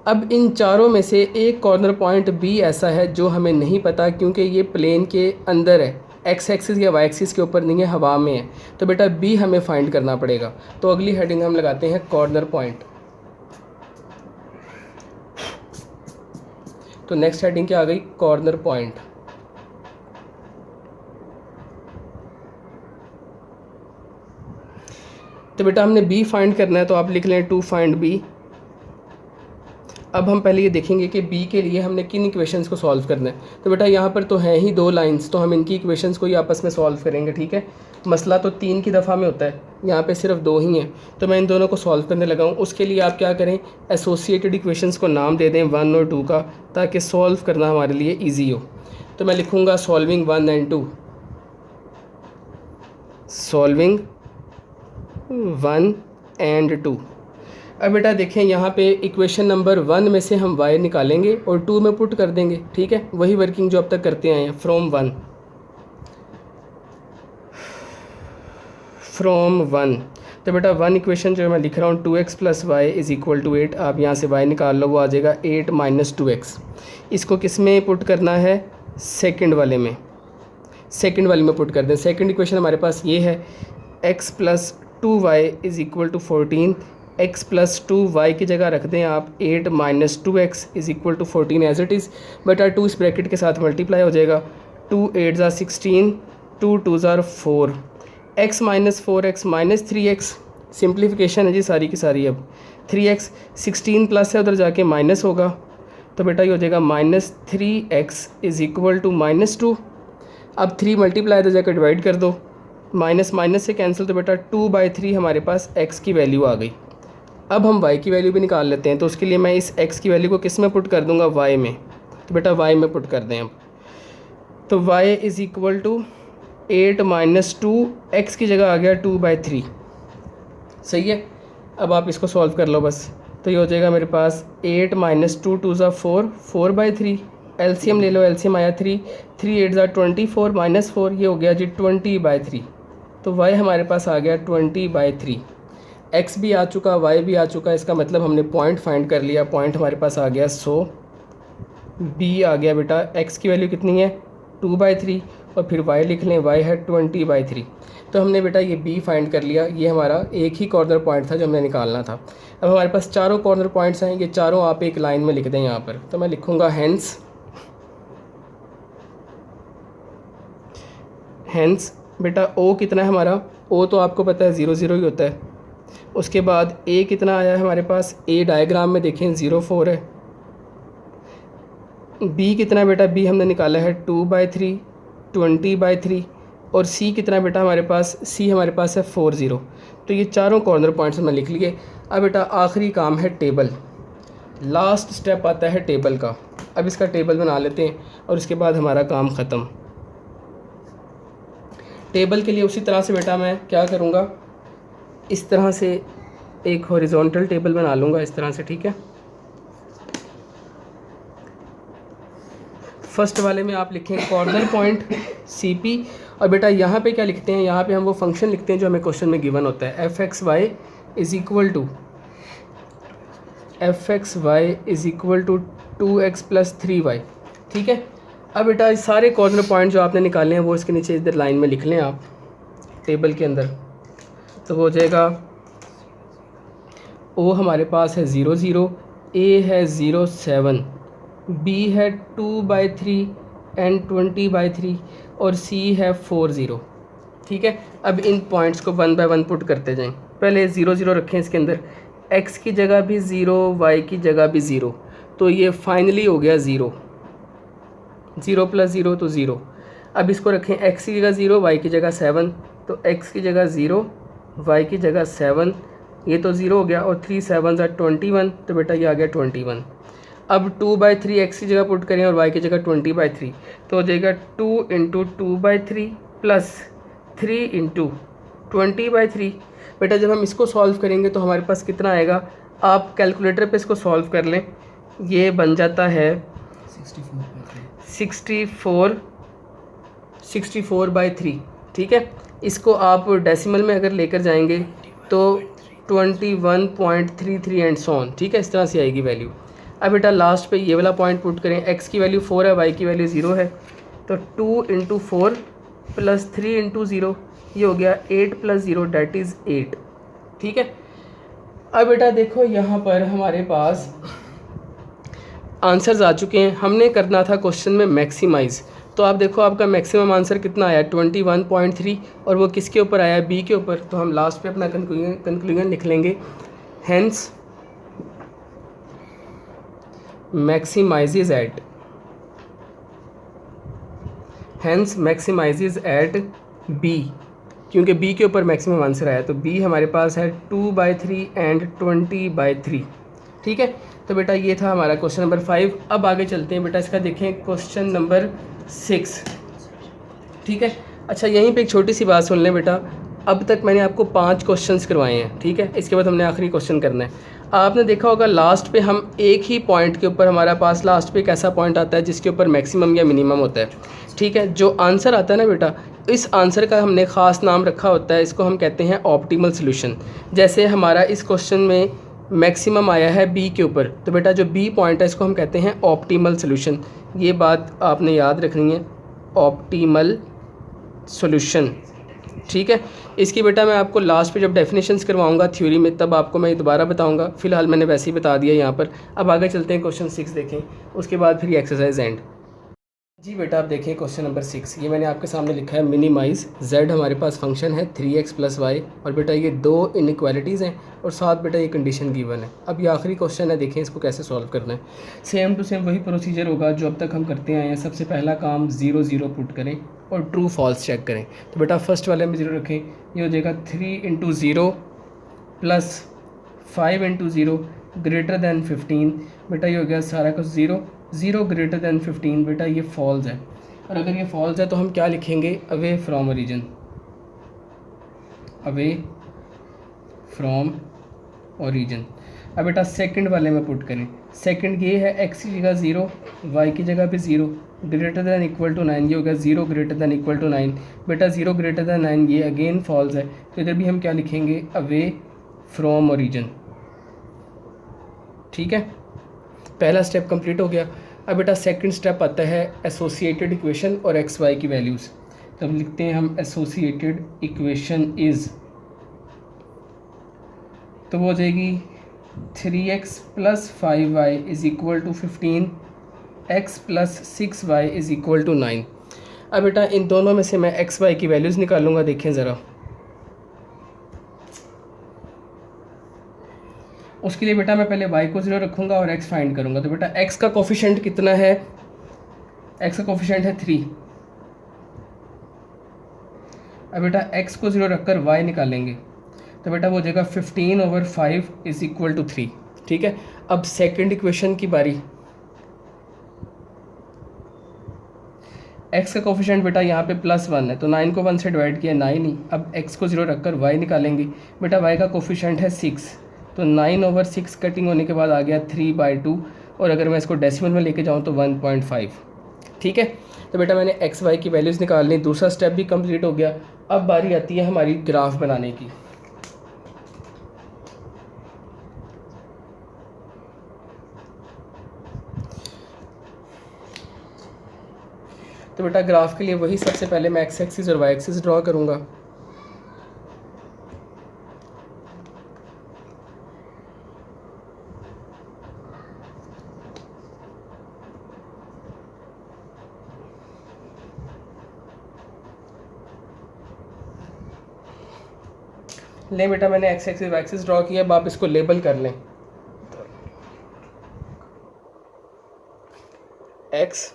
अब इन चारों में से एक कॉर्नर पॉइंट B ऐसा है जो हमें नहीं पता, क्योंकि ये प्लेन के अंदर है, एक्स एक्सिस या वाई एक्सिस के ऊपर नहीं है, हवा में है। तो बेटा B हमें फाइंड करना पड़ेगा। तो अगली हेडिंग हम लगाते हैं कॉर्नर पॉइंट। तो नेक्स्ट हेडिंग क्या आ गई, कॉर्नर पॉइंट। तो बेटा हमने B फाइंड करना है, तो आप लिख लें टू फाइंड B। अब हम पहले ये देखेंगे कि B के लिए हमने किन इक्वेशंस को सॉल्व करना है। तो बेटा यहाँ पर तो हैं ही 2 लाइंस, तो हम इनकी इक्वेशंस को ही आपस में सॉल्व करेंगे, ठीक है। मसला तो 3 की दफ़ा में होता है, यहाँ पे सिर्फ 2 ही हैं, तो मैं इन दोनों को सॉल्व करने लगा हूँ। उसके लिए आप क्या करें, एसोसिएटेड इक्वेशंस को नाम दे दें 1 और 2 का, ताकि सॉल्व करना हमारे लिए ईजी हो। तो मैं लिखूँगा सॉल्विंग 1 एंड 2, सॉल्विंग 1 एंड 2। अब बेटा देखें यहाँ पे इक्वेशन नंबर 1 में से हम y निकालेंगे और 2 में पुट कर देंगे, ठीक है। वही वर्किंग जो अब तक करते आए हैं, फ्रॉम 1। तो बेटा 1 इक्वेशन जो मैं लिख रहा हूँ 2x + y = 8। आप यहाँ से y निकाल लो, वो आ जाएगा 8 - 2x। इसको किस में पुट करना है, सेकंड वाले में पुट कर दें। सेकंड इक्वेशन हमारे पास ये है, x + 2y = 14। x plus 2 Y की जगह रख दें आप 8 minus 2x is equal to 14 as it is, बटा 2 इस ब्रैकेट के साथ मल्टीप्लाई हो जाएगा, 2 8 ज़ा 16, 2 2 ज़ा 4, x minus 4x minus 3x, simplification है जी सारी की सारी। अब 3x 16 प्लस है उधर जाके माइनस होगा, तो बेटा ये हो जाएगा minus 3x is equal to minus 2। अब 3 मल्टीप्लाई तो जाकर डिवाइड कर दो, माइनस माइनस से कैंसिल, तो बेटा 2/3 हमारे पास x की वैल्यू आ गई। अब हम y की वैल्यू भी निकाल लेते हैं, तो उसके लिए मैं इस x की वैल्यू को किस में पुट कर दूंगा, y में, तो बेटा y में पुट कर दें अब। तो y is equal to 8 minus 2, x की जगह आ गया 2/3, सही है। अब आप इसको सॉल्व कर लो बस, तो ये हो जाएगा मेरे पास 8 माइनस 2 2 ज़ा 4, 4/3, एलसीएम ले लो, एलसीएम आया 3, 3 8 ज़ा 24 माइनस 4, ये हो गया जी 20/3। तो y हमारे पास आ गया 20/3, x भी आ चुका, y भी आ चुका, इसका मतलब हमने पॉइंट फाइंड कर लिया, पॉइंट हमारे पास आ गया 100, b आ गया बेटा, x की वैल्यू कितनी है 2/3, और फिर y लिख लें, y है 20/3। तो हमने बेटा ये b फाइंड कर लिया, ये हमारा एक ही कॉर्नर पॉइंट था जो हमने निकालना था। अब हमारे पास चारों कॉर्नर पॉइंट्स हैं, ये चारों आप एक लाइन में लिख दें यहाँ पर, तो मैं लिखूँगा हैंस बेटा o कितना है हमारा, o तो आपको पता है 0 0 ही होता है। उसके बाद a कितना आया है हमारे पास, a डायग्राम में देखें 0 4 है। b कितना बेटा, b हमने निकाला है 2/3, 20/3, और c कितना बेटा हमारे पास, c हमारे पास है 4 0। तो ये चारों कॉर्नर पॉइंट्स हमने लिख लिए। अब बेटा आखिरी काम है टेबल, लास्ट स्टेप आता है टेबल का। अब इसका टेबल बना लेते हैं और उसके बाद हमारा काम ख़त्म। टेबल के लिए उसी तरह से बेटा मैं क्या करूँगा, इस तरह से एक हॉरिजॉन्टल टेबल बना लूँगा इस तरह से, ठीक है। फर्स्ट वाले में आप लिखें कॉर्नर पॉइंट CP, और बेटा यहाँ पे क्या लिखते हैं, यहाँ पे हम वो फंक्शन लिखते हैं जो हमें क्वेश्चन में गिवन होता है, fxy is equal to 2x plus 3y, ठीक है। अब बेटा सारे कॉर्नर पॉइंट जो आपने निकाले हैं वो इसके नीचे इधर लाइन में लिख लें आप टेबल के अंदर। तो हो जाएगा O हमारे पास है 0 0, A है 0 7, B है 2/3 एंड 20/3, और C है 4 0, ठीक है। अब इन पॉइंट्स को 1 बाय 1 पुट करते जाएं। पहले 0 0 रखें इसके अंदर, x की जगह भी 0, y की जगह भी 0, तो ये फाइनली हो गया 0, 0 प्लस 0 तो 0। अब इसको रखें x की जगह 0, y की जगह 7, तो x की जगह 0, y की जगह 7, ये तो 0 हो गया, और 3 7 ज़ा 21, तो बेटा ये आ गया 21। अब 2/3 x की जगह पुट करें और y की जगह 20/3, तो हो जाएगा 2 इंटू 2/3 प्लस 3 इंटू 20/3। बेटा जब हम इसको सॉल्व करेंगे तो हमारे पास कितना आएगा, आप कैलकुलेटर पे इसको सॉल्व कर लें, ये बन जाता है 64/3, ठीक है। इसको आप डेसिमल में अगर लेकर जाएंगे तो 21.33 एंड सो ऑन, ठीक है, इस तरह से आएगी वैल्यू। अब बेटा लास्ट पे ये वाला पॉइंट पुट करें, x की वैल्यू 4 है, y की वैल्यू 0 है, तो 2 इंटू 4 प्लस 3 इंटू 0, ये हो गया 8 प्लस 0 डेट इज़ 8, ठीक है। अब बेटा देखो यहाँ पर हमारे पास आंसर्स आ चुके हैं, हमने करना था क्वेश्चन में मैक्सिमाइज़। तो आप देखो आपका मैक्सिमम आंसर कितना आया 21.3, और वो किसके ऊपर आया, बी के ऊपर। तो हम लास्ट पे अपना कंक्लूजन लिख लेंगे, हैंस मैक्सिमाइजेज एट बी, क्योंकि बी के ऊपर मैक्सिमम आंसर आया, तो बी हमारे पास है 2/3 एंड 20/3, ठीक है। तो बेटा ये था हमारा क्वेश्चन नंबर 5। अब आगे चलते हैं बेटा, इसका देखें क्वेश्चन नंबर 6, ठीक है। अच्छा यहीं पे एक छोटी सी बात सुन लें बेटा, अब तक मैंने आपको 5 क्वेश्चंस करवाए हैं, ठीक है। इसके बाद हमने आखिरी क्वेश्चन करना है। आपने देखा होगा लास्ट पे हम एक ही पॉइंट के ऊपर, हमारा पास लास्ट पे एक ऐसा पॉइंट आता है जिसके ऊपर मैक्सिमम या मिनिमम होता है, ठीक है। जो आंसर आता है ना बेटा, इस आंसर का हमने ख़ास नाम रखा होता है, इसको हम कहते हैं ऑप्टिमल सोल्यूशन। जैसे हमारा इस क्वेश्चन में मैक्सिमम आया है बी के ऊपर, तो बेटा जो बी पॉइंट है इसको हम कहते हैं ऑप्टिमल सोल्यूशन। ये बात आपने याद रखनी है, ऑप्टिमल सोल्यूशन, ठीक है। इसकी बेटा मैं आपको लास्ट पे जब डेफिनेशंस करवाऊंगा थ्योरी में तब आपको मैं दोबारा बताऊंगा, फ़िलहाल मैंने वैसे ही बता दिया यहाँ पर। अब आगे चलते हैं, क्वेश्चन 6 देखें, उसके बाद फिर ये एक्सरसाइज एंड। जी बेटा आप देखिए क्वेश्चन नंबर 6, ये मैंने आपके सामने लिखा है मिनिमाइज़ z, हमारे पास फंक्शन है 3x + y, और बेटा ये दो इनइक्वालिटीज़ हैं और साथ बेटा ये कंडीशन गिवन है। अब ये आखिरी क्वेश्चन है, देखें इसको कैसे सॉल्व करना है। सेम टू सेम वही प्रोसीजर होगा जो अब तक हम करते आए हैं। सबसे पहला काम 0 0 पुट करें और ट्रू फॉल्स चेक करें। तो बेटा फर्स्ट वाले में 0 रखें, ये हो जाएगा 3 × 0 + 5 × 0 > 15। बेटा ये हो गया सारा कुछ 0 0 > 15। बेटा ये फॉल्स है, और अगर ये फॉल्स है तो हम क्या लिखेंगे, away from origin, away from origin. अब बेटा सेकंड वाले में पुट करें, सेकंड ये है x की जगह 0, y की जगह पे 0 > 9, ये होगा 0 > 9। बेटा 0 > 9 ये अगेन फॉल्स है, तो इधर भी हम क्या लिखेंगे, अवे फ्रॉम ओरिजिन। ठीक है, पहला स्टेप कंप्लीट हो गया। अब बेटा सेकंड स्टेप आता है एसोसिएटेड इक्वेशन और एक्स वाई की वैल्यूज़। तब लिखते हैं हम एसोसिएटेड इक्वेशन इज़, तो वो हो जाएगी 3x + 5y = 15, x + 6y = 9। अब बेटा इन दोनों में से मैं एक्स वाई की वैल्यूज़ निकालूंगा, देखें ज़रा। उसके लिए बेटा मैं पहले y को 0 रखूँगा और x फाइंड करूँगा। तो बेटा x का कोफिशिएंट कितना है, x का कोफिशिएंट है 3। अब बेटा x को 0 रखकर y निकालेंगे, तो बेटा वो हो जाएगा 15/5 = 3। ठीक है, अब सेकंड इक्वेशन की बारी। x का कोफिशिएंट बेटा यहाँ पे +1 है, तो 9 को 1 से डिवाइड किया 9 ही। अब x को 0 रखकर y निकालेंगे, बेटा y का कोफिशिएंट है 6, तो 9/6 कटिंग होने के बाद आ गया 3/2, और अगर मैं इसको डेसिमल में लेके जाऊँ तो 1.5। ठीक है, तो बेटा मैंने एक्स वाई की वैल्यूज़ निकाल ली, दूसरा स्टेप भी कंप्लीट हो गया। अब बारी आती है हमारी ग्राफ बनाने की। तो बेटा ग्राफ के लिए वही सबसे पहले मैं एक्स एक्सिस और वाई एक्सिस ड्रॉ करूँगा। ले बेटा मैंने x axis y axis draw किया, अब आप इसको लेबल कर लें। X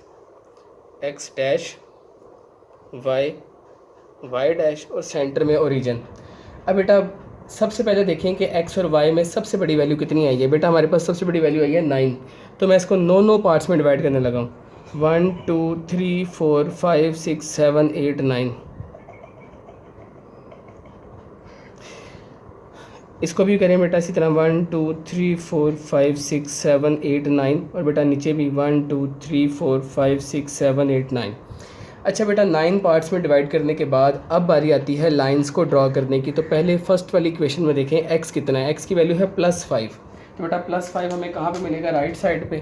x dash, y y dash, और सेंटर में ओरिजिन। अब बेटा सबसे पहले देखें कि एक्स और वाई में सबसे बड़ी वैल्यू कितनी आई है। बेटा हमारे पास सबसे बड़ी वैल्यू आई है 9, तो मैं इसको 9 पार्ट्स में डिवाइड करने लगा हूँ। 1 2 3 4 5 6 7 8 9। इसको भी करें बेटा इसी तरह 1 2 3 4 5 6 7 8 9, और बेटा नीचे भी 1 2 3 4 5 6 7 8 9। अच्छा बेटा 9 पार्ट्स में डिवाइड करने के बाद अब बारी आती है लाइंस को ड्रॉ करने की। तो पहले फर्स्ट वाली इक्वेशन में देखें x कितना है, x की वैल्यू है +5। तो बेटा +5 हमें कहाँ पे मिलेगा, राइट साइड पे।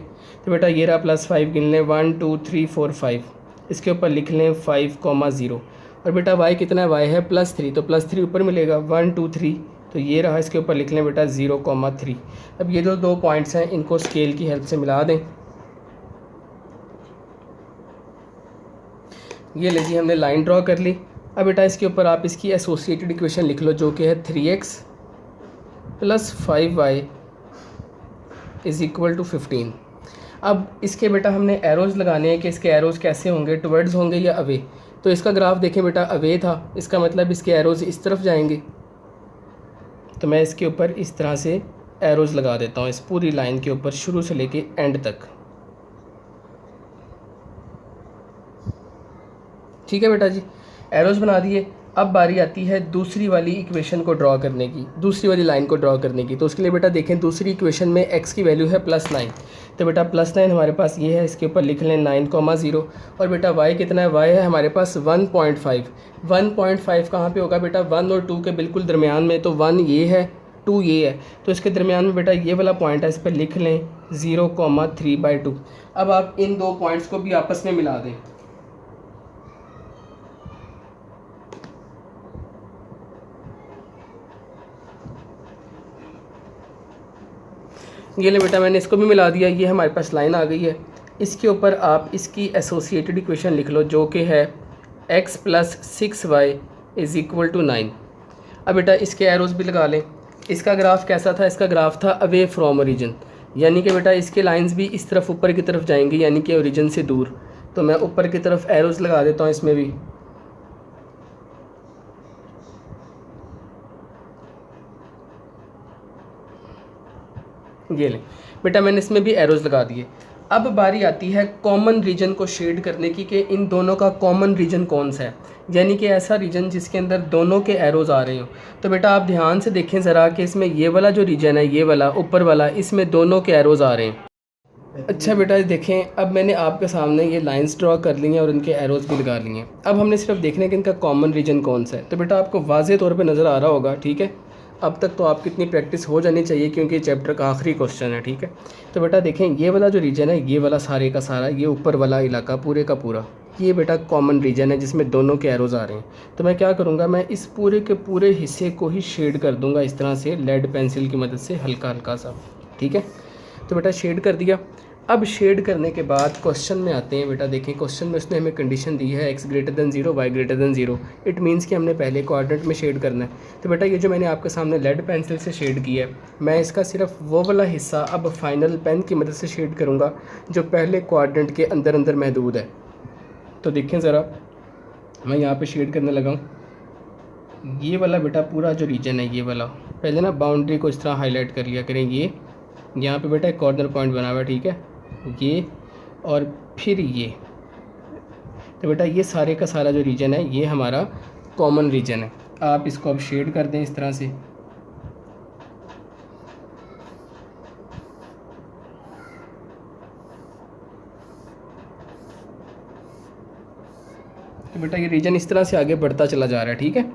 तो बेटा ये रहा +5, गिन लें 1 2 3 4 5, इसके ऊपर लिख लें 5,0। और बेटा y कितना है, y है +3, तो +3 ऊपर मिलेगा 1 2 3, तो ये रहा, इसके ऊपर लिख लें बेटा 0,3। अब ये जो दो पॉइंट्स हैं इनको स्केल की हेल्प से मिला दें। ये ले जी हमने लाइन ड्रॉ कर ली। अब बेटा इसके ऊपर आप इसकी एसोसिएटेड इक्वेशन लिख लो, जो कि है 3x + 5y = 15। अब इसके बेटा हमने एरोज़ लगाने हैं कि इसके एरोज़ कैसे होंगे, टुवर्ड्स होंगे या अवे। तो इसका ग्राफ देखें बेटा, अवे था, इसका मतलब इसके एरोज़ इस तरफ जाएंगे। तो मैं इसके ऊपर इस तरह से एरोज़ लगा देता हूँ, इस पूरी लाइन के ऊपर शुरू से लेके एंड तक। ठीक है बेटा जी, एरोज़ बना दिए। अब बारी आती है दूसरी वाली इक्वेशन को ड्रॉ करने की, दूसरी वाली लाइन को ड्रॉ करने की। तो उसके लिए बेटा देखें, दूसरी इक्वेशन में x की वैल्यू है +9, तो बेटा +9 हमारे पास ये है, इसके ऊपर लिख लें 9,0। और बेटा y कितना है, y है हमारे पास 1.5। 1.5 कहाँ पे होगा बेटा, 1 और 2 के बिल्कुल दरमियान में। तो 1 ये है, 2 ये है, तो इसके दरमियान में बेटा ये वाला पॉइंट है, इस पर लिख लें 0,3/2। अब आप इन दो पॉइंट्स को भी आपस में मिला दें। ये ले बेटा मैंने इसको भी मिला दिया, ये हमारे पास लाइन आ गई है। इसके ऊपर आप इसकी एसोसिएटेड इक्वेशन लिख लो जो कि है x + 6y = 9। अब बेटा इसके एरोज़ भी लगा लें। इसका ग्राफ कैसा था? इसका ग्राफ था अवे फ्रॉम ओरिजिन, यानी कि बेटा इसके लाइंस भी इस तरफ ऊपर की तरफ जाएंगी, यानी कि ओरिजिन से दूर। तो मैं ऊपर की तरफ एरोज़ लगा देता हूँ इसमें भी। ये लें बेटा मैंने इसमें भी एरोज़ लगा दिए। अब बारी आती है कॉमन रीजन को शेड करने की कि इन दोनों का कॉमन रीजन कौन सा है, यानी कि ऐसा रीजन जिसके अंदर दोनों के एरोज़ आ रहे हो। तो बेटा आप ध्यान से देखें ज़रा कि इसमें ये वाला जो रीजन है, ये वाला ऊपर वाला, इसमें दोनों के एरोज़ आ रहे हैं। अच्छा बेटा देखें, अब मैंने आपके सामने ये लाइंस ड्रॉ कर ली हैं और इनके एरोज़ भी लगा लिए हैं। अब हमने सिर्फ देखना है कि इनका कॉमन रीजन कौन सा है। तो बेटा आपको वाज़े तौर पे नज़र आ रहा होगा, ठीक है। अब तक तो आपकी इतनी प्रैक्टिस हो जानी चाहिए क्योंकि चैप्टर का आखिरी क्वेश्चन है, ठीक है। तो बेटा देखें, ये वाला जो रीजन है, ये वाला सारे का सारा, ये ऊपर वाला इलाका पूरे का पूरा, ये बेटा कॉमन रीजन है जिसमें दोनों के एरोज़ आ रहे हैं। तो मैं क्या करूँगा, मैं इस पूरे के पूरे हिस्से को ही शेड कर दूँगा इस तरह से लेड पेंसिल की मदद से, हल्का हल्का सा, ठीक है। तो बेटा शेड कर दिया। अब शेड करने के बाद क्वेश्चन में आते हैं। बेटा देखें, क्वेश्चन में उसने हमें कंडीशन दी है x > 0 y > 0। इट मीन्स कि हमने पहले कोऑर्डिनेट में शेड करना है। तो बेटा ये जो मैंने आपके सामने लेड पेंसिल से शेड किया है, मैं इसका सिर्फ वो वाला हिस्सा अब फाइनल पेन की मदद से शेड करूँगा जो पहले कोऑर्डिनेट के अंदर अंदर महदूद है। तो देखें ज़रा, मैं यहाँ पर शेड करने लगा हूँ। ये वाला बेटा पूरा जो रीजन है, ये वाला, पहले ना बाउंड्री को इस तरह हाईलाइट कर लिया करें। ये यहाँ पे बेटा एक कॉर्नर पॉइंट बना हुआ है, ठीक है, ये और फिर ये। तो बेटा ये सारे का सारा जो रीजन है, ये हमारा कॉमन रीजन है। आप इसको अब शेड कर दें इस तरह से। तो बेटा ये रीजन इस तरह से आगे बढ़ता चला जा रहा है, ठीक है।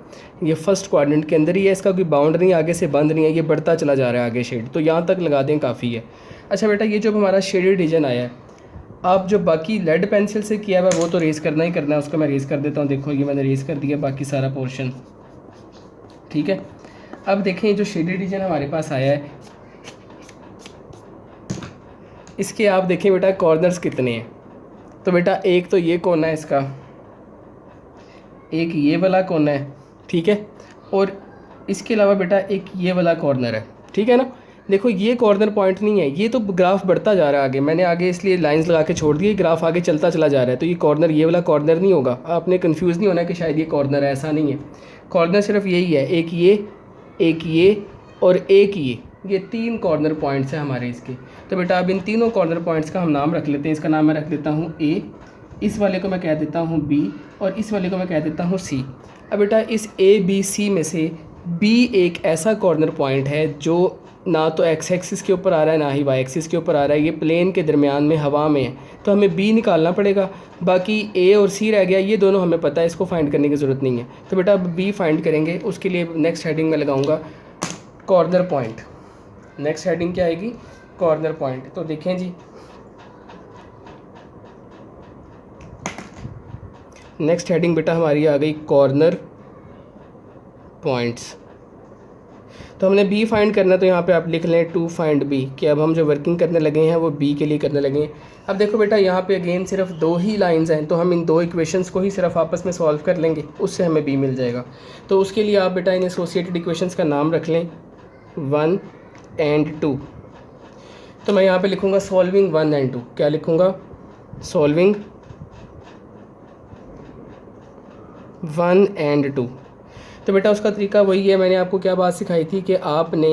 ये फर्स्ट क्वाड्रेंट के अंदर ही है, इसका कोई बाउंड्री आगे से बंद नहीं है, ये बढ़ता चला जा रहा है आगे शेड। तो यहाँ तक लगा दें, काफ़ी है। अच्छा बेटा, ये जो हमारा शेडेड रीजन आया है, आप जो बाकी लेड पेंसिल से किया हुआ है वो तो रेज़ करना ही करना है, उसको मैं रेज़ कर देता हूँ। देखो ये मैंने रेज़ कर दिया बाकी सारा पोर्शन, ठीक है। अब देखें, जो शेडेड रीजन हमारे पास आया है, इसके आप देखें बेटा कॉर्नर्स कितने हैं। तो बेटा एक तो ये कोना है इसका, एक ये वाला कोना है, ठीक है, और इसके अलावा बेटा एक ये वाला कॉर्नर है, ठीक है ना। देखो ये कॉर्नर पॉइंट नहीं है, ये तो ग्राफ बढ़ता जा रहा है आगे। मैंने आगे इसलिए लाइंस लगा के छोड़ दी, ग्राफ आगे चलता चला जा रहा है। तो ये कॉर्नर, ये वाला कॉर्नर नहीं होगा। आपने कंफ्यूज नहीं होना कि शायद ये कॉर्नर है, ऐसा नहीं है। कॉर्नर सिर्फ यही है, एक ये और एक ये 3 कॉर्नर पॉइंट्स हैं हमारे इसके। तो बेटा अब इन तीनों कॉर्नर पॉइंट्स का हम नाम रख लेते हैं। इसका नाम मैं रख देता हूँ A, इस वाले को मैं कह देता हूँ B और इस वाले को मैं कह देता हूँ C। अब बेटा इस ABC में से B एक ऐसा कॉर्नर पॉइंट है जो ना तो x एक्सिस के ऊपर आ रहा है ना ही y एक्सिस के ऊपर आ रहा है, ये प्लेन के दरमियान में हवा में है। तो हमें B निकालना पड़ेगा। बाकी A और C रह गया, ये दोनों हमें पता है, इसको फाइंड करने की ज़रूरत नहीं है। तो बेटा अब B फाइंड करेंगे, उसके लिए नेक्स्ट हेडिंग में लगाऊंगा कॉर्नर पॉइंट। नेक्स्ट हेडिंग क्या आएगी? Corner point. तो देखें जी, नेक्स्ट हेडिंग बेटा हमारी आ गई कॉर्नर पॉइंट्स। तो हमने बी फाइंड करना, तो यहाँ पे आप लिख लें टू फाइंड बी, कि अब हम जो वर्किंग करने लगे हैं वो बी के लिए करने लगे हैं। अब देखो बेटा यहाँ पे अगेन सिर्फ 2 ही लाइंस हैं, तो हम इन 2 इक्वेशंस को ही सिर्फ आपस में सॉल्व कर लेंगे, उससे हमें बी मिल जाएगा। तो उसके लिए आप बेटा इन एसोसिएटेड इक्वेशंस का नाम रख लें 1 and 2। तो मैं यहाँ पे लिखूँगा सॉल्विंग 1 and 2। क्या लिखूँगा? Solving 1 and 2। तो बेटा उसका तरीका वही है, मैंने आपको क्या बात सिखाई थी कि आपने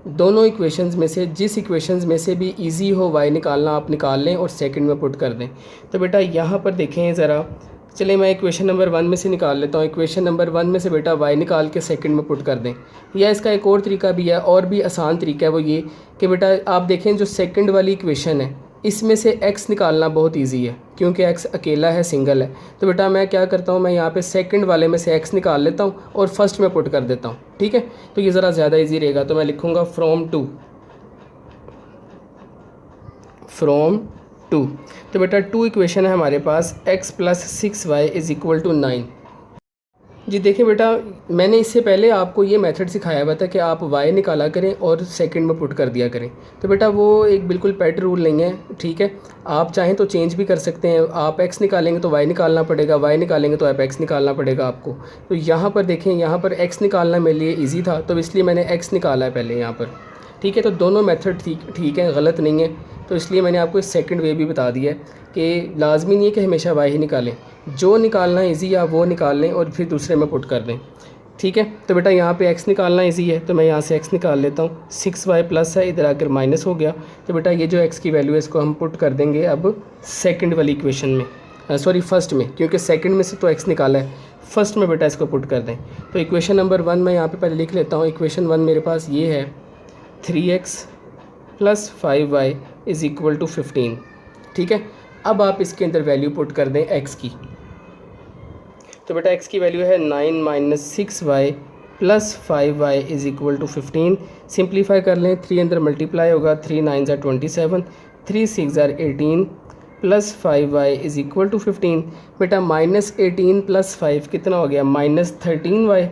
दोनों इक्वेशंस में से जिस इक्वेशंस में से भी इजी हो y निकालना आप निकाल लें और सेकंड में पुट कर दें। तो बेटा यहाँ पर देखें ज़रा, चलिए मैं इक्वेशन नंबर 1 में से निकाल लेता हूँ। इक्वेशन नंबर 1 में से बेटा y निकाल के सेकंड में पुट कर दें। या इसका एक और तरीका भी है, और भी आसान तरीका है, वो ये कि बेटा आप देखें जो सेकंड वाली इक्वेशन है इसमें से x निकालना बहुत इजी है, क्योंकि x अकेला है, सिंगल है। तो बेटा मैं क्या करता हूँ, मैं यहाँ पे सेकंड वाले में से x निकाल लेता हूँ और फर्स्ट में पुट कर देता हूँ, ठीक है। तो ये ज़रा ज़्यादा इजी रहेगा। तो मैं लिखूँगा फ्रॉम टू। तो बेटा 2 इक्वेशन है हमारे पास, x + 6y = 9। जी देखिए बेटा, मैंने इससे पहले आपको ये मेथड सिखाया हुआ था कि आप y निकाला करें और सेकंड में पुट कर दिया करें। तो बेटा वो एक बिल्कुल पेट रूल नहीं है, ठीक है। आप चाहें तो चेंज भी कर सकते हैं। आप x निकालेंगे तो y निकालना पड़ेगा, y निकालेंगे तो आप x निकालना पड़ेगा आपको। तो यहाँ पर देखें, यहाँ पर x निकालना मेरे लिए ईजी था, तो इसलिए मैंने x निकाला है पहले यहाँ पर, ठीक है। तो दोनों मेथड ठीक है, गलत नहीं है। तो इसलिए मैंने आपको सेकंड वे भी बता दिया है कि लाजमी नहीं है कि हमेशा y ही निकालें, जो निकालना ईजी या वो निकाल लें और फिर दूसरे में पुट कर दें, ठीक है। तो बेटा यहाँ पे x निकालना ईजी है, तो मैं यहाँ से x निकाल लेता हूँ। 6y प्लस है, इधर आकर माइनस हो गया। तो बेटा ये जो x की वैल्यू है इसको हम पुट कर देंगे अब सेकंड वाली इक्वेशन में, सॉरी फर्स्ट में, क्योंकि सेकंड में से तो x निकाला है, फर्स्ट में बेटा इसको पुट कर दें। तो इक्वेशन नंबर 1 मैं यहाँ पे पहले लिख लेता हूँ। इक्वेशन 1 मेरे पास ये है 3x plus 5y is equal to 15, ठीक है। अब आप इसके अंदर वैल्यू पुट कर दें x की। तो बेटा x की वैल्यू है 9 minus 6y plus 5y is equal to 15। Simplify कर लें, 3 अंदर मल्टीप्लाई होगा, 3 9 ज़ा 27, 3 6 ज़ा 18 plus 5y is equal to 15। बेटा माइनस 18 प्लस 5 कितना हो गया, माइनस 13y,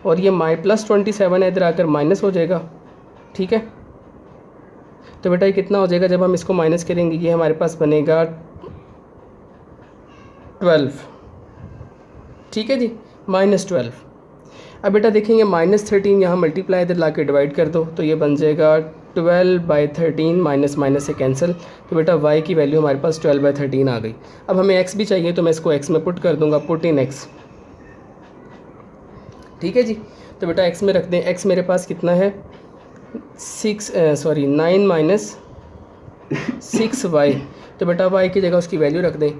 और ये प्लस 27 है, इधर आकर माइनस हो जाएगा, ठीक है। तो बेटा ये कितना हो जाएगा जब हम इसको माइनस करेंगे, ये हमारे पास बनेगा 12, ठीक है जी, -12। अब बेटा देखेंगे -13 यहाँ मल्टीप्लाई इधर ला के डिवाइड कर दो, तो ये बन जाएगा 12/13, माइनस माइनस से कैंसिल। तो बेटा y की वैल्यू हमारे पास 12/13 आ गई। अब हमें x भी चाहिए, तो मैं इसको x में पुट कर दूंगा, पुट इन x, ठीक है जी। तो बेटा x में रख दें, x मेरे पास कितना है 9 माइनस 6y। तो बेटा y की जगह उसकी वैल्यू रख दें,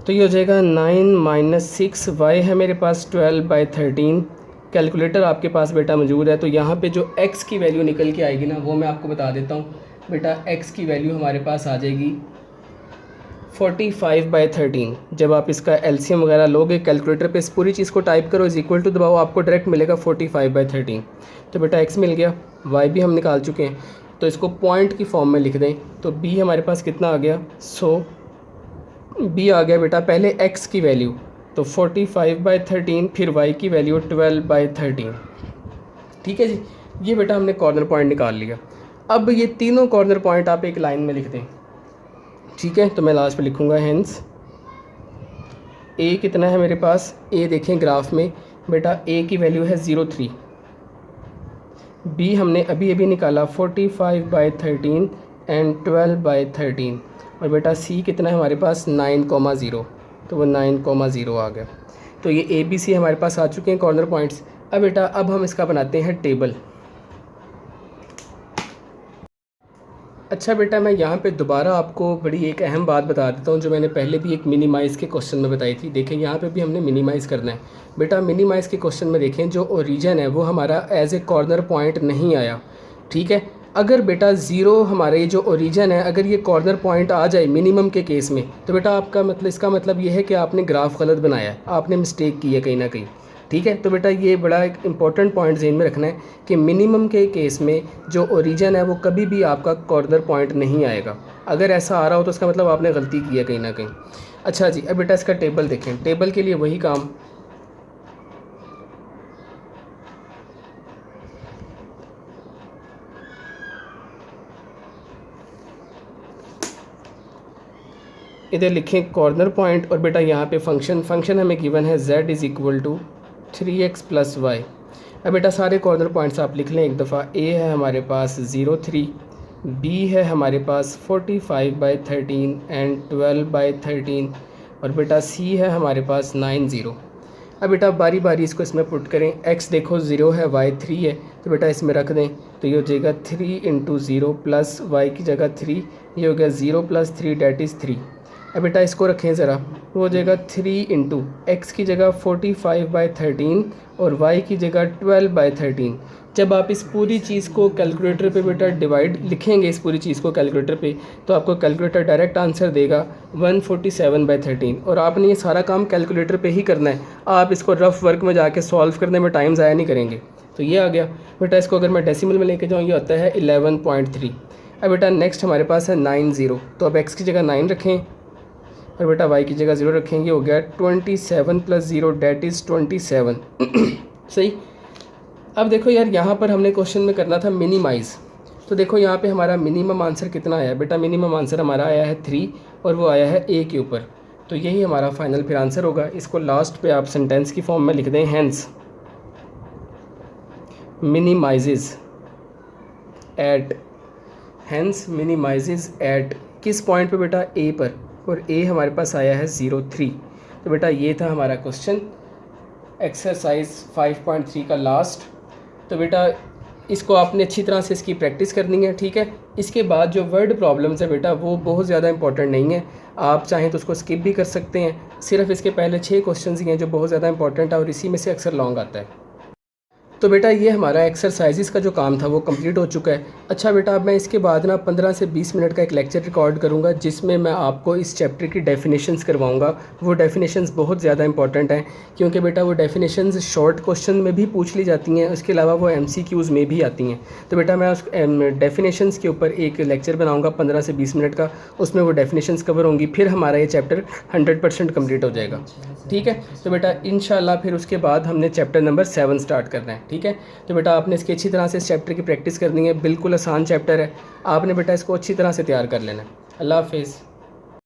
तो ये हो जाएगा 9 माइनस 6y है मेरे पास 12/13। कैलकुलेटर आपके पास बेटा मौजूद है, तो यहाँ पे जो x की वैल्यू निकल के आएगी ना वो मैं आपको बता देता हूँ। बेटा x की वैल्यू हमारे पास आ जाएगी 45/13। जब आप इसका एलसीएम वगैरह लोगे कैलकुलेटर पे, इस पूरी चीज़ को टाइप करो, इज़ इक्वल टू दबाओ, आपको डायरेक्ट मिलेगा 45/13। तो बेटा x मिल गया, y भी हम निकाल चुके हैं, तो इसको पॉइंट की फॉर्म में लिख दें। तो b हमारे पास कितना आ गया, b आ गया बेटा पहले x की वैल्यू, तो 45/13, फिर y की वैल्यू 12/13, ठीक है जी। ये बेटा हमने कॉर्नर पॉइंट निकाल लिया। अब ये तीनों कॉर्नर पॉइंट आप एक लाइन में लिख दें, ठीक है। तो मैं लास्ट पे लिखूँगा हेंस a कितना है मेरे पास, a देखें ग्राफ में बेटा a की वैल्यू है 0.3, b हमने अभी अभी निकाला 45/13 एंड 12/13, और बेटा c कितना है हमारे पास 9,0, तो वो 9,0 आ गया। तो ये ए बी सी हमारे पास आ चुके हैं कॉर्नर पॉइंट्स। अब बेटा अब हम इसका बनाते हैं टेबल। अच्छा बेटा मैं यहाँ पे दोबारा आपको बड़ी एक अहम बात बता देता हूँ, जो मैंने पहले भी एक मिनिमाइज़ के क्वेश्चन में बताई थी। देखें यहाँ पे भी हमने मिनिमाइज़ करना है। बेटा मिनिमाइज़ के क्वेश्चन में देखें जो ओरिजिन है वो हमारा एज ए कॉर्नर पॉइंट नहीं आया, ठीक है। अगर बेटा ज़ीरो हमारे जो ओरिजिन है, अगर ये कॉर्नर पॉइंट आ जाए मिनिमम के केस में, तो बेटा आपका मतलब इसका मतलब ये है कि आपने ग्राफ गलत बनाया है, आपने मिस्टेक की है कहीं ना कहीं, ठीक है। तो बेटा ये बड़ा एक इम्पॉर्टेंट पॉइंट ज़हन में रखना है कि मिनिमम के केस में जो ओरिजिन है वो कभी भी आपका कॉर्नर पॉइंट नहीं आएगा। अगर ऐसा आ रहा हो तो इसका मतलब आपने गलती की है कहीं ना कहीं। अच्छा जी, अब बेटा इसका टेबल देखें। टेबल के लिए वही काम, इधर लिखें कॉर्नर पॉइंट, और बेटा यहाँ पे फंक्शन हमें गिवन है z is equal to 3x plus y. अब बेटा सारे कॉर्नर पॉइंट्स आप लिख लें एक दफ़ा। a है हमारे पास 0.3, b है हमारे पास 45/13 एंड 12/13, और बेटा c है हमारे पास 90। अब बेटा बारी बारी इसको इसमें पुट करें। x देखो 0 है, y 3 है, तो बेटा इसमें रख दें, तो ये हो जाएगा 3 × 0 प्लस y की जगह 3, ये हो गया 0 + 3 डेट इज़ 3। अब बेटा इसको रखें ज़रा, तो हो जाएगा 3 × x की जगह 45/13 और y की जगह 12/13। जब आप इस पूरी चीज़ को कैलकुलेटर पे बेटा डिवाइड लिखेंगे, इस पूरी चीज़ को कैलकुलेटर पे, तो आपको कैलकुलेटर डायरेक्ट आंसर देगा 147/13। और आपने ये सारा काम कैलकुलेटर पे ही करना है, आप इसको रफ़ वर्क में जाके सॉल्व करने में टाइम ज़ाया नहीं करेंगे। तो ये आ गया बेटा। इसको अगर मैं डेसिमल में लेके जाऊँ, ये होता है 11.3। अब बेटा नेक्स्ट हमारे पास है 90, तो अब x की जगह 9 रखें, और बेटा y की जगह 0 रखेंगे, हो गया 27 + 0 डेट इज़ 27। सही। अब देखो यार, यहाँ पर हमने क्वेश्चन में करना था मिनिमाइज़। तो देखो यहाँ पे हमारा मिनिमम आंसर कितना आया बेटा, मिनिमम आंसर हमारा आया है 3 और वो आया है a के ऊपर। तो यही हमारा फाइनल फिर आंसर होगा। इसको लास्ट पे आप सेंटेंस की फॉर्म में लिख दें, hence minimises at, hence minimises at किस पॉइंट पे बेटा, a पर, और a हमारे पास आया है 0.3। तो बेटा ये था हमारा क्वेश्चन एक्सरसाइज 5.3 का लास्ट। तो बेटा इसको आपने अच्छी तरह से इसकी प्रैक्टिस करनी है, ठीक है। इसके बाद जो वर्ड प्रॉब्लम्स है बेटा वो बहुत ज़्यादा इंपॉर्टेंट नहीं है, आप चाहें तो उसको स्किप भी कर सकते हैं। सिर्फ इसके पहले 6 क्वेश्चंस ही हैं जो बहुत ज़्यादा इंपॉर्टेंट है और इसी में से अक्सर लॉन्ग आता है। तो बेटा ये हमारा एक्सरसाइजेस का जो काम था वो कंप्लीट हो चुका है। अच्छा बेटा, अब मैं इसके बाद ना 15 से 20 मिनट का एक लेक्चर रिकॉर्ड करूँगा जिसमें मैं आपको इस चैप्टर की डेफिनेशंस करवाऊँगा। वो डेफिनेशंस बहुत ज़्यादा इंपॉर्टेंट हैं क्योंकि बेटा वो डेफिनेशंस शॉर्ट क्वेश्चन में भी पूछ ली जाती हैं, उसके अलावा वो MCQs में भी आती हैं। तो बेटा मैं उस डेफिनेशंस के ऊपर एक लेक्चर बनाऊँगा 15 से 20 मिनट का, उसमें वो डेफिनेशंस कवर होंगी, फिर हमारा ये चैप्टर 100% कम्प्लीट हो जाएगा, ठीक है। तो बेटा इंशाल्लाह फिर उसके बाद हमने चैप्टर नंबर 7 स्टार्ट करना है, ठीक है। तो बेटा आपने इसकी अच्छी तरह से इस चैप्टर की प्रैक्टिस करनी है, बिल्कुल आसान चैप्टर है, आपने बेटा इसको अच्छी तरह से तैयार कर लेना है। अल्लाह हाफिज़।